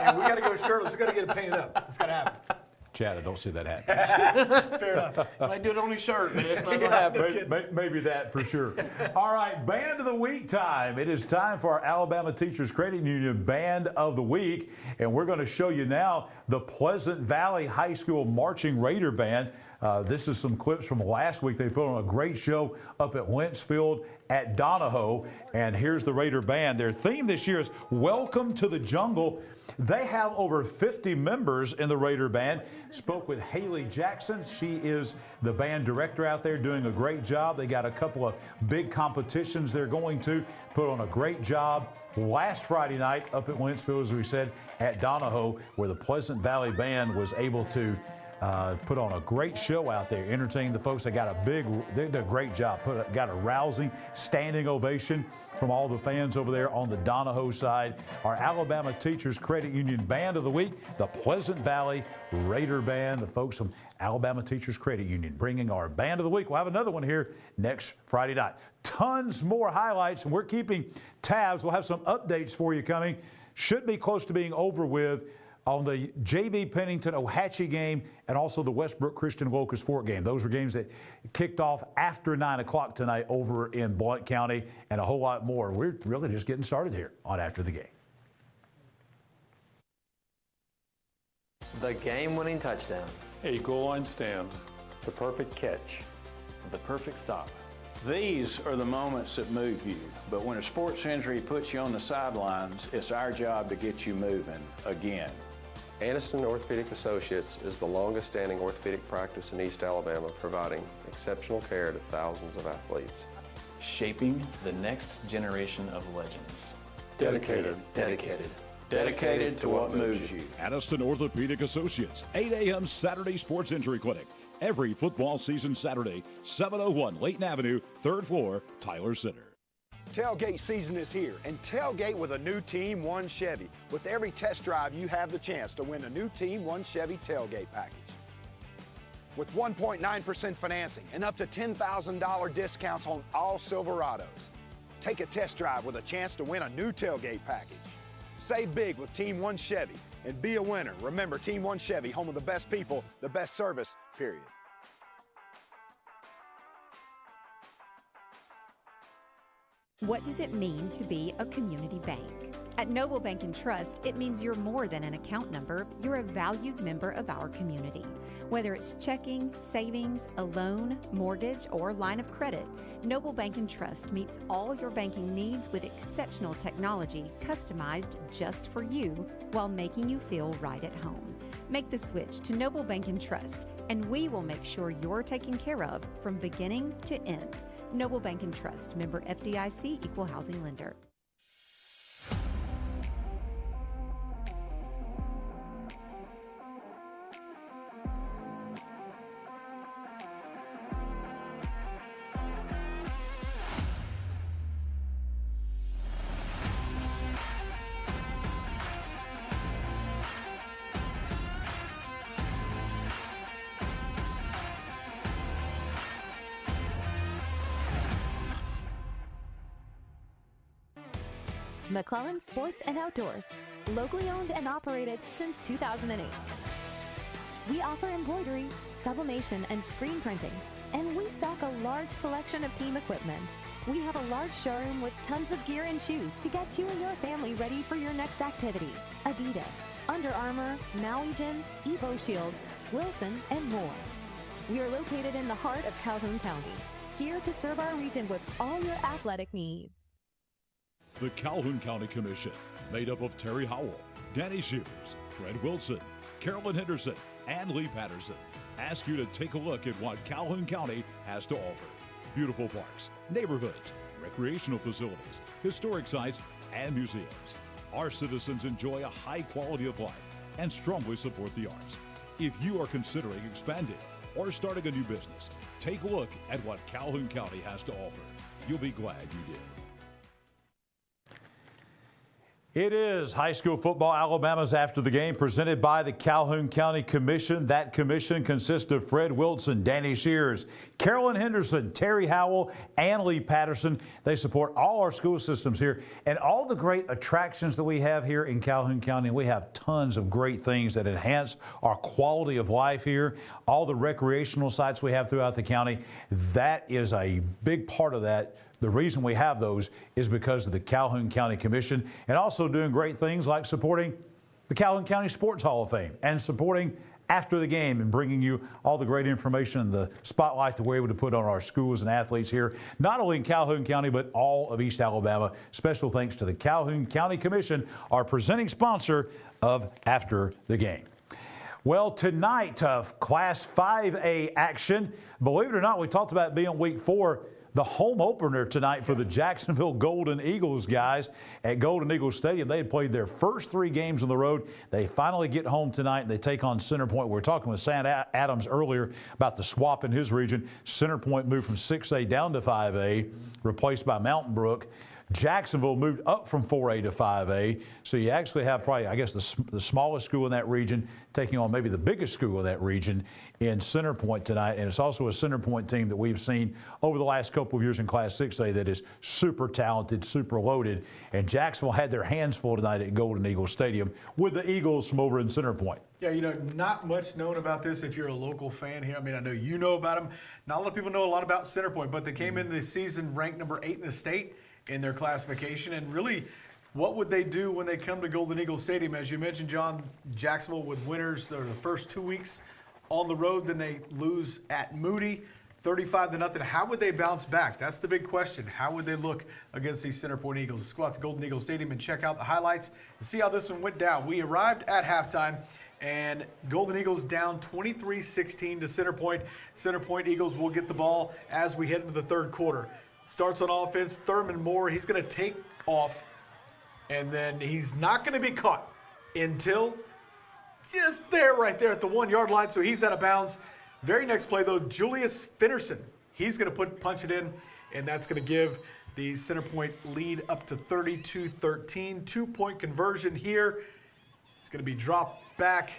Speaker 10: And we got to go shirtless. We got to get it painted up. It's got to happen.
Speaker 1: Chad, I don't see that happen.
Speaker 10: Fair enough.
Speaker 14: Might do it on his shirt, but it's not going to happen.
Speaker 1: Maybe that for sure. All right, Band of the Week time. It is time for our Alabama Teachers Credit Union Band of the Week. And we're going to show you now the Pleasant Valley High School Marching Raider Band. This is some clips from last week. They put on a great show up at Wentzfield at Donahoe. And here's the Raider Band. Their theme this year is Welcome to the Jungle. They have over 50 members in the Raider Band. Spoke with Haley Jackson. She is the band director out there doing a great job. They got a couple of big competitions they're going to. Put on a great job last Friday night up at Wentzfield, as we said, at Donahoe, where the Pleasant Valley Band was able to put on a great show out there, entertaining the folks. They did a great job. Got a rousing standing ovation from all the fans over there on the Donahoe side. Our Alabama Teachers Credit Union Band of the Week, the Pleasant Valley Raider Band, the folks from Alabama Teachers Credit Union, bringing our Band of the Week. We'll have another one here next Friday night. Tons more highlights, and we're keeping tabs. We'll have some updates for you coming. Should be close to being over with on the J.B. Pennington-Ohatchee game and also the Westbrook Christian-Locust Fork game. Those were games that kicked off after 9 o'clock tonight over in Blount County, and a whole lot more. We're really just getting started here on After the Game.
Speaker 4: The game-winning touchdown.
Speaker 18: A goal line stand.
Speaker 4: The perfect catch. The perfect stop.
Speaker 7: These are the moments that move you, but when a sports injury puts you on the sidelines, it's our job to get you moving again.
Speaker 6: Aniston Orthopedic Associates is the longest-standing orthopedic practice in East Alabama, providing exceptional care to thousands of athletes.
Speaker 4: Shaping the next generation of legends.
Speaker 7: Dedicated. Dedicated to what moves you.
Speaker 3: Aniston Orthopedic Associates, 8 a.m. Saturday Sports Injury Clinic. Every football season Saturday, 701 Layton Avenue, 3rd floor, Tyler Center.
Speaker 13: Tailgate season is here, and tailgate with a new Team 1 Chevy. With every test drive, you have the chance to win a new Team 1 Chevy tailgate package. With 1.9% financing and up to $10,000 discounts on all Silverados. Take a test drive with a chance to win a new tailgate package. Save big with Team 1 Chevy and be a winner. Remember, Team 1 Chevy, home of the best people, the best service, period.
Speaker 5: What does it mean to be a community bank? At Noble Bank and Trust, it means you're more than an account number. You're a valued member of our community. Whether it's checking, savings, a loan, mortgage, or line of credit, Noble Bank and Trust meets all your banking needs with exceptional technology customized just for you while making you feel right at home. Make the switch to Noble Bank and Trust, and we will make sure you're taken care of from beginning to end. Noble Bank and Trust, member FDIC, equal housing lender.
Speaker 8: McClellan Sports and Outdoors, locally owned and operated since 2008. We offer embroidery, sublimation, and screen printing, and we stock a large selection of team equipment. We have a large showroom with tons of gear and shoes to get you and your family ready for your next activity. Adidas, Under Armour, Maui Jim, Evo Shield, Wilson, and more. We are located in the heart of Calhoun County, here to serve our region with all your athletic needs.
Speaker 3: The Calhoun County Commission, made up of Terry Howell, Danny Shears, Fred Wilson, Carolyn Henderson, and Lee Patterson, ask you to take a look at what Calhoun County has to offer. Beautiful parks, neighborhoods, recreational facilities, historic sites, and museums. Our citizens enjoy a high quality of life and strongly support the arts. If you are considering expanding or starting a new business, take a look at what Calhoun County has to offer. You'll be glad you did.
Speaker 1: It is high school football Alabama's After the Game, presented by the Calhoun County Commission. That commission consists of Fred Wilson, Danny Shears, Carolyn Henderson, Terry Howell, and Lee Patterson. They support all our school systems here and all the great attractions that we have here in Calhoun County. We have tons of great things that enhance our quality of life here. All the recreational sites we have throughout the county, that is a big part of that. The reason we have those is because of the Calhoun County Commission, and also doing great things like supporting the Calhoun County Sports Hall of Fame and supporting after the game and bringing you all the great information and the spotlight that we're able to put on our schools and athletes here, not only in Calhoun County, but all of East Alabama. Special thanks to the Calhoun County Commission, our presenting sponsor of After the Game. Well, tonight, Class 5A action. Believe it or not, we talked about it being week 4. The home opener tonight for the Jacksonville Golden Eagles guys at Golden Eagles Stadium. They had played their first 3 games on the road. They finally get home tonight and they take on Center Point. We were talking with Sam Adams earlier about the swap in his region. Center Point moved from 6A down to 5A, replaced by Mountain Brook. Jacksonville moved up from 4A to 5A, so you actually have probably, I guess, the smallest school in that region taking on maybe the biggest school in that region in Center Point tonight, and it's also a Center Point team that we've seen over the last couple of years in Class 6A that is super talented, super loaded, and Jacksonville had their hands full tonight at Golden Eagles Stadium with the Eagles from over in Center Point.
Speaker 10: Yeah, you know, not much known about this if you're a local fan here. I mean, I know you know about them. Not a lot of people know a lot about Center Point, but they came into the season ranked number 8 in the state in their classification. And really, what would they do when they come to Golden Eagles Stadium? As you mentioned, John, Jacksonville with winners the first 2 weeks on the road, then they lose at Moody 35-0. How would they bounce back? That's the big question. How would they look against these Center Point Eagles? Let's go out to Golden Eagles Stadium and check out the highlights and see how this one went down. We arrived at halftime, and Golden Eagles down 23-16 to Center Point. Center Point Eagles will get the ball as we head into the third quarter. Starts on offense, Thurman Moore. He's going to take off, and then he's not going to be caught until just there, right there at the 1-yard line, so he's out of bounds. Very next play, though, Julius Finnerson. He's going to punch it in, and that's going to give the Center Point lead up to 32-13. 2-point conversion here. It's going to be dropped back,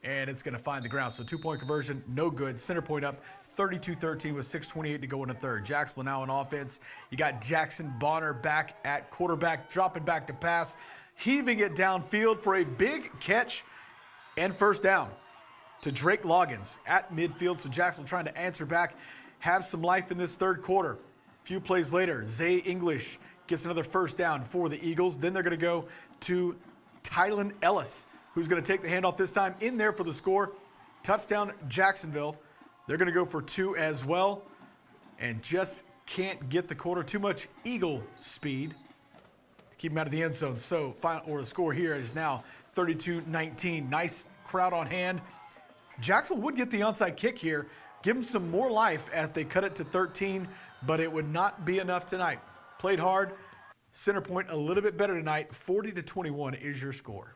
Speaker 10: and it's going to find the ground. So 2-point conversion, no good. Center Point up 32-13 with 6:28 to go in the third. Jacksonville now on offense. You got Jackson Bonner back at quarterback, dropping back to pass, heaving it downfield for a big catch and first down to Drake Loggins at midfield. So Jacksonville trying to answer back, have some life in this third quarter. A few plays later, Zay English gets another first down for the Eagles. Then they're going to go to Tylen Ellis, who's going to take the handoff this time in there for the score. Touchdown Jacksonville. They're going to go for 2 as well and just can't get the quarter. Too much Eagle speed to keep them out of the end zone. So the score here is now 32-19. Nice crowd on hand. Jacksonville would get the onside kick here, give them some more life as they cut it to 13, but it would not be enough tonight. Played hard. Center Point a little bit better tonight. 40-21 is your score.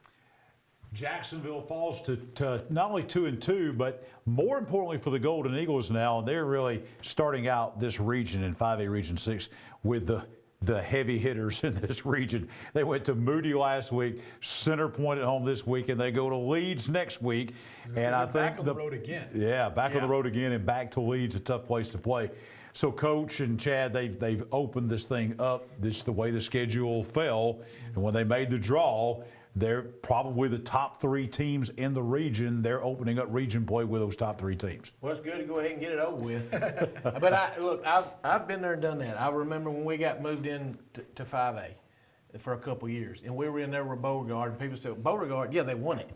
Speaker 1: Jacksonville falls to not only 2-2, but more importantly for the Golden Eagles now, they're really starting out this region in 5A Region 6 with the heavy hitters in this region. They went to Moody last week, Center Point at home this week, and they go to Leeds next week.
Speaker 10: And I think back on the road again.
Speaker 1: Yeah, back on the road again and back to Leeds, a tough place to play. So Coach and Chad, they've opened this thing up, the way the schedule fell, and when they made the draw, they're probably the top 3 teams in the region. They're opening up region play with those top 3 teams.
Speaker 14: Well, it's good to go ahead and get it over with. But I've been there and done that. I remember when we got moved in to 5A for a couple years, and we were in there with Beauregard, and people said, Beauregard, yeah, they won it.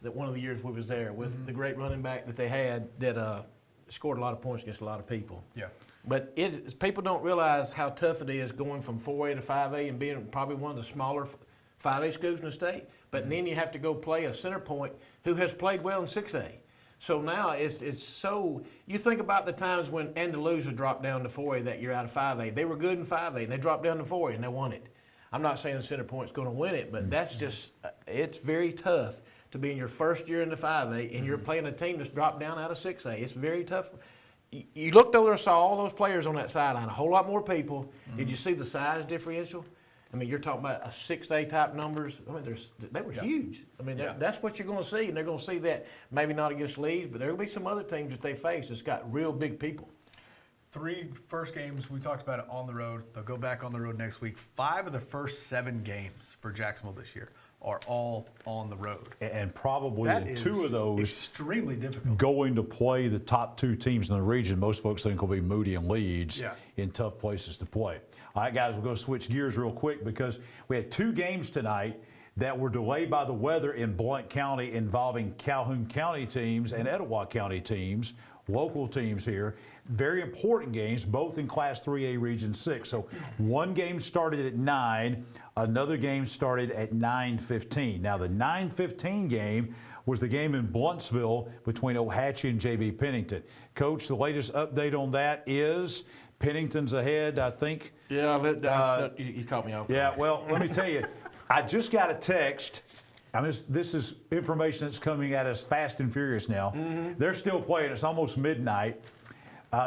Speaker 14: That one of the years we was there with the great running back that they had that scored a lot of points against a lot of people.
Speaker 10: Yeah.
Speaker 14: But people don't realize how tough it is going from 4A to 5A and being probably one of the smaller 5A schools in the state, but then you have to go play a Center Point who has played well in 6A. So now it's so, you think about the times when Andalusia dropped down to 4A that year out of 5A. They were good in 5A, and they dropped down to 4A, and they won it. I'm not saying Center Point's going to win it, but that's just, it's very tough to be in your first year in the 5A, and you're playing a team that's dropped down out of 6A. It's very tough. You looked over and saw all those players on that sideline, a whole lot more people. Did you see the size differential? I mean, you're talking about a 6A type numbers. I mean, they were huge. I mean, that's what you're going to see, and they're going to see that maybe not against Leeds, but there will be some other teams that they face that's got real big people.
Speaker 10: 3 first games, we talked about it on the road. They'll go back on the road next week. 5 of the first 7 games for Jacksonville this year are all on the road.
Speaker 1: And probably
Speaker 10: that
Speaker 1: 2 of those
Speaker 10: extremely difficult.
Speaker 1: Going to play the top 2 teams in the region. Most folks think will be Moody and Leeds in tough places to play. All right, guys, we're going to switch gears real quick because we had 2 games tonight that were delayed by the weather in Blount County involving Calhoun County teams and Etowah County teams, local teams here. Very important games, both in Class 3A Region 6. So one game started at 9, another game started at 9:15. Now the 9:15 game was the game in Blountsville between Ohatchee and JB Pennington. Coach, the latest update on that is Pennington's ahead, I think.
Speaker 14: Yeah, you caught me off.
Speaker 1: Yeah, well, let me tell you, I just got a text. This is information that's coming at us fast and furious now.
Speaker 14: Mm-hmm.
Speaker 1: They're still playing. It's almost midnight.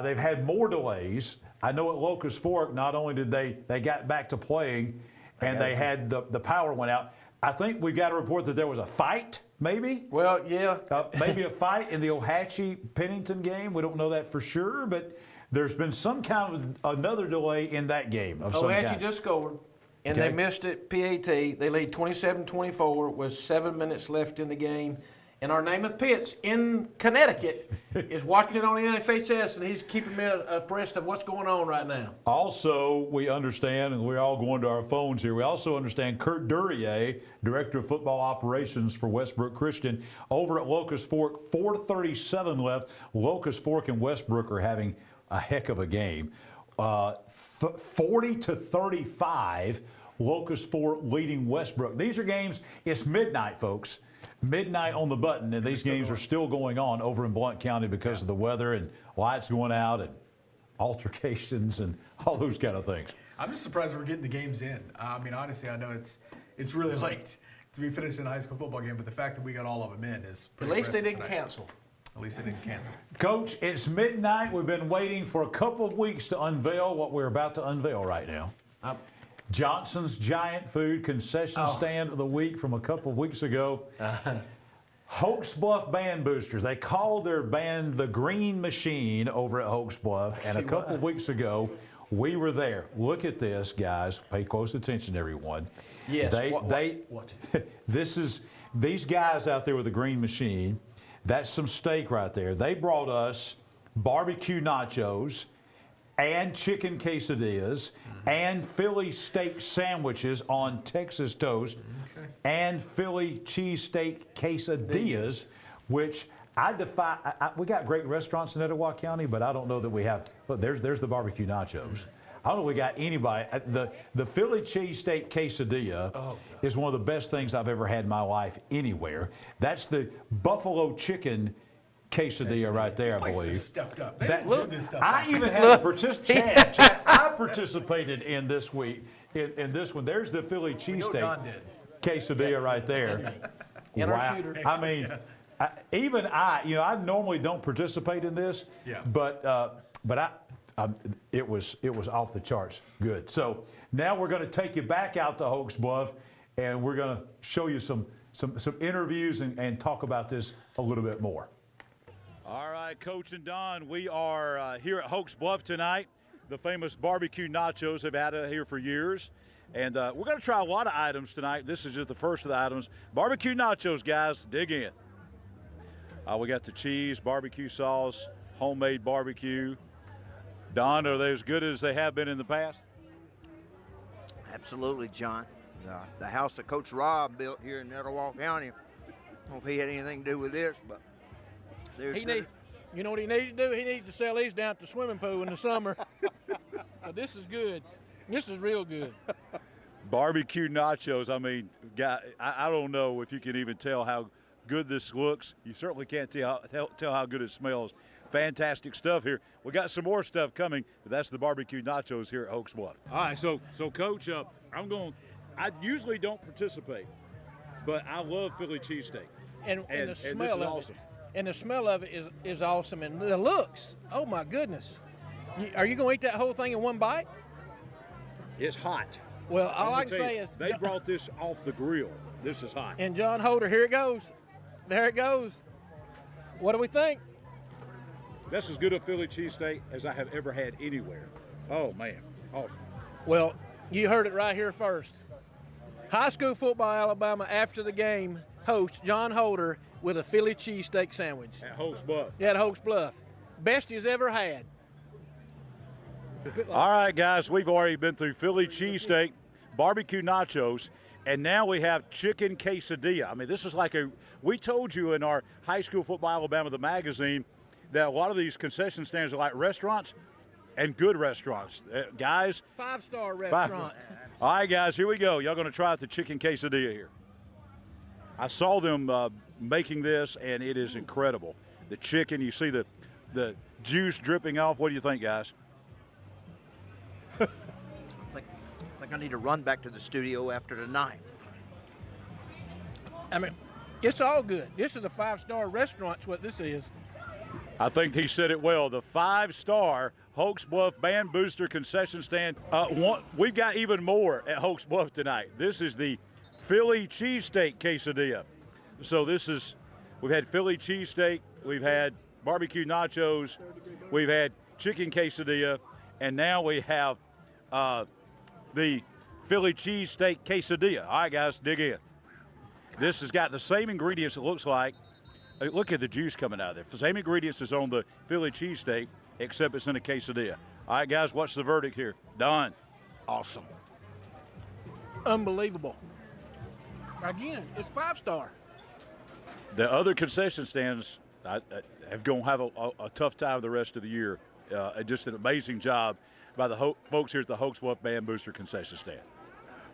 Speaker 1: They've had more delays. I know at Locust Fork, not only did they got back to playing, and they had the power went out. I think we got a report that there was a fight, maybe?
Speaker 14: Well, yeah.
Speaker 1: Maybe a fight in the Ohatchee-Pennington game. We don't know that for sure, but there's been some kind of another delay in that game of some kind.
Speaker 14: Ohatchee just scored, and
Speaker 1: Okay.
Speaker 14: they missed it, PAT. They lead 27-24 with 7 minutes left in the game. And our Namath Pitts in Connecticut is watching it on the NFHS, and he's keeping me abreast of what's going on right now.
Speaker 1: Also, we understand, and we're all going to our phones here, we also understand Kurt Duryea, Director of Football Operations for Westbrook Christian, over at Locust Fork, 4:37 left. Locust Fork and Westbrook are having a heck of a game. 40-35, Locust Fork leading Westbrook. These are games, it's midnight, folks. Midnight on the button, and these games are still going on over in Blount County because of the weather and lights going out and altercations and all those kind of things.
Speaker 10: I'm just surprised we're getting the games in. I mean, honestly, I know it's really late to be finishing a high school football game, but the fact that we got all of them in is pretty
Speaker 14: At least they
Speaker 10: impressive
Speaker 14: didn't
Speaker 10: tonight.
Speaker 14: cancel.
Speaker 10: At least they didn't cancel.
Speaker 1: Coach, it's midnight. We've been waiting for a couple of weeks to unveil what we're about to unveil right now. Johnson's Giant Food Concession Stand of the Week from a couple of weeks ago. Hoax Bluff Band Boosters. They called their band the Green Machine over at Hoax Bluff, and a couple of weeks ago, we were there. Look at this, guys. Pay close attention, everyone.
Speaker 14: Yes.
Speaker 1: These guys out there with the Green Machine. That's some steak right there. They brought us barbecue nachos and chicken quesadillas and Philly steak sandwiches on Texas toast and Philly cheesesteak quesadillas, which I defy. We got great restaurants in Etowah County, but I don't know that we have. Look, there's the barbecue nachos. I don't know if we got anybody. The Philly cheesesteak quesadilla is one of the best things I've ever had in my life anywhere. That's the buffalo chicken quesadilla right there, I believe.
Speaker 10: Stepped up. They didn't do this stuff.
Speaker 1: I even had a participation. I participated in this week. In this one, there's the Philly cheesesteak quesadilla right there.
Speaker 14: And our shooter.
Speaker 1: I mean, I normally don't participate in this.
Speaker 10: Yeah.
Speaker 1: But it was off the charts good. So now we're going to take you back out to Hoax Bluff, and we're going to show you some interviews and talk about this a little bit more. All right, Coach and Don, we are here at Hoax Bluff tonight. The famous barbecue nachos have had it here for years. And we're going to try a lot of items tonight. This is just the first of the items. Barbecue nachos, guys, dig in. We got the cheese, barbecue sauce, homemade barbecue. Don, are they as good as they have been in the past?
Speaker 2: Absolutely, John. The house that Coach Rob built here in Etowah County, I don't know if he had anything to do with this, but
Speaker 14: you know what he needs to do? He needs to sell these down at the swimming pool in the summer. But this is good. This is real good.
Speaker 1: Barbecue nachos, I mean, I don't know if you can even tell how good this looks. You certainly can't tell how good it smells. Fantastic stuff here. We got some more stuff coming, but that's the barbecue nachos here at Hoax Bluff. All right, so Coach, I usually don't participate, but I love Philly cheesesteak.
Speaker 14: And the smell of
Speaker 1: awesome.
Speaker 14: it. And the smell of it is awesome. And the looks, oh my goodness. Are you going to eat that whole thing in one bite?
Speaker 1: It's hot.
Speaker 14: Well, all I can say is
Speaker 1: they brought this off the grill. This is hot.
Speaker 14: And Jon Holder, here it goes. There it goes. What do we think?
Speaker 1: That's as good a Philly cheesesteak as I have ever had anywhere. Oh, man. Awesome.
Speaker 14: Well, you heard it right here first. High school football, Alabama, after the game, host Jon Holder with a Philly cheesesteak sandwich.
Speaker 1: At Hoax Bluff.
Speaker 14: Yeah, at Hoax Bluff. Best he's ever had.
Speaker 1: All right, guys, we've already been through Philly cheesesteak, barbecue nachos, And now we have chicken quesadilla. I mean, this is like we told you in our High School Football Alabama, the magazine, that a lot of these concession stands are like restaurants and good restaurants. Guys.
Speaker 14: 5-star restaurant.
Speaker 1: All right, guys, here we go. Y'all going to try out the chicken quesadilla here. I saw them making this, and it is incredible. The chicken, you see the juice dripping off. What do you think, guys?
Speaker 2: I think I need to run back to the studio after tonight.
Speaker 14: I mean, it's all good. This is a 5-star restaurant, is what this is.
Speaker 1: I think he said it well. The 5-star Hoax Bluff Band Booster concession stand. We've got even more at Hoax Bluff tonight. This is the Philly cheesesteak quesadilla. So we've had Philly cheesesteak, we've had barbecue nachos, we've had chicken quesadilla, and now we have the Philly cheesesteak quesadilla. All right, guys, dig in. This has got the same ingredients, it looks like. Look at the juice coming out of there. The same ingredients as on the Philly cheesesteak, except it's in a quesadilla. All right, guys, what's the verdict here? Done.
Speaker 2: Awesome.
Speaker 14: Unbelievable. Again, it's 5-star.
Speaker 1: The other concession stands have going to have a tough time the rest of the year. Just an amazing job by the folks here at the Hoax Bluff Band Booster concession stand.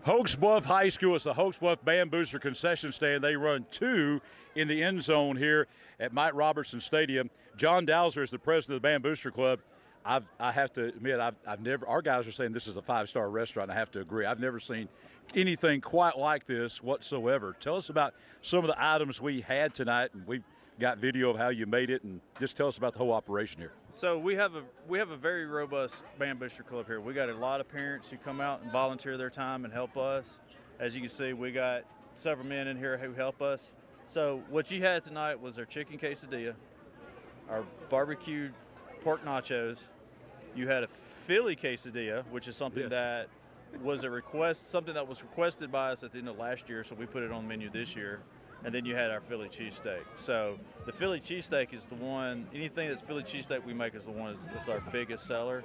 Speaker 1: Hoax Bluff High School is the Hoax Bluff Band Booster concession stand. They run 2 in the end zone here at Mike Robertson Stadium. John Dowser is the president of the Band Booster Club. I have to admit, I've never. Our guys are saying this is a 5-star restaurant. I have to agree. I've never seen anything quite like this whatsoever. Tell us about some of the items we had tonight, and we've got video of how you made it, and just tell us about the whole operation here.
Speaker 9: So we have a very robust Band Booster Club here. We got a lot of parents who come out and volunteer their time and help us. As you can see, we got several men in here who help us. So what you had tonight was our chicken quesadilla, our barbecued pork nachos. You had a Philly quesadilla, which is something that was something that was requested by us at the end of last year, so we put it on the menu this year. And then you had our Philly cheesesteak. So the Philly cheesesteak is the one, anything that's Philly cheesesteak we make is the one that's our biggest seller.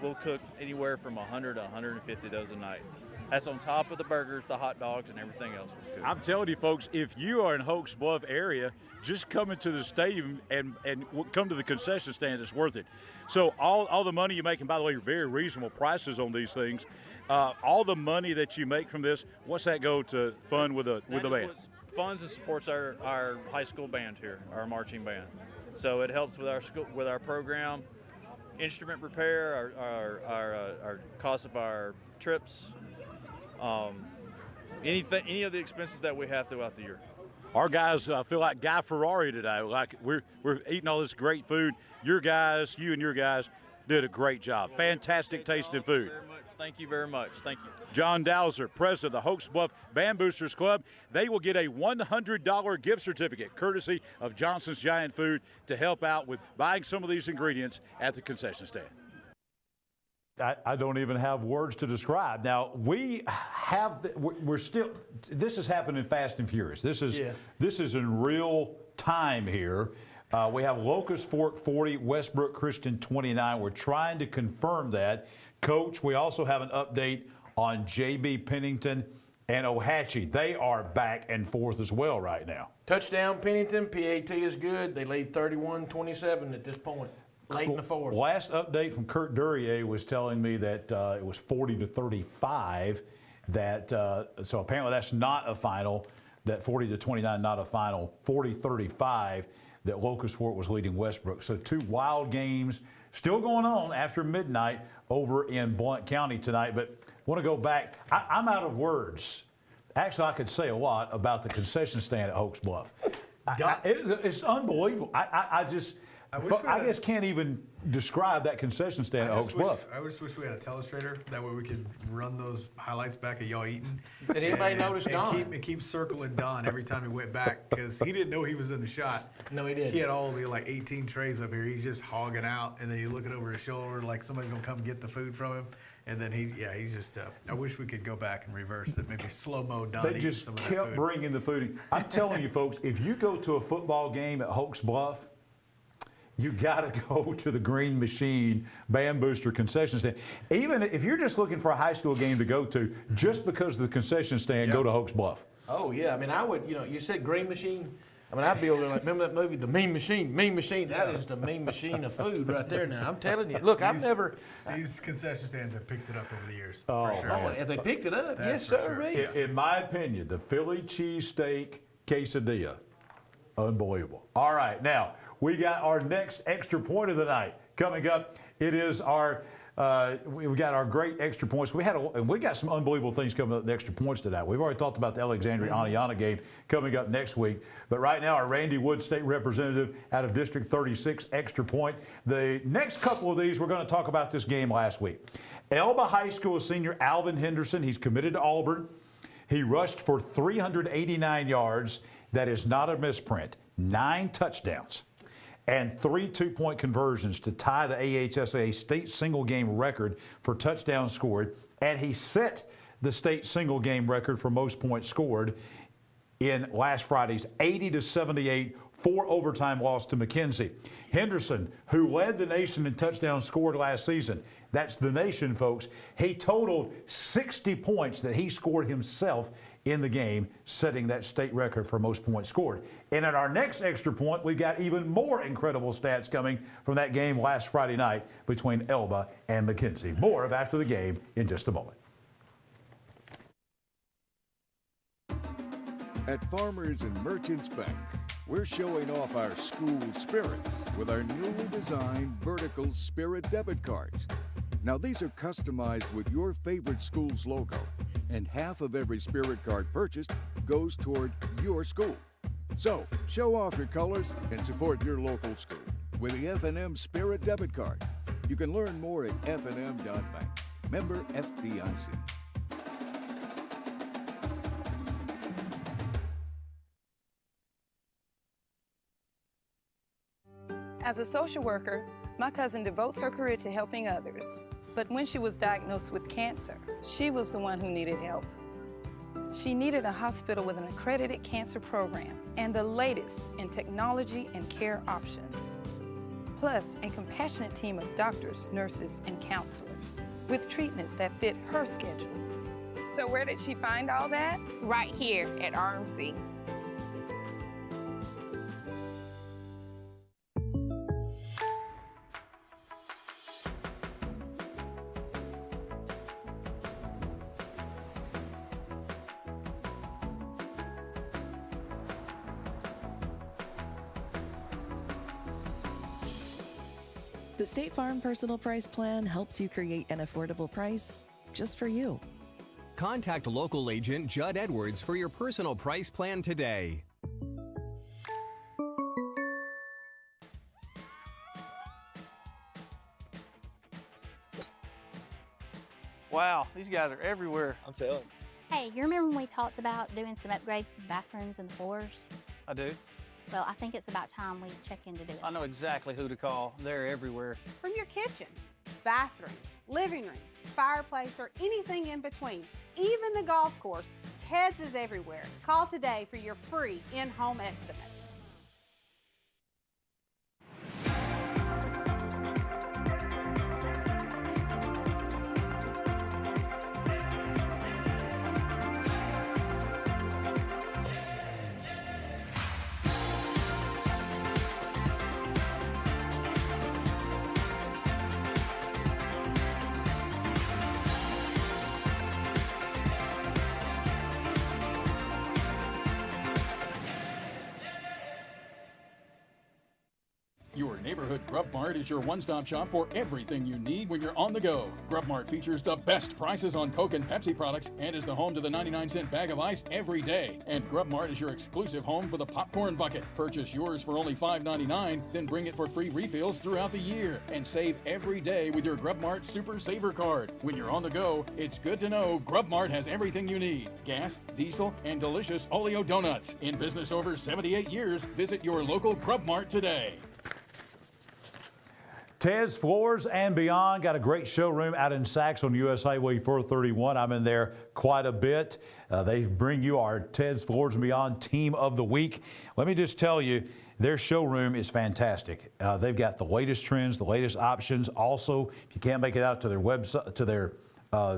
Speaker 9: We'll cook anywhere from 100 to 150 of those a night. That's on top of the burgers, the hot dogs, and everything else we cook.
Speaker 1: I'm telling you, folks, if you are in Hoax Bluff area, just come into the stadium and come to the concession stand. It's worth it. So all the money you make, and by the way, very reasonable prices on these things. All the money that you make from this, what's that go to fund with the band?
Speaker 9: Funds and supports our high school band here, our marching band. So it helps with our school, with our program, instrument repair, our cost of our trips, any of the expenses that we have throughout the year.
Speaker 1: Our guys feel like Guy Ferrari today. Like we're eating all this great food. You and your guys did a great job. Fantastic tasting food.
Speaker 9: Thank you very much. Thank you.
Speaker 1: John Dowser, president of the Hoax Bluff Band Boosters Club. They will get a $100 gift certificate courtesy of Johnson's Giant Food to help out with buying some of these ingredients at the concession stand.
Speaker 11: I don't even have words to describe. Now, we're still, this is happening fast and furious. This is in real time here. We have Locust Fork 40, Westbrook Christian 29. We're trying to confirm that. Coach, we also have an update on J.B. Pennington and Ohatchee. They are back and forth as well right now.
Speaker 14: Touchdown Pennington, PAT is good. They lead 31-27 at this point, late in the fourth.
Speaker 11: Last update from Kurt Duryea was telling me that it was 40-35. So apparently that's not a final, that 40-29 not a final, 40-35 that Locust Fork was leading Westbrook. So 2 wild games still going on after midnight over in Blount County tonight. But want to go back. I'm out of words. Actually, I could say a lot about the concession stand at Hoax Bluff. It's unbelievable. I guess can't even describe that concession stand at Hoax Bluff.
Speaker 10: I just wish we had a telestrator. That way we could run those highlights back of y'all eating.
Speaker 14: Did anybody notice Don?
Speaker 10: And keep circling Don every time he went back because he didn't know he was in the shot.
Speaker 14: No, he didn't.
Speaker 10: He had all the 18 trays up here. He's just hogging out, and then he's looking over his shoulder like somebody's gonna come get the food from him. And then he's just. I wish we could go back and reverse it. Maybe slow-mo Don.
Speaker 11: They just kept bringing the food. I'm telling you, folks, if you go to a football game at Hoax Bluff, you got to go to the Green Machine Band Booster concession stand. Even if you're just looking for a high school game to go to, just because of the concession stand, go to Hoax Bluff.
Speaker 14: Oh, yeah. I mean, I would, you said Green Machine. I mean, I'd be over there like, remember that movie, The Mean Machine? Mean Machine. That is the mean machine of food right there now. I'm telling you. Look,
Speaker 10: These concession stands have picked it up over the years.
Speaker 11: Oh,
Speaker 10: for sure.
Speaker 14: Oh, have they picked it up?
Speaker 10: That's
Speaker 14: Yes,
Speaker 10: for
Speaker 14: sir.
Speaker 10: sure.
Speaker 11: In my opinion, the Philly cheesesteak quesadilla, unbelievable. All right, now we got our next extra point of the night coming up. It is our we've got our great extra points. We got some unbelievable things coming up in the extra points tonight. We've already talked about the Alexandria-Aniana game coming up next week. But right now, our Randy Wood State representative out of District 36 extra point. The next couple of these, we're going to talk about this game last week. Elba High School senior Alvin Henderson, he's committed to Auburn. He rushed for 389 yards. That is not a misprint. 9 touchdowns. And 3 two-point conversions to tie the AHSA state single-game record for touchdowns scored. And he set the state single-game record for most points scored in last Friday's 80-78 4-overtime loss to McKenzie. Henderson, who led the nation in touchdowns scored last season, that's the nation, folks, he totaled 60 points that he scored himself in the game, setting that state record for most points scored. And at our next extra point, we've got even more incredible stats coming from that game last Friday night between Elba and McKenzie. More of After the Game in just a moment.
Speaker 17: At Farmers and Merchants Bank, we're showing off our school spirit with our newly designed vertical Spirit debit cards. Now, these are customized with your favorite school's logo, and half of every Spirit card purchased goes toward your school. So, show off your colors and support your local school with the F&M Spirit debit card. You can learn more at fnm.bank. Member FDIC.
Speaker 12: As a social worker, my cousin devotes her career to helping others. But when she was diagnosed with cancer, she was the one who needed help. She needed a hospital with an accredited cancer program and the latest in technology and care options. Plus, a compassionate team of doctors, nurses, and counselors with treatments that fit her schedule. So where did she find all that?
Speaker 16: Right here at RMC.
Speaker 21: The State Farm Personal Price Plan helps you create an affordable price just for you.
Speaker 23: Contact local agent Judd Edwards for your personal price plan today.
Speaker 9: Wow, these guys are everywhere. I'm telling you.
Speaker 25: Hey, you remember when we talked about doing some upgrades to the bathrooms and the floors?
Speaker 9: I do.
Speaker 25: Well, I think it's about time we check in to do it.
Speaker 9: I know exactly who to call. They're everywhere.
Speaker 15: From your kitchen, bathroom, living room, fireplace, or anything in between, even the golf course, Ted's is everywhere. Call today for your free in-home estimate.
Speaker 24: Your neighborhood Grub Mart is your one-stop shop for everything you need when you're on the go. Grub Mart features the best prices on Coke and Pepsi products and is the home to the 99-cent bag of ice every day. And Grub Mart is your exclusive home for the popcorn bucket. Purchase yours for only $5.99, then bring it for free refills throughout the year. And save every day with your Grub Mart Super Saver card. When you're on the go, it's good to know Grub Mart has everything you need. Gas, diesel, and delicious Oleo donuts. In business over 78 years, visit your local Grub Mart today.
Speaker 11: Ted's Floors and Beyond got a great showroom out in Saks on US Highway 431. I'm in there quite a bit. They bring you our Ted's Floors and Beyond Team of the Week. Let me just tell you, Their showroom is fantastic. They've got the latest trends, the latest options. Also, if you can't make it out to their website, to their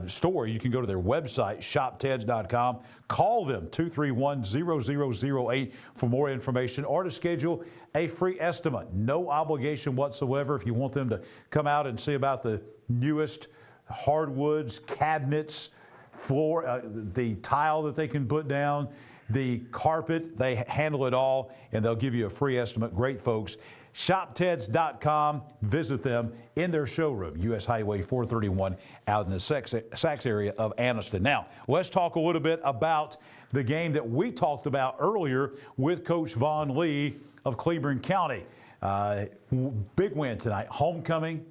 Speaker 11: store, you can go to their website, shopteds.com. Call them, 231-0008 for more information or to schedule a free estimate. No obligation whatsoever if you want them to come out and see about the newest hardwoods, cabinets, floor, the tile that they can put down, the carpet. They handle it all, and they'll give you a free estimate. Great folks. ShopTeds.com. Visit them in their showroom, U.S. Highway 431 out in the Sachs area of Anniston. Now, let's talk a little bit about the game that we talked about earlier with Coach Vaughn Lee of Cleveland County. Big win tonight. Homecoming.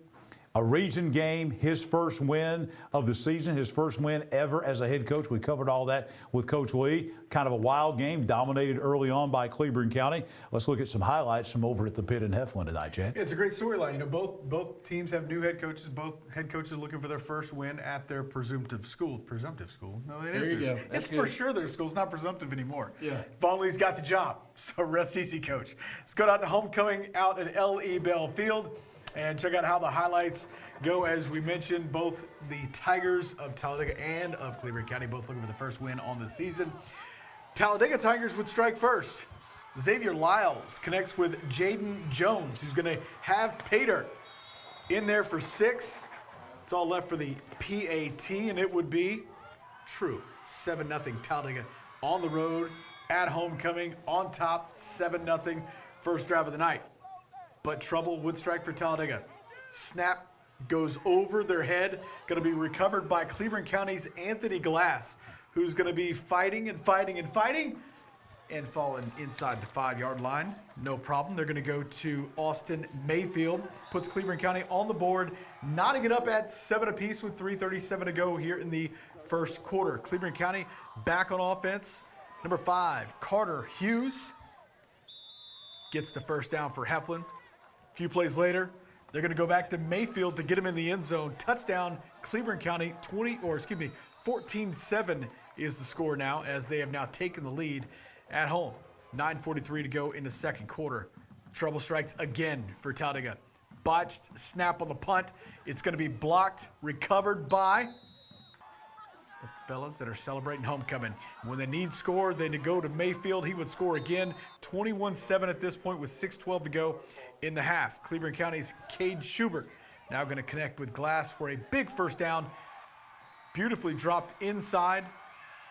Speaker 11: A region game, his first win of the season, his first win ever as a head coach. We covered all that with Coach Lee. Kind of a wild game, dominated early on by Cleveland County. Let's look at some highlights from over at the pit in Heflin tonight, Chad.
Speaker 10: It's a great storyline. You know, both teams have new head coaches. Both head coaches are looking for their first win at their presumptive school. Presumptive school? No, it is.
Speaker 14: There you go.
Speaker 10: It's for sure their school. It's not presumptive anymore.
Speaker 14: Yeah.
Speaker 10: Vaughn Lee's got the job, so rest easy, Coach. Let's go down to homecoming out at L.E. Bell Field and check out how the highlights go. As we mentioned, both the Tigers of Talladega and of Cleveland County both looking for the first win on the season. Talladega Tigers would strike first. Xavier Lyles connects with Jaden Jones, who's going to have Pater in there for 6. It's all left for the PAT, and it would be true. 7-0 Talladega on the road at homecoming, on top, 7-0 first drive of the night. But trouble would strike for Talladega. Snap goes over their head, going to be recovered by Cleveland County's Anthony Glass, who's going to be fighting and falling inside the 5-yard line. No problem. They're going to go to Austin Mayfield, puts Cleveland County on the board, knotting it up at 7 apiece with 3:37 to go here in the first quarter. Cleveland County back on offense. Number 5, Carter Hughes gets the first down for Heflin. A few plays later, they're going to go back to Mayfield to get him in the end zone. Touchdown, Cleveland County, 14-7 is the score now, as they have now taken the lead at home. 9:43 to go in the second quarter. Trouble strikes again for Talladega. Botched snap on the punt. It's going to be blocked, recovered by the fellas that are celebrating homecoming. When they need score, they go to Mayfield. He would score again. 21-7 at this point with 6:12 to go in the half. Cleveland County's Cade Schubert now going to connect with Glass for a big first down. Beautifully dropped inside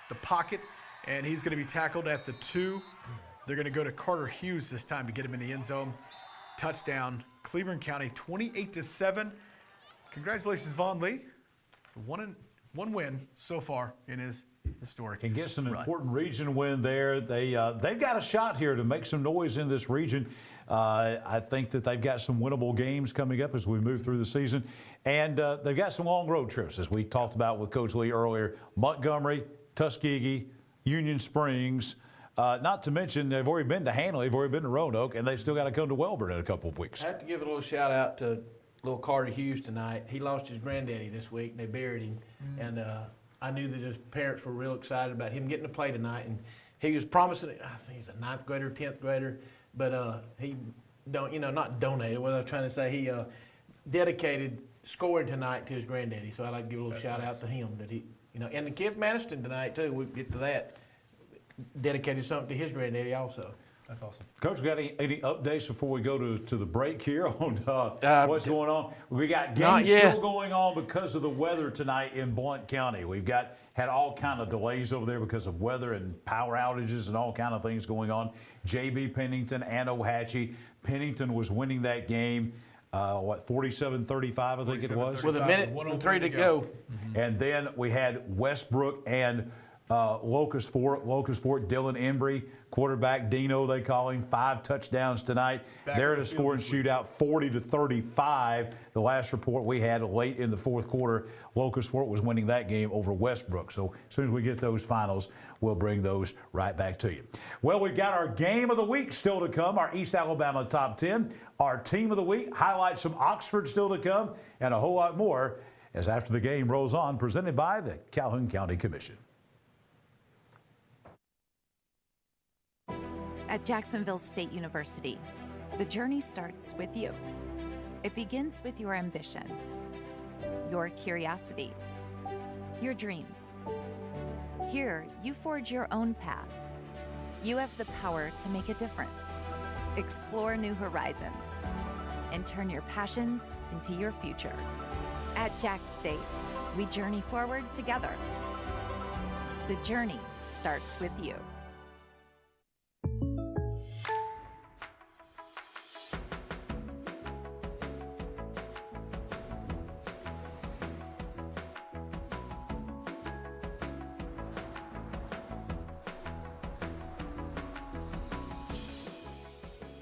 Speaker 10: the pocket, and he's going to be tackled at the 2. They're going to go to Carter Hughes this time to get him in the end zone. Touchdown, Cleveland County, 28-7. Congratulations, Vaughn Lee. One win so far in his historic
Speaker 11: and gets an
Speaker 10: run.
Speaker 11: Important region win there. They've got a shot here to make some noise in this region. I think that they've got some winnable games coming up as we move through the season. And they've got some long road trips, as we talked about with Coach Lee earlier. Montgomery, Tuskegee, Union Springs. Not to mention, they've already been to Hanley, they've already been to Roanoke, and they've still got to come to Welborn in a couple of weeks.
Speaker 14: I have to give a little shout out to little Carter Hughes tonight. He lost his granddaddy this week, and they buried him. And I knew that his parents were real excited about him getting to play tonight. And he was promising, I think he's a 9th grader, 10th grader, but he not donated. What I was trying to say, he dedicated scoring tonight to his granddaddy. So I'd like to give a little shout out to him that he, and the kid from Anniston tonight too. We'll get to that. Dedicated something to his granddaddy also.
Speaker 10: That's awesome.
Speaker 11: Coach, got any updates before we go to the break here on what's going on? We got games still going on because of the weather tonight in Blount County. We've had all kind of delays over there because of weather and power outages and all kind of things going on. JB Pennington and Ohatchee. Pennington was winning that game, 47-35, I think it was?
Speaker 14: With a minute and 3 to go.
Speaker 11: Mm-hmm. And then we had Westbrook and Locust Fort, Dylan Embry, quarterback Dino, they call him, 5 touchdowns tonight. They're at a scoring shootout, 40-35. The last report we had late in the fourth quarter, Locust Fort was winning that game over Westbrook. So as soon as we get those finals, we'll bring those right back to you. Well, we've got our game of the week still to come, our East Alabama Top 10, our team of the week, highlights from Oxford still to come, and a whole lot more as after the game rolls on, presented by the Calhoun County Commission.
Speaker 6: At Jacksonville State University, the journey starts with you. It begins with your ambition, your curiosity, your dreams. Here, you forge your own path. You have the power to make a difference, explore new horizons, and turn your passions into your future. At Jack State, we journey forward together. The journey starts with you.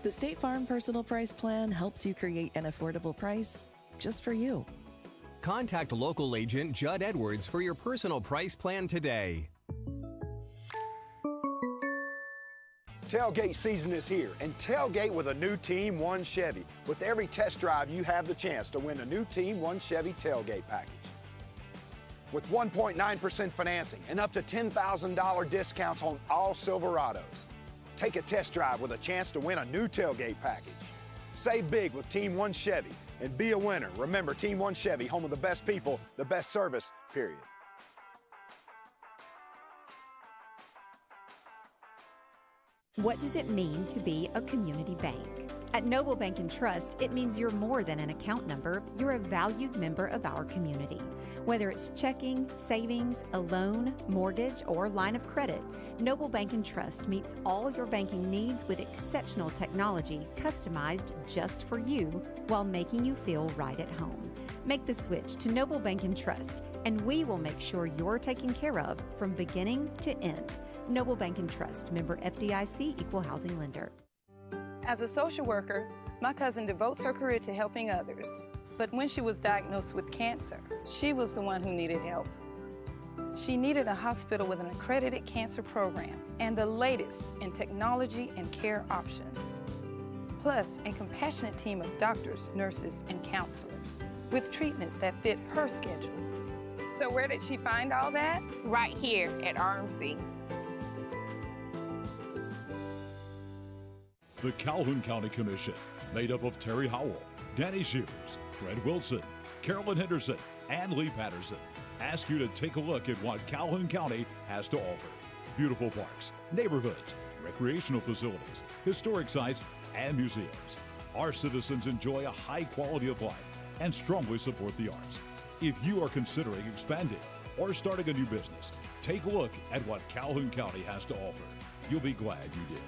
Speaker 21: The State Farm Personal Price Plan helps you create an affordable price just for you.
Speaker 23: Contact local agent Judd Edwards for your personal price plan today.
Speaker 13: Tailgate season is here, and tailgate with a new Team 1 Chevy. With every test drive, you have the chance to win a new Team 1 Chevy tailgate package. With 1.9% financing and up to $10,000 discounts on all Silverados. Take a test drive with a chance to win a new tailgate package. Save big with Team 1 Chevy and be a winner. Remember, Team 1 Chevy, home of the best people, the best service, period.
Speaker 5: What does it mean to be a community bank? At Noble Bank and Trust, it means you're more than an account number, you're a valued member of our community. Whether it's checking, savings, a loan, mortgage, or line of credit, Noble Bank and Trust meets all your banking needs with exceptional technology customized just for you while making you feel right at home. Make the switch to Noble Bank and Trust, and we will make sure you're taken care of from beginning to end. Noble Bank and Trust, member FDIC, equal housing lender.
Speaker 12: As a social worker, my cousin devotes her career to helping others. But when she was diagnosed with cancer, she was the one who needed help. She needed a hospital with an accredited cancer program and the latest in technology and care options. Plus, a compassionate team of doctors, nurses, and counselors with treatments that fit her schedule.
Speaker 16: So where did she find all that? Right here at RMC.
Speaker 3: The Calhoun County Commission, made up of Terry Howell, Danny Shears, Fred Wilson, Carolyn Henderson, and Lee Patterson, ask you to take a look at what Calhoun County has to offer. Beautiful parks, neighborhoods, recreational facilities, historic sites, and museums. Our citizens enjoy a high quality of life and strongly support the arts. If you are considering expanding or starting a new business, take a look at what Calhoun County has to offer. You'll be glad you did.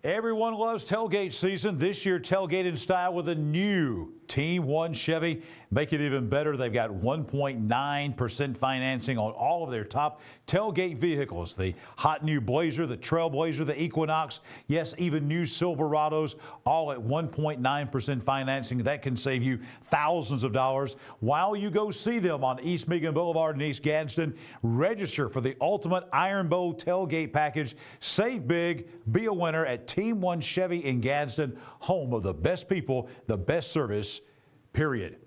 Speaker 1: Everyone loves tailgate season. This year, tailgate in style with a new Team 1 Chevy. Make it even better. They've got 1.9% financing on all of their top tailgate vehicles. The hot new Blazer, the Trailblazer, the Equinox, yes, even new Silverados, all at 1.9% financing. That can save you thousands of dollars while you go see them on East Megan Boulevard in East Gadsden. Register for the ultimate Iron Bowl tailgate package. Save big, be a winner at Team 1 Chevy in Gadsden, home of the best people, the best service, period.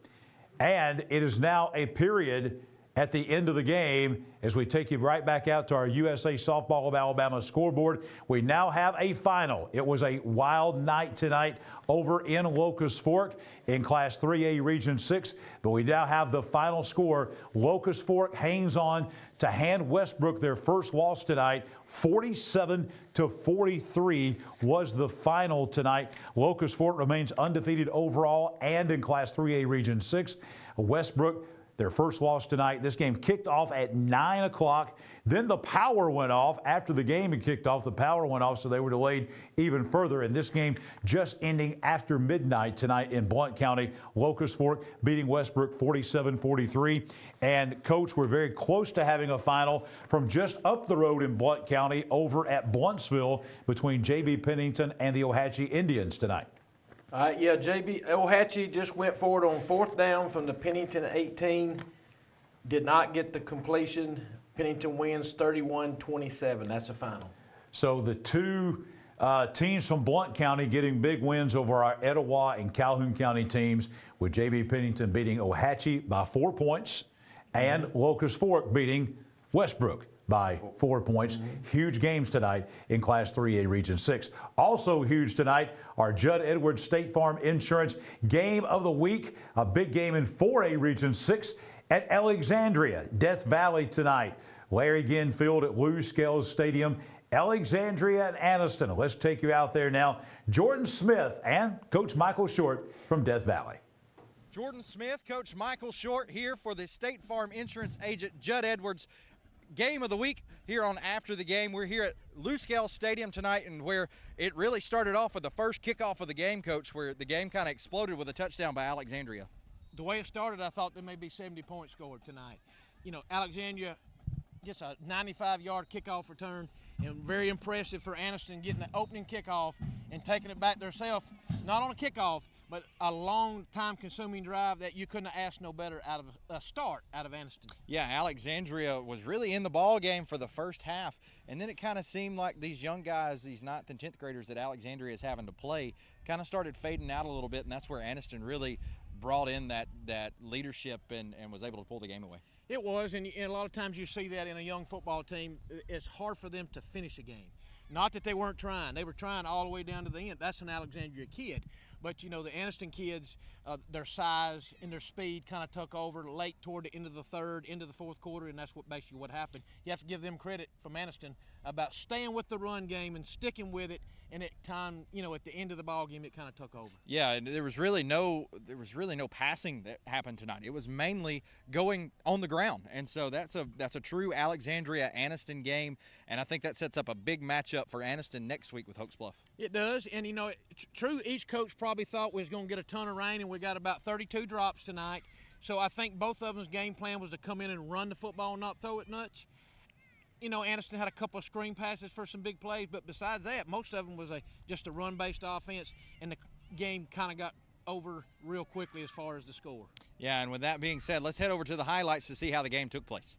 Speaker 1: And it is now a period at the end of the game as we take you right back out to our USA Softball of Alabama scoreboard. We now have a final. It was a wild night tonight over in Locust Fork in Class 3A Region 6, but we now have the final score. Locust Fork hangs on to hand Westbrook their first loss tonight. 47-43 was the final tonight. Locust Fork remains undefeated overall and in Class 3A Region 6. Westbrook, their first loss tonight. This game kicked off at 9 o'clock. Then the power went off. After the game had kicked off, the power went off, so they were delayed even further. And this game just ending after midnight tonight in Blount County. Locust Fork beating Westbrook 47-43. And, Coach, we're very close to having a final from just up the road in Blount County over at Bluntsville between J.B. Pennington and the Ohatchee Indians tonight.
Speaker 14: Yeah, J.B. Ohatchee just went forward on 4th down from the Pennington 18. Did not get the completion. Pennington wins 31-27. That's the final.
Speaker 1: So the two teams from Blount County getting big wins over our Etowah and Calhoun County teams, with J.B. Pennington beating Ohatchee by 4 points and Locust Fork beating Westbrook
Speaker 11: by 4 points. Huge games tonight in Class 3A Region 6. Also huge tonight, our Judd Edwards State Farm Insurance Game of the Week. A big game in 4A Region 6 at Alexandria, Death Valley tonight. Larry Ginn Field at Lou Scales Stadium. Alexandria and Anniston. Let's take you out there now. Jordan Smith and Coach Michael Short from Death Valley.
Speaker 4: Jordan Smith, Coach Michael Short here for the State Farm Insurance agent Judd Edwards. Game of the week here on After the Game. We're here at Lou Scales Stadium tonight, and where it really started off with the first kickoff of the game, Coach, where the game kind of exploded with a touchdown by Alexandria.
Speaker 14: The way it started, I thought there may be 70 points scored tonight. You know, Alexandria, just a 95-yard kickoff return, and very impressive for Anniston getting the opening kickoff and taking it back themselves, not on a kickoff, but a long time-consuming drive that you couldn't have asked no better out of a start out of Anniston.
Speaker 4: Yeah, Alexandria was really in the ball game for the first half, and then it kind of seemed like these young guys, these 9th and 10th graders that Alexandria is having to play, kind of started fading out a little bit, and that's where Anniston really brought in that leadership and was able to pull the game away.
Speaker 14: It was, and a lot of times you see that in a young football team. It's hard for them to finish a game. Not that they weren't trying. They were trying all the way down to the end. That's an Alexandria kid. But, you know, the Anniston kids, their size and their speed kind of took over late toward the end of the third, into the fourth quarter, and that's basically what happened. You have to give them credit from Anniston about staying with the run game and sticking with it, and at time, you know, at the end of the ball game, it kind of took over.
Speaker 4: Yeah, and there was really no passing that happened tonight. It was mainly going on the ground, and so that's a true Alexandria Anniston game, and I think that sets up a big matchup for Anniston next week with Hoax Bluff.
Speaker 14: It does, and you know, true. Each coach probably thought we was going to get a ton of rain, and we got about 32 drops tonight. So I think both of them's game plan was to come in and run the football, not throw it much. You know, Anniston had a couple of screen passes for some big plays, but besides that, most of them was just a run-based offense, and the game kind of got over real quickly as far as the score.
Speaker 4: Yeah, and with that being said, let's head over to the highlights to see how the game took place.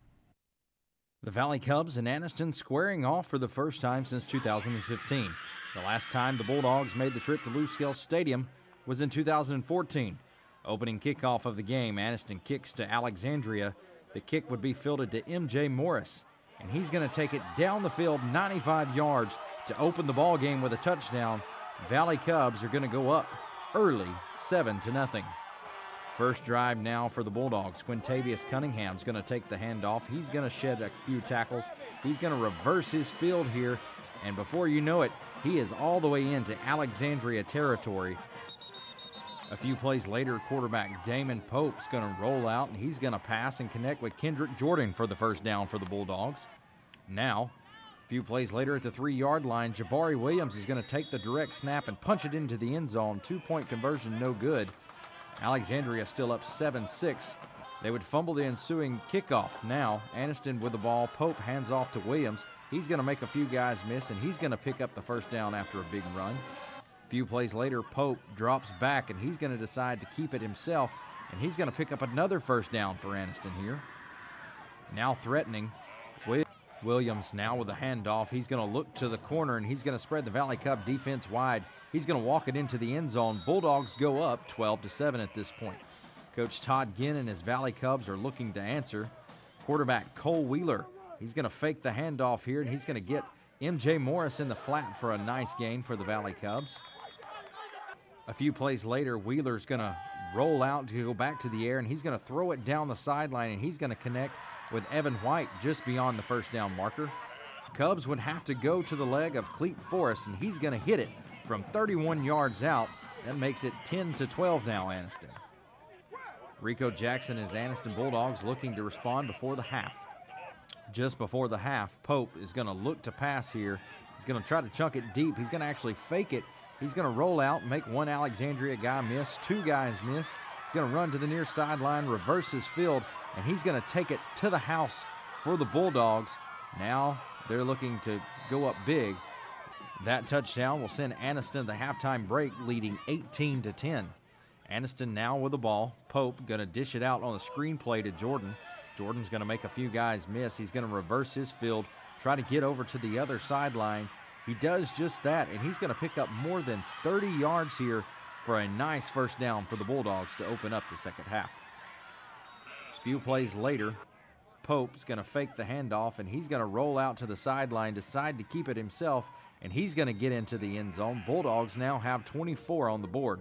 Speaker 18: The Valley Cubs and Anniston squaring off for the first time since 2015. The last time the Bulldogs made the trip to Lou Scales Stadium was in 2014. Opening kickoff of the game, Anniston kicks to Alexandria. The kick would be fielded to M.J. Morris, and he's going to take it down the field 95 yards to open the ball game with a touchdown. Valley Cubs are going to go up early, 7-0. First drive now for the Bulldogs. Quintavious Cunningham's going to take the handoff. He's going to shed a few tackles. He's going to reverse his field here, and before you know it, he is all the way into Alexandria territory. A few plays later, quarterback Damon Pope's going to roll out, and he's going to pass and connect with Kendrick Jordan for the first down for the Bulldogs. Now, a few plays later at the 3-yard line, Jabari Williams is going to take the direct snap and punch it into the end zone. 2-point conversion, no good. Alexandria still up 7-6. They would fumble the ensuing kickoff. Now, Anniston with the ball. Pope hands off to Williams. He's going to make a few guys miss, and he's going to pick up the first down after a big run. A few plays later, Pope drops back, and he's going to decide to keep it himself, and he's going to pick up another first down for Anniston here. Now threatening. Williams now with a handoff. He's going to look to the corner, and he's going to spread the Valley Cub defense wide. He's going to walk it into the end zone. Bulldogs go up 12-7 at this point. Coach Todd Ginn and his Valley Cubs are looking to answer. Quarterback Cole Wheeler, he's going to fake the handoff here, and he's going to get M.J. Morris in the flat for a nice gain for the Valley Cubs. A few plays later, Wheeler's going to roll out to go back to the air, and he's going to throw it down the sideline, and he's going to connect with Evan White just beyond the first down marker. Cubs would have to go to the leg of Cleet Forrest, and he's going to hit it from 31 yards out. That makes it 10-12 now, Anniston. Rico Jackson and his Anniston Bulldogs looking to respond before the half. Just before the half, Pope is going to look to pass here. He's going to try to chunk it deep. He's going to actually fake it. He's going to roll out, make one Alexandria guy miss, two guys miss. He's going to run to the near sideline, reverse his field, and he's going to take it to the house for the Bulldogs. Now they're looking to go up big. That touchdown will send Anniston to the halftime break, leading 18-10. Anniston now with the ball. Pope going to dish it out on the screen play to Jordan. Jordan's going to make a few guys miss. He's going to reverse his field, try to get over to the other sideline. He does just that, and he's going to pick up more than 30 yards here for a nice first down for the Bulldogs to open up the second half. A few plays later, Pope's going to fake the handoff, and he's going to roll out to the sideline, decide to keep it himself, and he's going to get into the end zone. Bulldogs now have 24 on the board.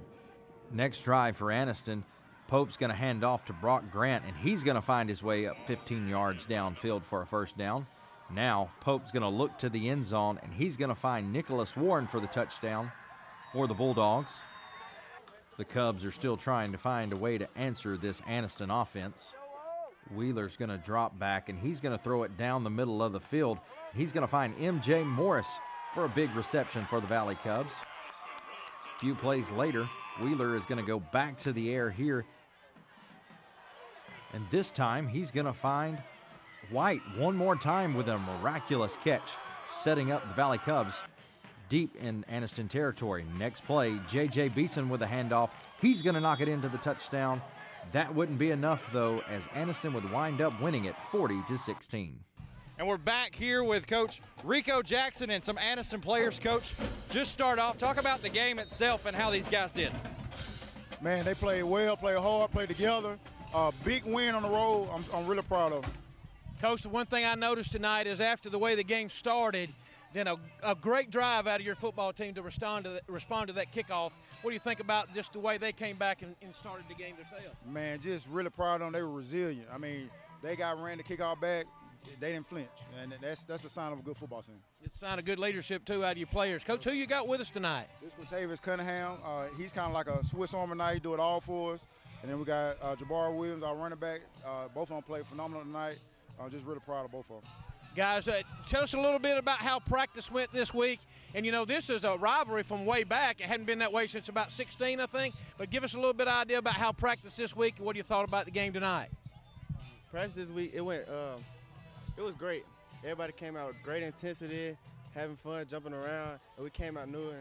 Speaker 18: Next drive for Anniston, Pope's going to hand off to Brock Grant, and he's going to find his way up 15 yards downfield for a first down. Now Pope's going to look to the end zone, and he's going to find Nicholas Warren for the touchdown for the Bulldogs. The Cubs are still trying to find a way to answer this Anniston offense. Wheeler's going to drop back, and he's going to throw it down the middle of the field. He's going to find M.J. Morris for a big reception for the Valley Cubs. A few plays later, Wheeler is going to go back to the air here. And this time, he's going to find White one more time with a miraculous catch, setting up the Valley Cubs deep in Anniston territory. Next play, J.J. Beeson with a handoff. He's going to knock it into the touchdown. That wouldn't be enough, though, as Anniston would wind up winning it 40-16.
Speaker 4: And we're back here with Coach Rico Jackson and some Anniston players. Coach, just start off, talk about the game itself and how these guys did.
Speaker 7: Man, they played well, played hard, played together. Big win on the road. I'm really proud of them.
Speaker 14: Coach, the one thing I noticed tonight is after the way the game started, then a great drive out of your football team to respond to that kickoff. What do you think about just the way they came back and started the game themselves?
Speaker 7: Man, just really proud of them. They were resilient. I mean, they ran the kickoff back. They didn't flinch, and that's a sign of a good football team.
Speaker 14: It's a sign of good leadership, too, out of your players. Coach, who you got with us tonight?
Speaker 7: This one, Tavis Cunningham. He's kind of like a Swiss Army knife. He do it all for us. And then we got Jabbar Williams, our running back. Both of them played phenomenal tonight. I'm just really proud of both of them.
Speaker 14: Guys, tell us a little bit about how practice went this week. And, you know, this is a rivalry from way back. It hadn't been that way since about 16, I think. But give us a little bit of idea about how practice this week and what you thought about the game tonight.
Speaker 8: Practice this week, it was great. Everybody came out with great intensity, having fun, jumping around. And we came out knowing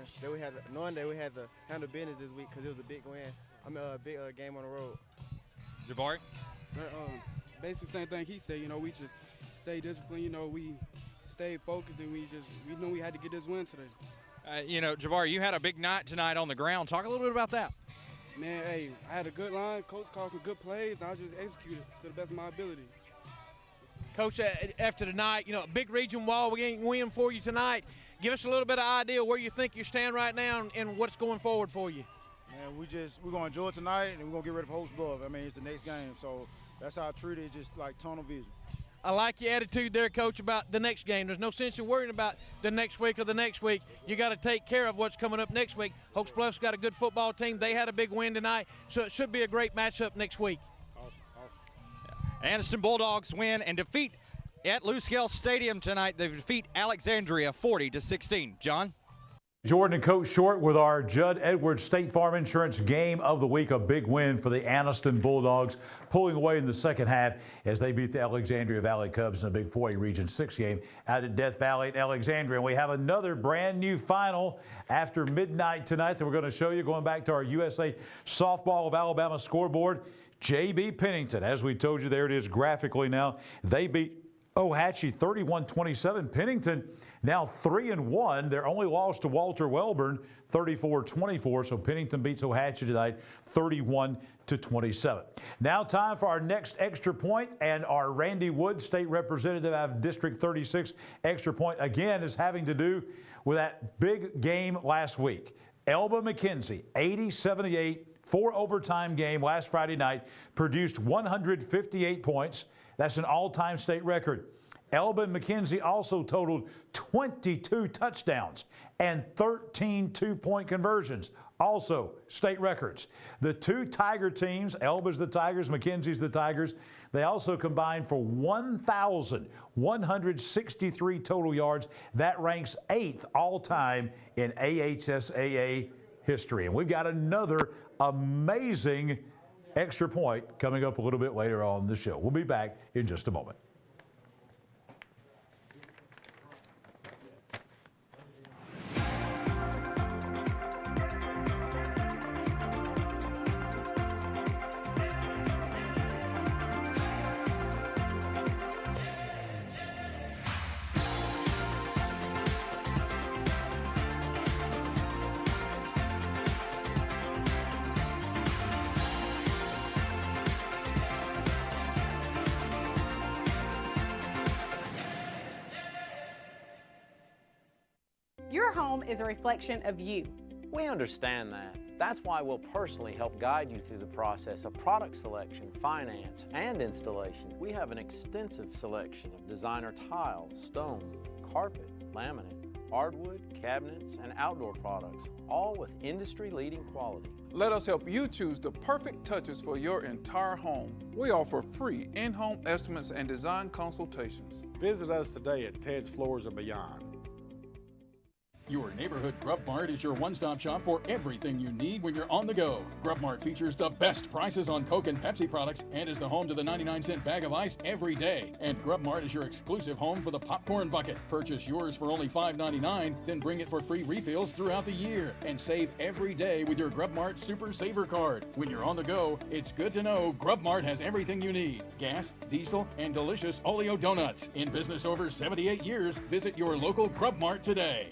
Speaker 8: that we had to handle business this week because it was a big win. A big game on the road.
Speaker 4: Jabari?
Speaker 19: Basically same thing he said. You know, we just stay disciplined. You know, we stayed focused, and we knew we had to get this win today.
Speaker 4: You know, Jabari, you had a big night tonight on the ground. Talk a little bit about that.
Speaker 19: Man, hey, I had a good line. Coach called some good plays. I just executed to the best of my ability.
Speaker 14: Coach, after tonight, you know, a big region wall win for you tonight. Give us a little bit of idea where you think you stand right now and what's going forward for you.
Speaker 7: Man, we're going to enjoy it tonight, and we're going to get ready for Host Bluff. I mean, it's the next game, so that's how I treat it, just like tunnel vision.
Speaker 14: I like your attitude there, Coach, about the next game. There's no sense in worrying about the next week or the next week. You got to take care of what's coming up next week. Host Bluff's got a good football team. They had a big win tonight, so it should be a great matchup next week.
Speaker 4: Anniston Bulldogs win and defeat at Lucelle Stadium tonight. They defeat Alexandria 40-16. John?
Speaker 1: Jordan and Coach Short with our Judd Edwards State Farm Insurance Game of the Week. A big win for the Anniston Bulldogs, pulling away in the second half as they beat the Alexandria Valley Cubs in a big 4A Region 6 game out at Death Valley and Alexandria. And we have another brand new final after midnight tonight that we're going to show you, going back to our USA Softball of Alabama scoreboard. J.B. Pennington, as we told you, there it is graphically now. They beat Ohatchee 31-27. Pennington now 3-1. Their only loss to Walter Welborn 34-24. So Pennington beats Ohatchee tonight 31-27. Now time for our next extra point, and our Randy Wood, state representative out of District 36 extra point, again is having to do with that big game last week. Elba McKenzie 80-78, 4-overtime game last Friday night, produced 158 points. That's an all-time state record. Elba and McKenzie also totaled 22 touchdowns and 13 two-point conversions, also state records. The two Tiger teams, Elba's the Tigers, McKenzie's the Tigers, they also combined for 1,163 total yards. That ranks 8th all-time in AHSAA history. And we've got another amazing extra point coming up a little bit later on the show. We'll be back in just a moment.
Speaker 15: Your home is a reflection of you.
Speaker 2: We understand that. That's why we'll personally help guide you through the process of product selection, finance, and installation. We have an extensive selection of designer tile, stone, carpet, laminate, hardwood, cabinets, and outdoor products, all with industry-leading quality.
Speaker 17: Let us help you choose the perfect touches for your entire home. We offer free in-home estimates and design consultations.
Speaker 20: Visit us today at Ted's Floors and Beyond.
Speaker 24: Your neighborhood Grub Mart is your one-stop shop for everything you need when you're on the go. Grub Mart features the best prices on Coke and Pepsi products and is the home to the 99-cent bag of ice every day. And Grub Mart is your exclusive home for the popcorn bucket. Purchase yours for only $5.99, then bring it for free refills throughout the year. And save every day with your Grub Mart Super Saver card. When you're on the go, it's good to know Grub Mart has everything you need. Gas, diesel, and delicious Oleo donuts. In business over 78 years, visit your local Grub Mart today.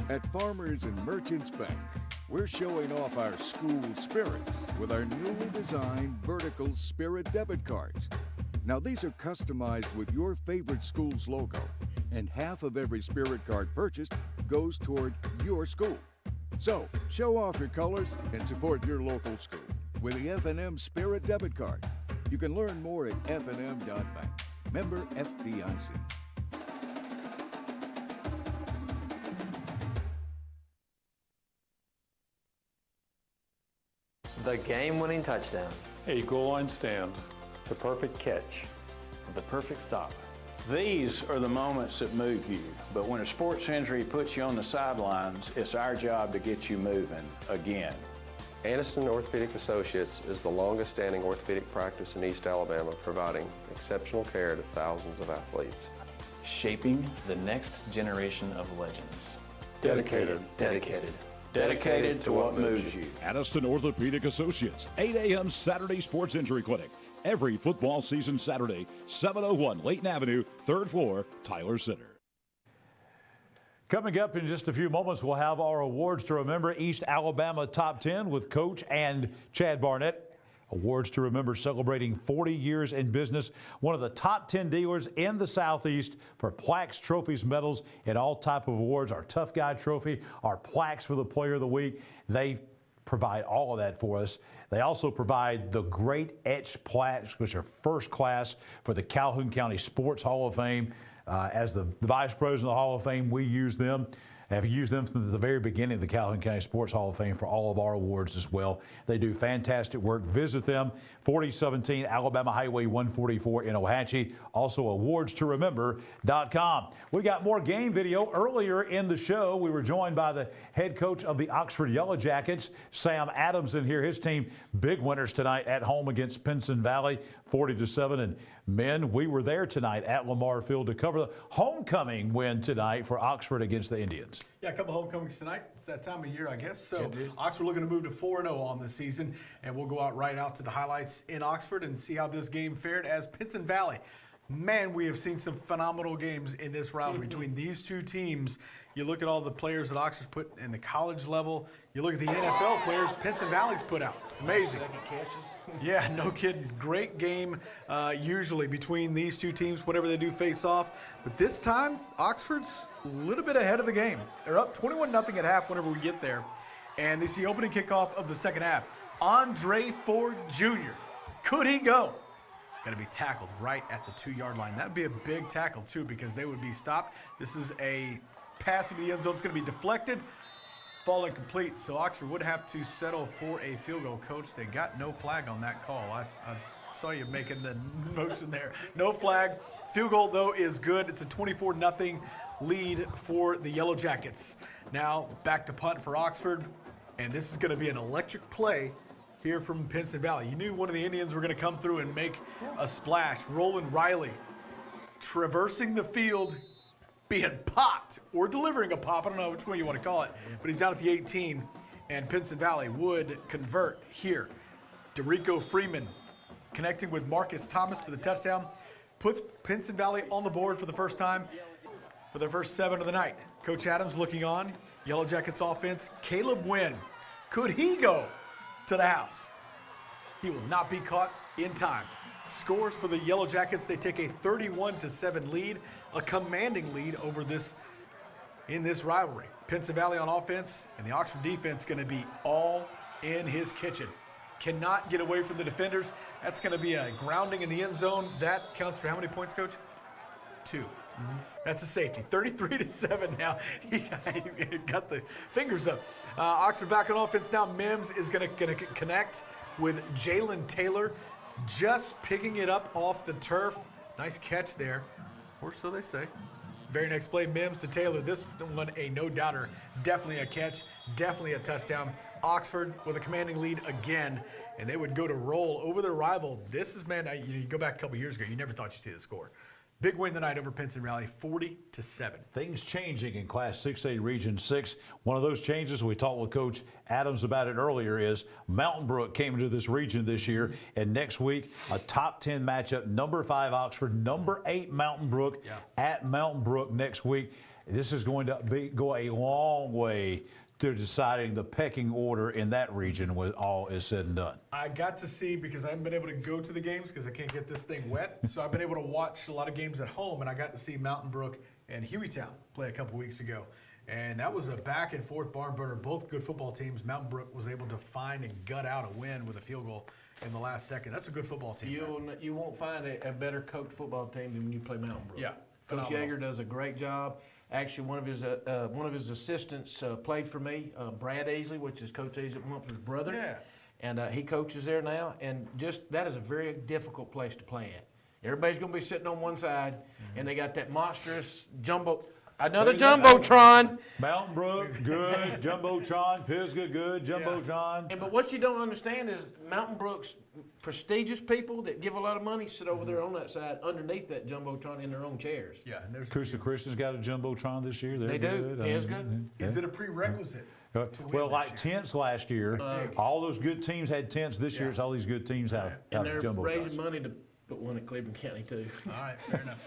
Speaker 22: At Farmers and Merchants Bank, we're showing off our school spirit with our newly designed vertical Spirit debit cards. Now these are customized with your favorite school's logo, and half of every Spirit card purchased goes toward your school. So show off your colors and support your local school with the F&M Spirit debit card. You can learn more at fnm.bank. Member FDIC.
Speaker 25: The game-winning touchdown.
Speaker 20: A goal line stand.
Speaker 25: The perfect catch. The perfect stop.
Speaker 26: These are the moments that move you, but when a sports injury puts you on the sidelines, it's our job to get you moving again.
Speaker 27: Aniston Orthopedic Associates is the longest-standing orthopedic practice in East Alabama, providing exceptional care to thousands of athletes.
Speaker 28: Shaping the next generation of legends.
Speaker 26: Dedicated to what moves you.
Speaker 3: Aniston Orthopedic Associates, 8 a.m. Saturday Sports Injury Clinic. Every football season Saturday, 701 Layton Avenue, 3rd floor, Tyler Center.
Speaker 1: Coming up in just a few moments, we'll have our awards to remember East Alabama Top 10 with Coach and Chad Barnett. Awards to remember celebrating 40 years in business. One of the top 10 dealers in the Southeast for plaques, trophies, medals, and all type of awards. Our Tough Guy Trophy, our plaques for the Player of the Week. They provide all of that for us. They also provide the great etched plaques, which are first class for the Calhoun County Sports Hall of Fame. As the Vice President of the Hall of Fame, we use them. Have used them since the very beginning of the Calhoun County Sports Hall of Fame for all of our awards as well. They do fantastic work. Visit them, 4017 Alabama Highway 144 in Ohatchee. Also, awardstoRemember.com. We got more game video. Earlier in the show, we were joined by the head coach of the Oxford Yellow Jackets, Sam Adams, in here. His team, big winners tonight at home against Pinson Valley, 40-7. And men, we were there tonight at Lamar Field to cover the homecoming win tonight for Oxford against the Indians.
Speaker 10: Yeah, a couple homecomings tonight. It's that time of year, I guess. So Oxford looking to move to 4-0 on the season, and we'll go right out to the highlights in Oxford and see how this game fared as Pinson Valley. Man, we have seen some phenomenal games in this round between these two teams. You look at all the players that Oxford's put in the college level. You look at the NFL players Pinson Valley's put out. It's amazing. Yeah, no kidding. Great game usually between these two teams whenever they do face off. But this time, Oxford's a little bit ahead of the game. They're up 21-0 at half whenever we get there. And this is the opening kickoff of the second half. Andre Ford Jr. Could he go? Got to be tackled right at the 2-yard line. That'd be a big tackle, too, because they would be stopped. This is a pass into the end zone. It's going to be deflected, fall incomplete. So Oxford would have to settle for a field goal. Coach, they got no flag on that call. I saw you making the motion there. No flag. Field goal, though, is good. It's a 24-0 lead for the Yellow Jackets. Now back to punt for Oxford, and this is going to be an electric play here from Pinson Valley. You knew one of the Indians were going to come through and make a splash. Roland Riley traversing the field, being popped or delivering a pop. I don't know which way you want to call it, but he's down at the 18. and Pinson Valley would convert here. DeRico Freeman connecting with Marcus Thomas for the touchdown, puts Pinson Valley on the board for the first time for their first 7 of the night. Coach Adams looking on. Yellow Jackets offense. Caleb Wynn. Could he go to the house? He will not be caught in time. Scores for the Yellow Jackets. They take a 31-7 lead, a commanding lead over this in this rivalry. Pinson Valley on offense and the Oxford defense going to be all in his kitchen. Cannot get away from the defenders. That's going to be a grounding in the end zone. That counts for how many points, Coach? 2. That's a safety. 33-7 now. He got the fingers up. Oxford back on offense now. Mims is going to connect with Jalen Taylor, just picking it up off the turf. Nice catch there, or so they say. Very next play, Mims to Taylor. This one a no-doubter. Definitely a catch, definitely a touchdown. Oxford with a commanding lead again, and they would go to roll over their rival. This is, man, you go back a couple years ago, you never thought you'd see the score. Big win tonight over Pinson Valley, 40-7.
Speaker 11: Things changing in Class 6A Region 6. One of those changes, we talked with Coach Adams about it earlier, is Mountain Brook came into this region this year, and next week, a top 10 matchup, number 5 Oxford, number 8 Mountain Brook at Mountain Brook next week. This is going to go a long way to deciding the pecking order in that region when all is said and done.
Speaker 10: I got to see, because I haven't been able to go to the games because I can't get this thing wet, so I've been able to watch a lot of games at home, and I got to see Mountain Brook and Hueytown play a couple weeks ago. And that was a back and forth barn burner, both good football teams. Mountain Brook was able to find and gut out a win with a field goal in the last second. That's a good football team.
Speaker 14: You won't find a better coached football team than when you play Mountain Brook.
Speaker 10: Yeah,
Speaker 14: Coach
Speaker 10: phenomenal.
Speaker 14: Yeager does a great job. Actually, one of his assistants played for me, Brad Aisley, which is Coach Aisley Mumford's brother.
Speaker 10: Yeah.
Speaker 14: And he coaches there now. And just that is a very difficult place to play at. Everybody's going to be sitting on one side, and they got that monstrous jumbotron.
Speaker 11: Mountain Brook, good. Jumbotron. Pisgah, good. Jumbotron.
Speaker 14: But what you don't understand is Mountain Brook's prestigious people that give a lot of money sit over there on that side underneath that jumbotron in their own chairs.
Speaker 10: Yeah, and there's
Speaker 11: Coosa Christian's got a Jumbotron this year. They're
Speaker 14: They do.
Speaker 11: good.
Speaker 14: Pisgah.
Speaker 10: Is it a prerequisite?
Speaker 11: Well, like tents last year, all those good teams had tents. This year, all these good teams have
Speaker 14: And they're
Speaker 11: Jumbotrons.
Speaker 14: raising money to put one in Cleveland County, too.
Speaker 10: All right, fair enough.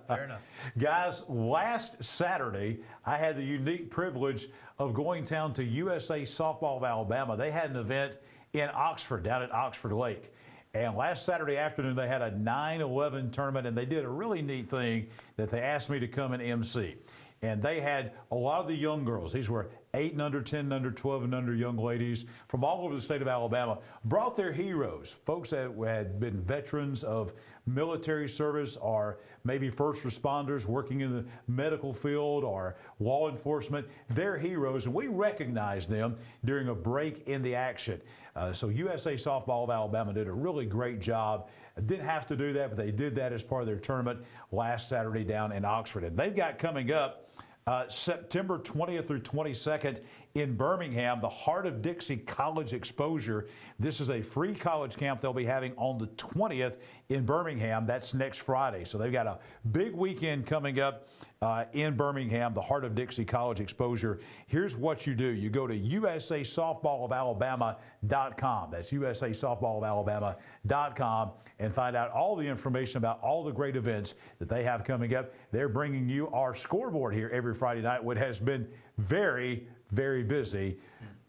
Speaker 10: Fair enough.
Speaker 11: Guys, last Saturday, I had the unique privilege of going down to USA Softball of Alabama. They had an event in Oxford, down at Oxford Lake. And last Saturday afternoon, they had a 9-11 tournament, and they did a really neat thing that they asked me to come and MC. And they had a lot of the young girls. These were 8 and under, 10 and under, 12 and under young ladies from all over the state of Alabama, brought their heroes, folks that had been veterans of military service or maybe first responders working in the medical field or law enforcement. They're heroes, and we recognized them during a break in the action. So USA Softball of Alabama did a really great job. Didn't have to do that, but they did that as part of their tournament last Saturday down in Oxford. And they've got coming up September 20th through 22nd in Birmingham, the Heart of Dixie College Exposure. This is a free college camp they'll be having on the 20th in Birmingham. That's next Friday. So they've got a big weekend coming up in Birmingham, the Heart of Dixie College Exposure. Here's what you do. You go to usasoftballofalabama.com. That's usasoftballofalabama.com and find out all the information about all the great events that they have coming up. They're bringing you our scoreboard here every Friday night, which has been very, very busy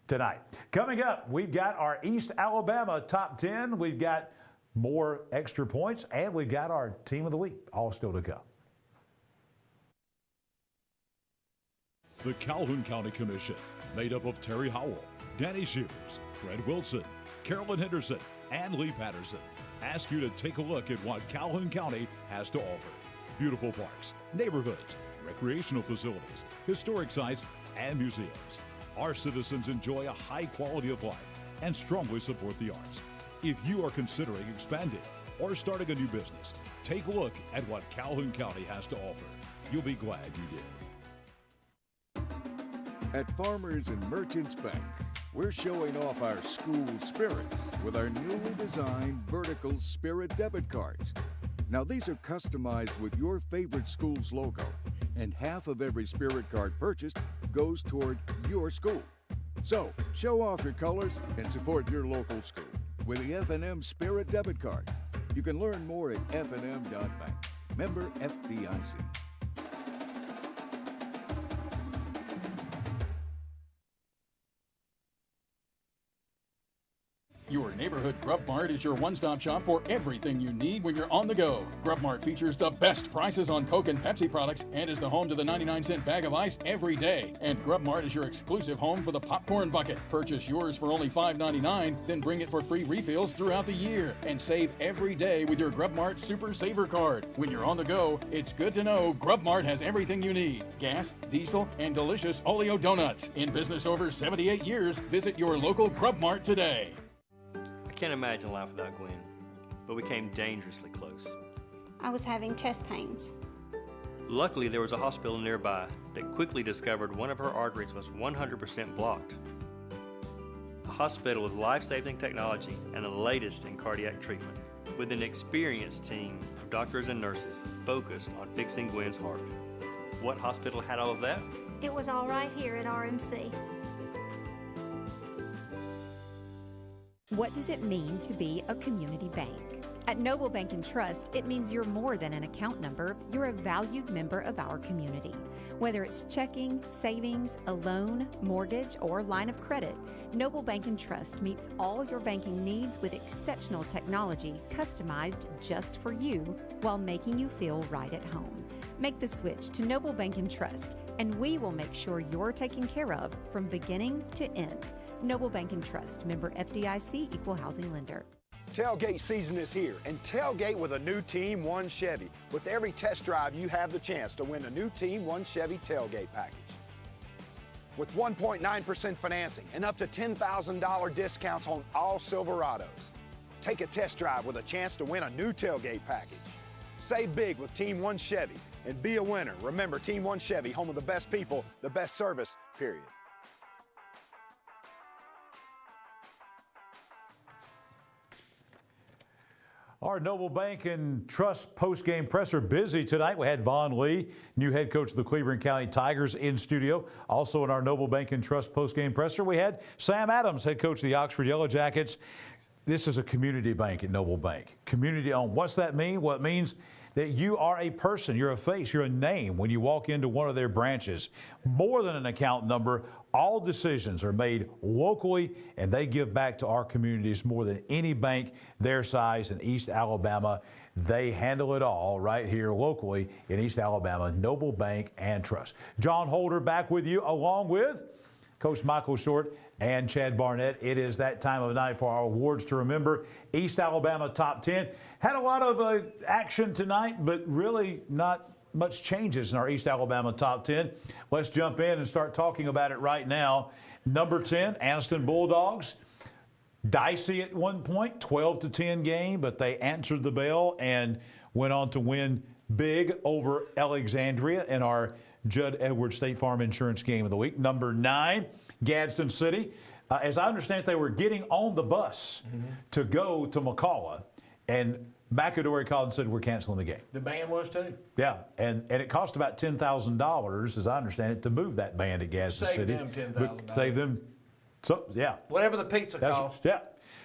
Speaker 11: tonight. Coming up, we've got our East Alabama Top 10. We've got more extra points, and we've got our Team of the Week, all still to come.
Speaker 3: The Calhoun County Commission, made up of Terry Howell, Danny Shears, Fred Wilson, Carolyn Henderson, and Lee Patterson, ask you to take a look at what Calhoun County has to offer. Beautiful parks, neighborhoods, recreational facilities, historic sites, and museums. Our citizens enjoy a high quality of life and strongly support the arts. If you are considering expanding or starting a new business, take a look at what Calhoun County has to offer. You'll be glad you did.
Speaker 22: At Farmers and Merchants Bank, we're showing off our school spirit with our newly designed vertical Spirit debit cards. Now, these are customized with your favorite school's logo, and half of every Spirit card purchased goes toward your school. So, show off your colors and support your local school with the F&M Spirit Debit Card. You can learn more at fnm.bank. Member FDIC.
Speaker 24: Your neighborhood Grub Mart is your one-stop shop for everything you need when you're on the go. Grub Mart features the best prices on Coke and Pepsi products and is the home to the 99-cent bag of ice every day. And Grub Mart is your exclusive home for the popcorn bucket. Purchase yours for only $5.99, then bring it for free refills throughout the year. And save every day with your Grub Mart Super Saver Card. When you're on the go, it's good to know Grub Mart has everything you need. Gas, diesel, and delicious Oleo donuts. In business over 78 years, visit your local Grub Mart today.
Speaker 5: I can't imagine life without Gwen, but we came dangerously close.
Speaker 6: I was having chest pains.
Speaker 5: Luckily, there was a hospital nearby that quickly discovered one of her arteries was 100% blocked. A hospital with life-saving technology and the latest in cardiac treatment, with an experienced team of doctors and nurses focused on fixing Gwen's heart. What hospital had all of that?
Speaker 6: It was all right here at RMC.
Speaker 9: What does it mean to be a community bank? At Noble Bank and Trust, it means you're more than an account number, you're a valued member of our community. Whether it's checking, savings, a loan, mortgage, or line of credit, Noble Bank and Trust meets all your banking needs with exceptional technology customized just for you while making you feel right at home. Make the switch to Noble Bank and Trust, and we will make sure you're taken care of from beginning to end. Noble Bank and Trust, member FDIC, equal housing lender.
Speaker 12: Tailgate season is here, and tailgate with a new Team 1 Chevy. With every test drive, you have the chance to win a new Team 1 Chevy tailgate package. With 1.9% financing and up to $10,000 discounts on all Silverados. Take a test drive with a chance to win a new tailgate package. Save big with Team 1 Chevy and be a winner. Remember, Team 1 Chevy, home of the best people, the best service, period.
Speaker 1: Our Noble Bank and Trust postgame presser busy tonight. We had Vaughn Lee, new head coach of the Cleveland County Tigers, in studio. Also in our Noble Bank and Trust postgame presser, we had Sam Adams, head coach of the Oxford Yellow Jackets. This is a community bank at Noble Bank. Community owned. What's that mean? Well, it means that you are a person, you're a face, you're a name when you walk into one of their branches. More than an account number, all decisions are made locally, and they give back to our communities more than any bank their size in East Alabama. They handle it all right here locally in East Alabama, Noble Bank and Trust. Jon Holder back with you, along with Coach Michael Short and Chad Barnett. It is that time of night for our awards to remember. East Alabama Top 10. Had a lot of action tonight, but really not much changes in our East Alabama Top 10. Let's jump in and start talking about it right now. Number 10, Anniston Bulldogs. Dicey at one point, 12-10 game, but they answered the bell and went on to win big over Alexandria in our Judd Edwards State Farm Insurance Game of the Week. Number 9, Gadsden City. As I understand, they were getting on the bus to go to McCalla, and McAdory called and said, we're canceling the game.
Speaker 14: The band was too.
Speaker 1: Yeah, and it cost about $10,000, as I understand it, to move that band at Gadsden City.
Speaker 14: Save them $10,000.
Speaker 1: Save them, so, yeah.
Speaker 14: Whatever the pizza cost.
Speaker 1: Yeah.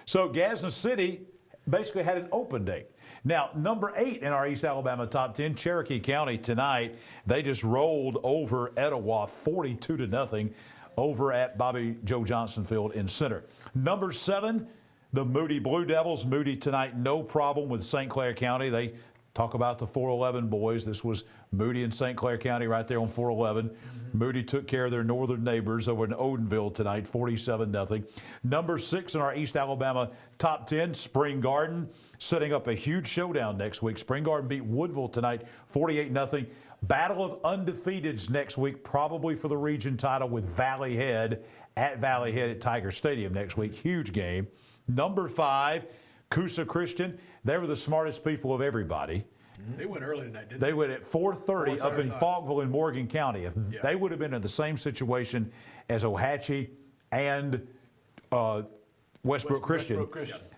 Speaker 1: So Gadsden City basically had an open date. Now, number 8 in our East Alabama Top 10, Cherokee County tonight. They just rolled over Etowah 42-0 over at Bobby Joe Johnson Field in Center. Number 7, the Moody Blue Devils. Moody tonight, no problem with St. Clair County. They talk about the 411 boys. This was Moody and St. Clair County right there on 411. Moody took care of their northern neighbors over in Odenville tonight, 47-0. Number 6 in our East Alabama Top 10, Spring Garden, setting up a huge showdown next week. Spring Garden beat Woodville tonight, 48-0. Battle of undefeateds next week, probably for the region title with Valley Head at Valley Head at Tiger Stadium next week. Huge game. Number 5, Coosa Christian. They were the smartest people of everybody.
Speaker 10: They went early tonight, didn't
Speaker 1: they? They went at 4:30 up in Falkville in Morgan County. If they would have been in the same situation as Ohatchee and Westbrook Christian.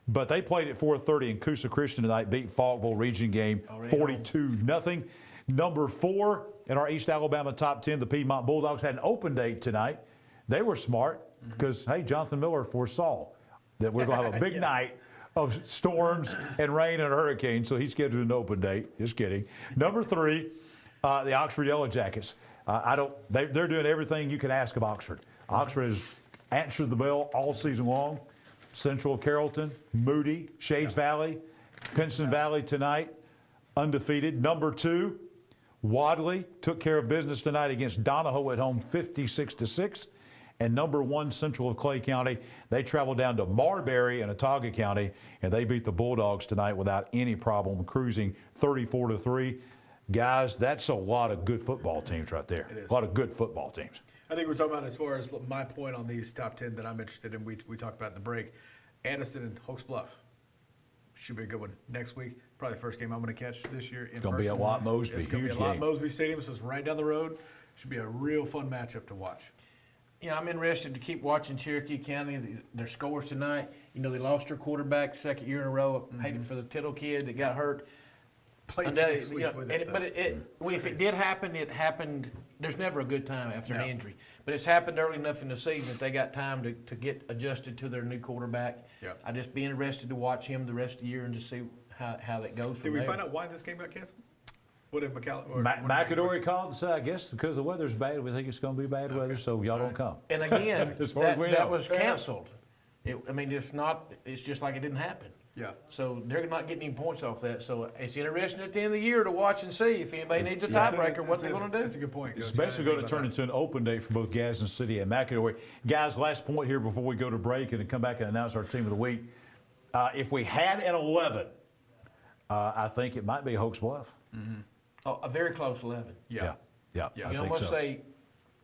Speaker 1: But they played at 4:30, and Coosa Christian tonight beat Falkville region game 42-0. Number 4 in our East Alabama Top 10, the Piedmont Bulldogs had an open date tonight.
Speaker 11: They were smart because, hey, Jonathan Miller foresaw that we're going to have a big night of storms and rain and hurricanes, so he scheduled an open date. Just kidding. Number 3, the Oxford Yellow Jackets. They're doing everything you can ask of Oxford. Oxford has answered the bell all season long. Central Carrollton, Moody, Shades Valley, Pinson Valley tonight, undefeated. Number 2, Wadley took care of business tonight against Donahoe at home, 56-6. And number 1, Central of Clay County, they traveled down to Marbury in Otaga County, and they beat the Bulldogs tonight without any problem, cruising 34-3. Guys, that's a lot of good football teams right there.
Speaker 10: It is.
Speaker 11: A lot of good football teams.
Speaker 10: I think we're talking about, as far as my point on these top 10 that I'm interested in, we talked about in the break, Anniston and Hokes Bluff. Should be a good one next week. Probably the first game I'm going to catch this year in person.
Speaker 11: It's going to be at Lot Mosby.
Speaker 10: It's going to be at Lot Mosby Stadium, so it's right down the road. Should be a real fun matchup to watch.
Speaker 14: Yeah, I'm interested to keep watching Cherokee County, their scores tonight. You know, they lost their quarterback second year in a row. Hated for the Tittle kid that got hurt.
Speaker 10: Played next week with it,
Speaker 14: but if it did happen, it happened. There's never a good time after an injury. But it's happened early enough in the season that they got time to get adjusted to their new quarterback.
Speaker 10: Yep.
Speaker 14: I'd just be interested to watch him the rest of the year and just see how that goes from
Speaker 10: Did we
Speaker 14: there.
Speaker 10: find out why this game got canceled? What did
Speaker 11: McAdory called and said, I guess because the weather's bad, we think it's going to be bad weather, so y'all don't come.
Speaker 14: And again,
Speaker 11: as far as we know.
Speaker 14: that was canceled. It's just like it didn't happen.
Speaker 10: Yeah.
Speaker 14: So they're not getting any points off that. So it's interesting at the end of the year to watch and see if anybody needs a tiebreaker, what they're going to do.
Speaker 10: That's a good point.
Speaker 11: It's basically going to turn into an open day for both Gadsden City and McAdory. Guys, last point here before we go to break and then come back and announce our team of the week. If we had an 11, I think it might be Hokes Bluff.
Speaker 14: Oh, a very close 11.
Speaker 11: Yeah.
Speaker 14: You almost say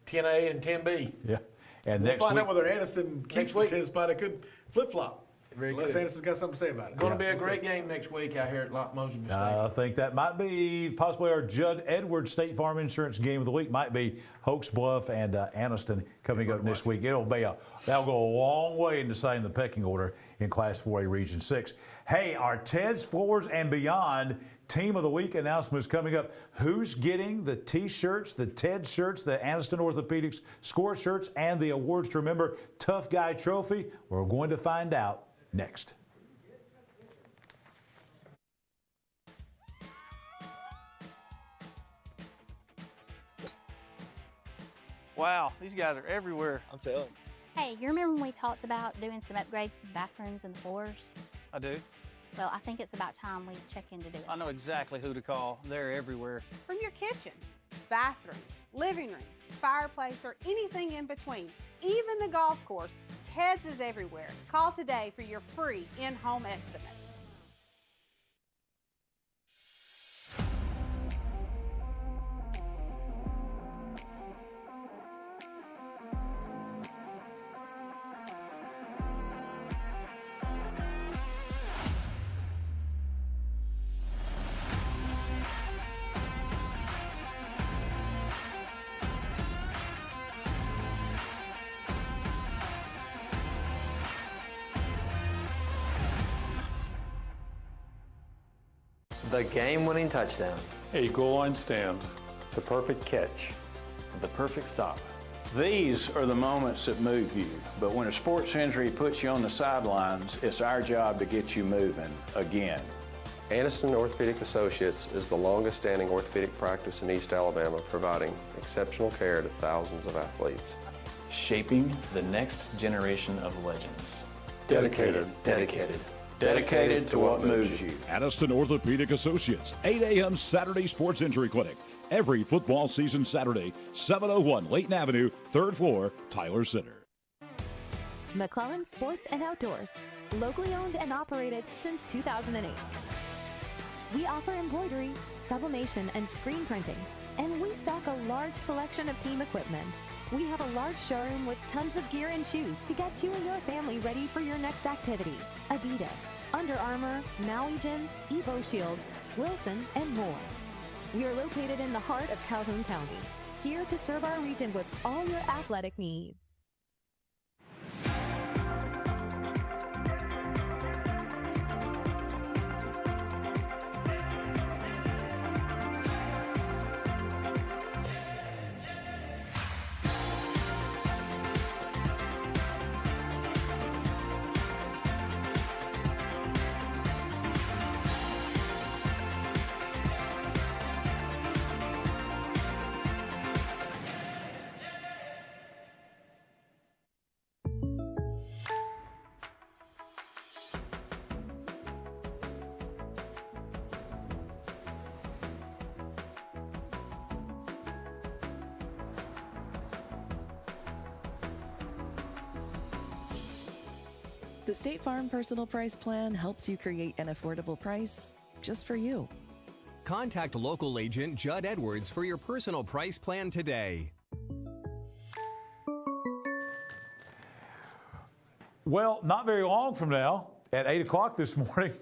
Speaker 14: 10A and 10B.
Speaker 11: Yeah. And
Speaker 10: we'll
Speaker 11: next
Speaker 10: find
Speaker 11: week,
Speaker 10: out whether Anniston keeps the 10 spot. It could flip-flop. Unless
Speaker 14: good.
Speaker 10: Anniston's got something to say about it.
Speaker 14: Going to be a great game next week out here at Lot Mosby Stadium.
Speaker 11: I think that might be possibly our Judd Edwards State Farm Insurance game of the week. Might be Hokes Bluff and Anniston coming up this week. That'll go a long way in deciding the pecking order in Class 4A Region 6. Hey, our Ted's Floors and Beyond Team of the Week announcement is coming up. Who's getting the T-shirts, the TED shirts, the Anniston Orthopedics score shirts, and the awards to remember Tough Guy Trophy? We're going to find out next.
Speaker 7: Wow, these guys are everywhere. I'm telling you.
Speaker 8: Hey, you remember when we talked about doing some upgrades to the bathrooms and the floors?
Speaker 7: I do.
Speaker 8: Well, I think it's about time we check in to do it.
Speaker 7: I know exactly who to call. They're everywhere.
Speaker 15: From your kitchen, bathroom, living room, fireplace, or anything in between, even the golf course, Ted's is everywhere. Call today for your free in-home estimate.
Speaker 28: The game-winning touchdown.
Speaker 20: A goal line stand.
Speaker 28: The perfect catch. The perfect stop.
Speaker 26: These are the moments that move you, but when a sports injury puts you on the sidelines, it's our job to get you moving again.
Speaker 27: Anniston Orthopedic Associates is the longest-standing orthopedic practice in East Alabama, providing exceptional care to thousands of athletes.
Speaker 28: Shaping the next generation of legends.
Speaker 26: Dedicated. Dedicated to what moves you.
Speaker 3: Anniston Orthopedic Associates, 8 a.m. Saturday Sports Injury Clinic. Every football season Saturday, 701 Layton Avenue, 3rd floor, Tyler Center.
Speaker 13: McClellan Sports and Outdoors, locally owned and operated since 2008. We offer embroidery, sublimation, and screen printing, and we stock a large selection of team equipment. We have a large showroom with tons of gear and shoes to get you and your family ready for your next activity. Adidas, Under Armour, Maui Gym, Evo Shield, Wilson, and more. We are located in the heart of Calhoun County, here to serve our region with all your athletic needs.
Speaker 2: The State Farm Personal Price Plan helps you create an affordable price just for you.
Speaker 4: Contact local agent Judd Edwards for your personal price plan today.
Speaker 1: Well, not very long from now, at 8 o'clock this morning,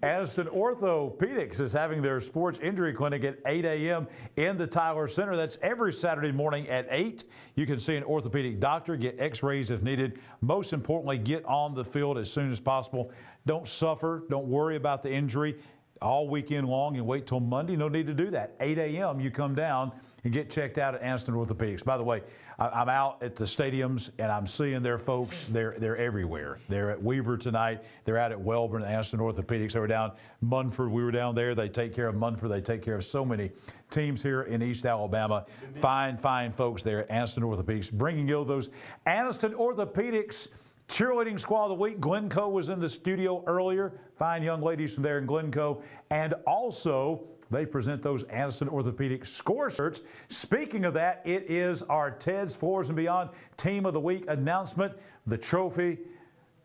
Speaker 1: Aniston Orthopedics is having their sports injury clinic at 8 a.m. in the Tyler Center. That's every Saturday morning at 8. You can see an orthopedic doctor, get x-rays if needed. Most importantly, get on the field as soon as possible. Don't suffer. Don't worry about the injury all weekend long and wait till Monday. No need to do that. 8 a.m. you come down and get checked out at Aniston Orthopedics. By the way, I'm out at the stadiums and I'm seeing their folks. They're everywhere. They're at Weaver tonight. They're out at Welborn at Aniston Orthopedics. They were down Munford. We were down there. They take care of Munford. They take care of so many teams here in East Alabama. Fine folks there at Aniston Orthopedics, bringing you those Aniston Orthopedics cheerleading squad of the week. Glencoe was in the studio earlier. Fine young ladies from there in Glencoe. And also, they present those Aniston Orthopedic score shirts. Speaking of that, it is our Ted's Floors and Beyond Team of the Week announcement. The trophy,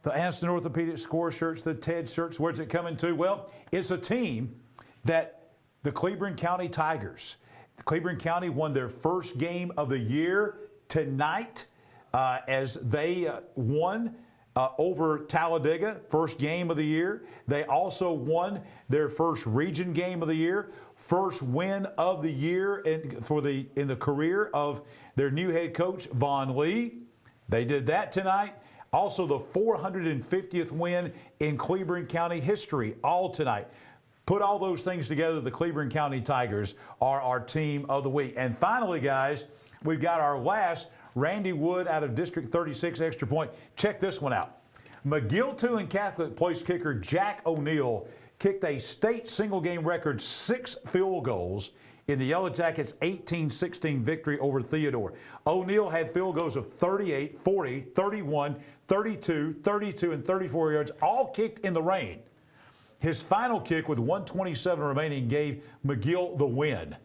Speaker 1: the Aniston Orthopedic score shirts, the Ted shirts. Where's it coming to? Well, it's a team that the Cleveland County Tigers. Cleveland County won their first game of the year tonight as they won over Talladega, first game of the year. They also won their first region game of the year, first win of the year in the career of their new head coach, Vaughn Lee. They did that tonight. Also the 450th win in Cleveland County history, all tonight. Put all those things together, the Cleveland County Tigers are our team of the week. And finally, guys, we've got our last Randy Wood out of District 36 extra point. Check this one out. McGill-2 and Catholic place kicker Jack O'Neill kicked a state single game record 6 field goals in the Yellow Jackets' 18-16 victory over Theodore. O'Neill had field goals of 38, 40, 31, 32, 32, and 34 yards, all kicked in the rain. His final kick with 1:27 remaining gave McGill the win.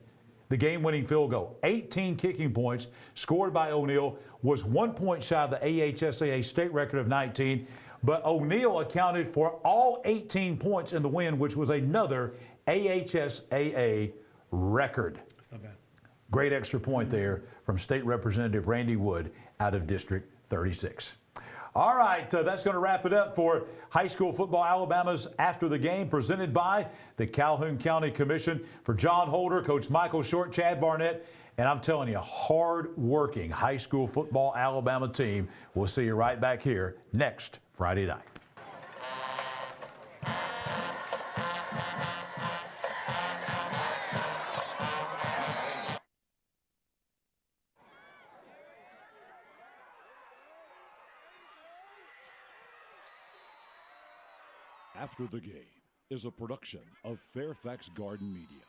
Speaker 1: The game-winning field goal. 18 kicking points scored by O'Neill, was 1 point shy of the AHSAA state record of 19, but O'Neill accounted for all 18 points in the win, which was another AHSAA record.
Speaker 10: That's not bad.
Speaker 1: Great extra point there from State Representative Randy Wood out of District 36. All right, that's going to wrap it up for High School Football Alabama's After the Game, presented by the Calhoun County Commission. For Jon Holder, Coach Michael Short, Chad Barnett, and I'm telling you, hard-working High School Football Alabama team. We'll see you right back here next Friday night.
Speaker 3: After the Game is a production of Fairfax Garden Media.